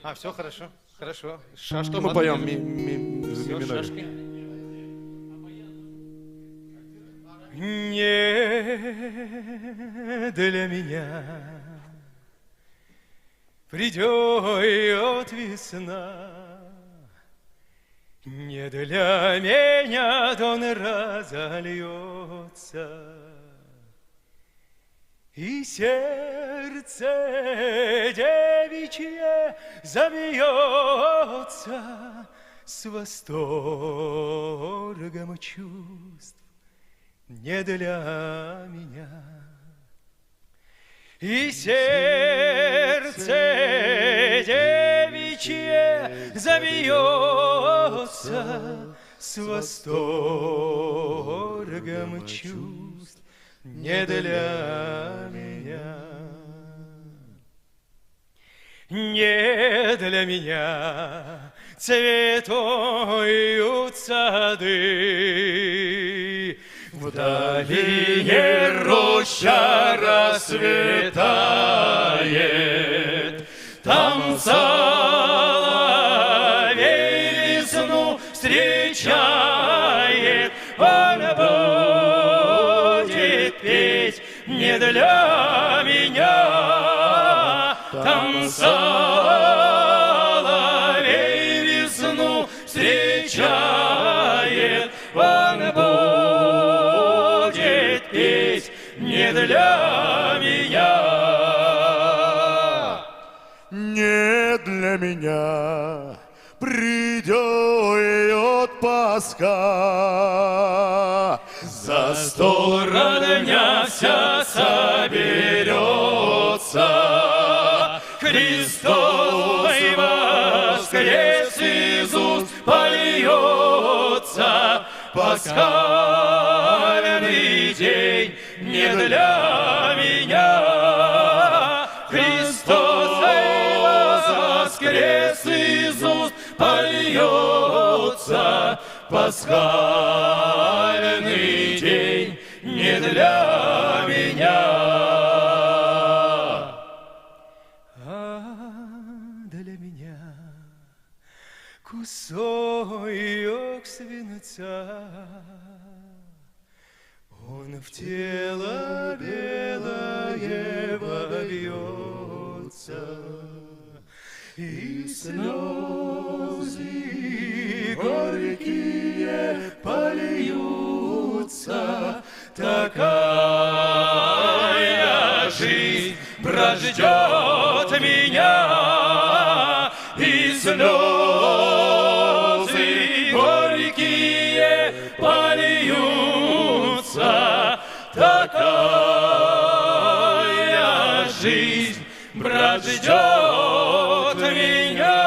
А, все, хорошо. Шашки. Что мы поем? Ми Всё, миноре. шашки. Не для меня придет весна, не для меня он разольется, и сердце девичье забьется с восторгом чувств не для меня. И сердце девичье забьется с восторгом чувств не для меня. Не для меня цветут сады, в долине роща расцветает, там соловей весну встречает, он будет петь не для меня, там соловей весну встречает, он будет петь не для меня. Не для меня придет Пасха, За стол родня вся соберется, Христовый воскрес из уст польется, пасхальный день не для меня. Христос воскрес из уст польется, пасхальный день не для меня. Для меня кусок свинца, он в тело белое вобьется, и слезы горькие польются. Такая жизнь прождет меня, и слезы горькие польются. Такая жизнь прождет меня.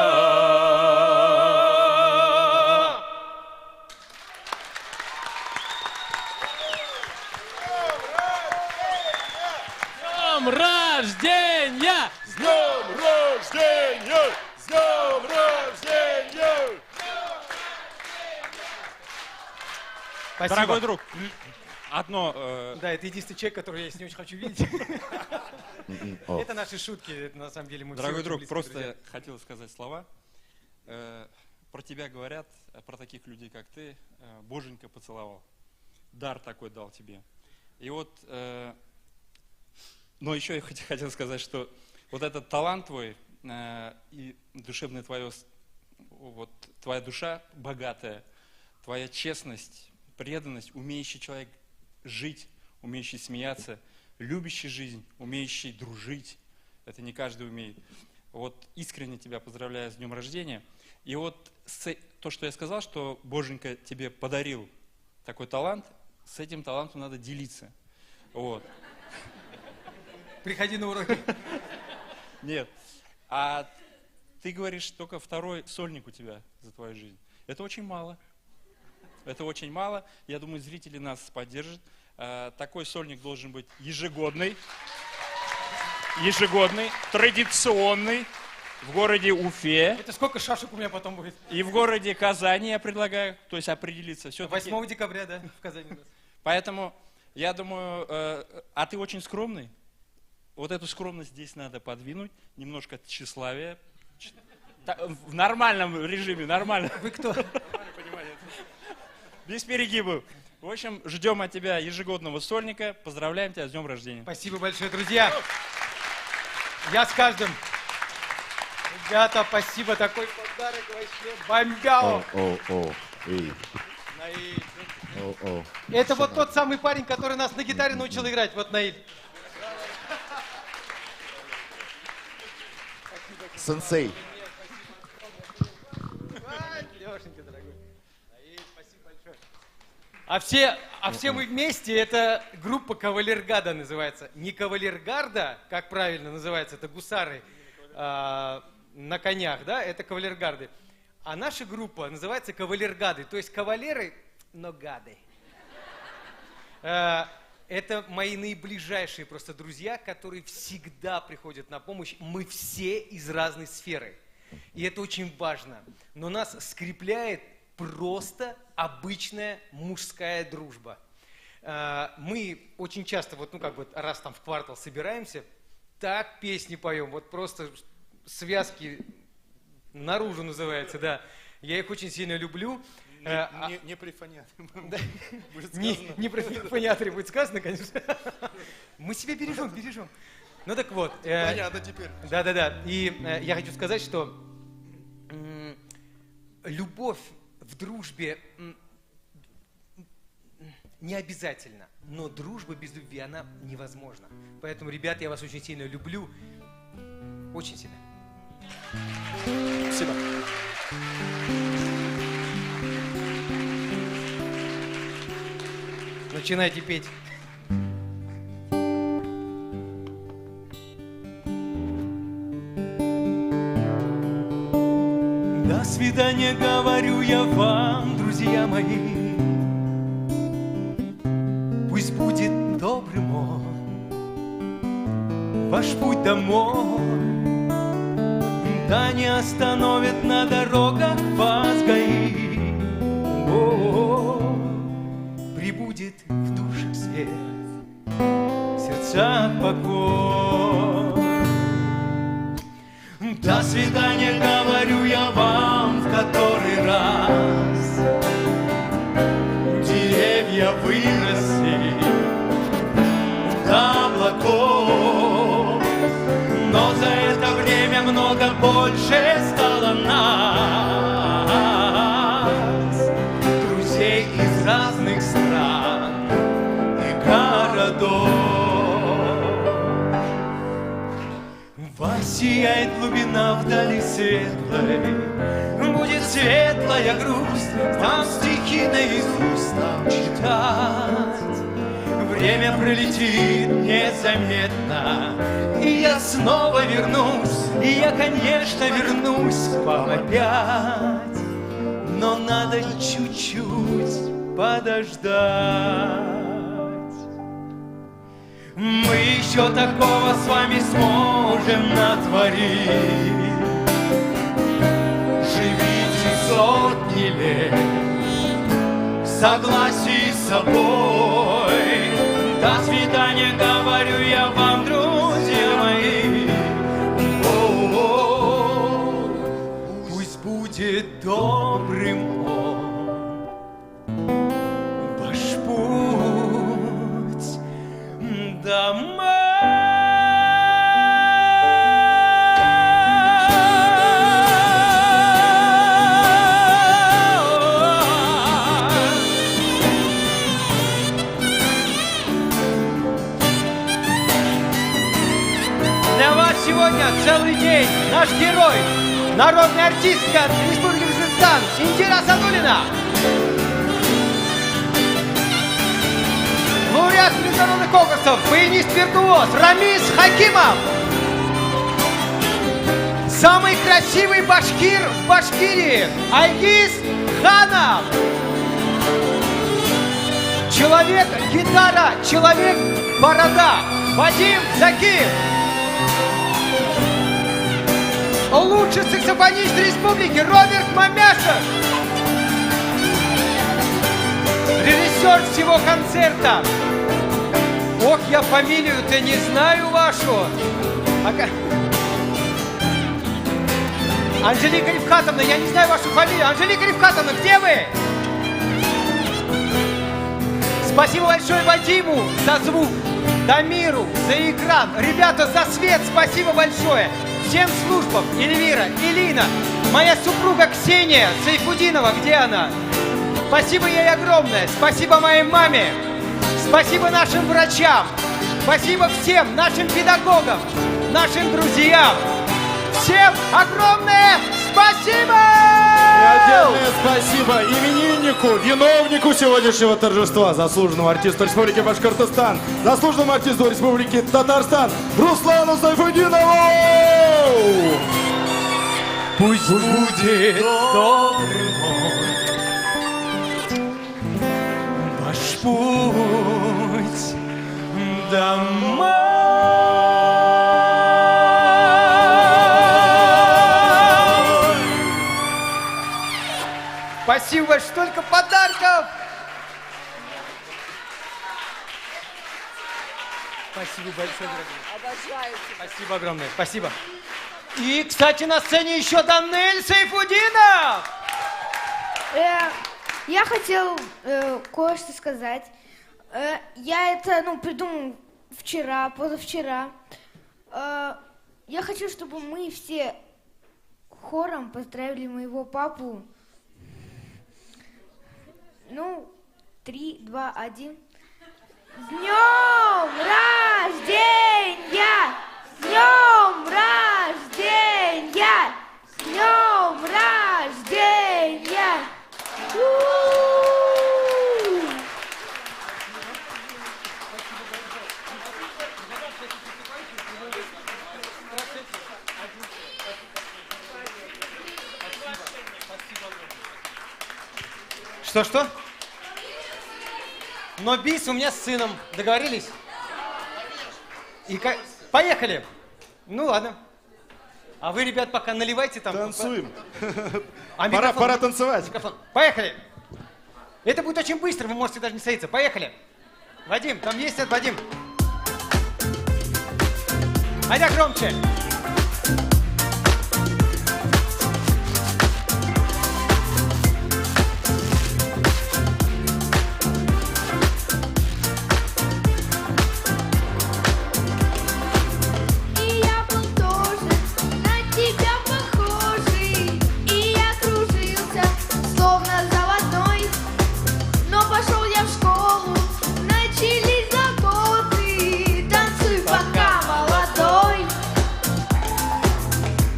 днем рождения! С днем рождения! Спасибо. Дорогой друг, одно... Да, это единственный человек, которого я не очень хочу видеть. Это наши шутки, это на самом деле мы все Дорогой очень друг, близкие просто друзья. хотел сказать слова. Про тебя говорят, про таких людей, как ты, Боженька поцеловал. Дар такой дал тебе. И вот, но еще я хотел сказать, что вот этот талант твой и душевное твое, вот твоя душа богатая, твоя честность, преданность, умеющий человек жить, умеющий смеяться, любящий жизнь, умеющий дружить. Это не каждый умеет. Вот искренне тебя поздравляю с днем рождения. И вот то, что я сказал, что Боженька тебе подарил такой талант, с этим талантом надо делиться. Вот. Приходи на уроки. Нет. А ты говоришь, только второй сольник у тебя за твою жизнь. Это очень мало. Это очень мало. Я думаю, зрители нас поддержат. Такой сольник должен быть ежегодный, традиционный, в городе Уфе. Это сколько шашек у меня потом будет? И в городе Казани я предлагаю, то есть определиться. 8 декабря, да, в Казани. Поэтому, я думаю, а ты очень скромный. Вот эту скромность здесь надо подвинуть, немножко тщеславия. В нормальном режиме, нормально. Вы кто? Без перегибов. В общем, ждем от тебя ежегодного сольника. Поздравляем тебя с днем рождения. Спасибо большое, друзья. Я с каждым. Ребята, спасибо, такой подарок вообще бомбяо. Наиль. Это вот тот самый парень, который нас на гитаре научил играть, вот Наиль. Сенсей. Лешенька, дорогой. Наиль, спасибо большое. А все мы вместе, это группа Кавалергарда называется. Не Кавалергарда, как правильно называется, это гусары на конях, да, это кавалергарды. А наша группа называется Кавалергады, то есть кавалеры, но гады. Это мои наиближайшие просто друзья, которые всегда приходят на помощь. Мы все из разной сферы. И это очень важно. Но нас скрепляет просто обычная мужская дружба. Мы очень часто, вот, ну как бы раз там в квартал собираемся, так песни поем, вот просто связки наружу называется, да. Я их очень сильно люблю. Не при фониатре будет сказано. Не при фониатре будет сказано, конечно. Мы себя бережем. Ну так вот. Понятно теперь. Да. И я хочу сказать, что любовь в дружбе не обязательно, но дружба без любви, она невозможна. Поэтому, ребят, я вас очень сильно люблю. Очень сильно. Спасибо. Начинайте петь. До свидания, говорю я вам, друзья мои. Пусть будет добрым он, ваш путь домой. Да не остановит на дорогах вас ГАИ. Прибудет в душах свет, в сердцах покой. До свидания, говорю я вам в который раз. Деревья выросли до облаков, но за это время много больше стало нас, друзей из разных стран и городов. Воссияет глубина вдали светлой, будет светлая грусть, там стихи наизусть нам читать. Время пролетит незаметно, и я снова вернусь, и я, конечно, вернусь к вам опять. Но надо чуть-чуть подождать. мы еще такого с вами сможем натворить. Живите сотни лет в согласии с собой. До свидания, говорю я вам, друзья мои. О-о-о, пусть будет добрым ваш путь домой. Для вас сегодня целый день наш герой, народная артистка Республики Башкортостан Индира Садулина. Лауреат международных конкурсов, баянист-виртуоз Рамис Хакимов. Самый красивый башкир в Башкирии Айгиз Ханов. Человек-гитара, человек-борода Вадим Закиев. Лучший саксофонист республики Роберт Мамяшев. Режиссер всего концерта. Ох, я фамилию-то не знаю вашу. Анжелика Рифкатовна, я не знаю вашу фамилию. Анжелика Рифкатовна, где вы? Спасибо большое Вадиму за звук, Дамиру за экран. Ребята, за свет спасибо большое. Всем службам, Эльвира, Элина, моя супруга Ксения Сайфудинова, где она? Спасибо ей огромное, спасибо моей маме, спасибо нашим врачам, спасибо всем нашим педагогам, нашим друзьям. Всем огромное спасибо! И отдельное спасибо имениннику, виновнику сегодняшнего торжества, заслуженному артисту Республики Башкортостан, заслуженному артисту Республики Татарстан Руслану Сайфудинову! Пусть будет добрым ваш путь домой. Спасибо большое, столько подарков! Спасибо большое, дорогие. Обожаю тебя. Спасибо огромное, спасибо. И, кстати, на сцене еще Данель Сайфудинов! Я хотел кое-что сказать. Я это придумал вчера, позавчера. Я хочу, чтобы мы все хором поздравили моего папу. 3, 2, 1. С днем рождения! С днем рождения! С днем рождения! Что? Но бис у меня с сыном. Договорились? Поехали! Ну ладно. А вы, ребят, пока наливайте там. Танцуем. Пора танцевать. Микрофон. Поехали! Это будет очень быстро, вы можете даже не садиться. Поехали! Вадим, там есть этот Вадим. Айда громче!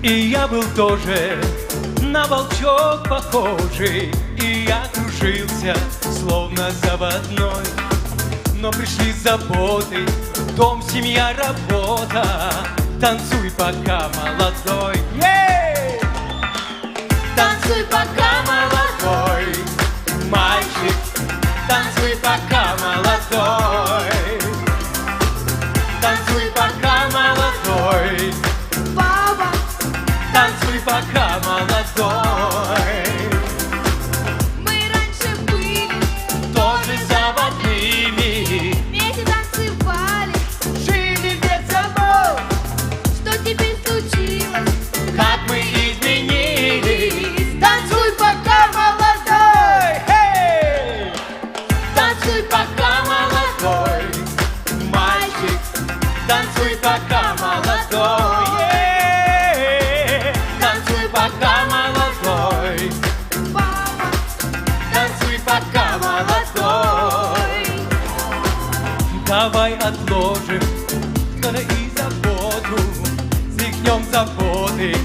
И я был тоже на волчок похожий, и я кружился, словно заводной. Но пришли заботы, дом, семья, работа. Танцуй, пока молодой. Танцуй, пока молодой, мальчик. Танцуй, пока молодой. отложим горе и заботу, стряхнем заботы,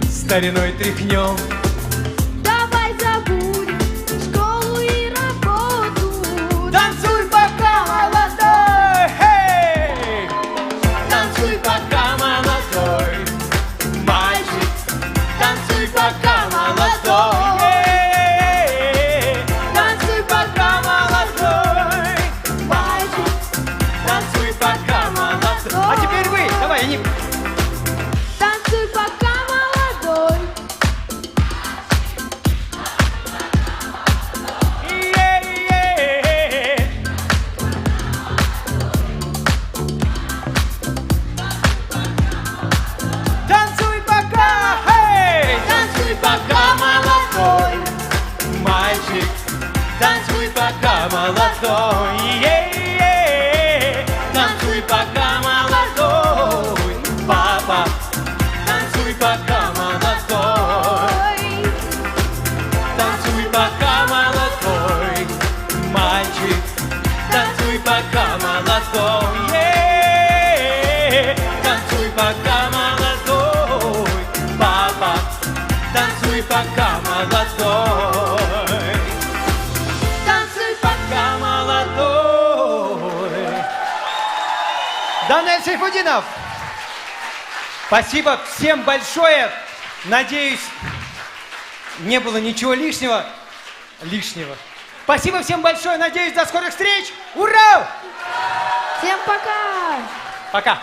стариной тряхнем. Давай забудем школу и работу. Танцуй, пока молодой, хей! Танцуй, пока молодой, мальчик, танцуй, пока молодой, эй! Танцуй, пока молодой, мальчик, танцуй, пока молодой. А теперь вы, давай, они... Танцуй, пока молодой. Танцуй пока, хей! Танцуй пока, молодой мальчик, танцуй пока, молодой, е-е-е. Танцуй пока, молодой папа, танцуй пока, молодой. Танцуй пока, молодой мальчик, танцуй пока, молодой, е-е-е. Танцуй пока, молодой папа, танцуй пока, молодой. Танцуй пока, молодой. Данель Сайфудинов, спасибо всем большое. Надеюсь, не было ничего лишнего. Спасибо всем большое. Надеюсь, до скорых встреч. Ура! Всем пока! Пока.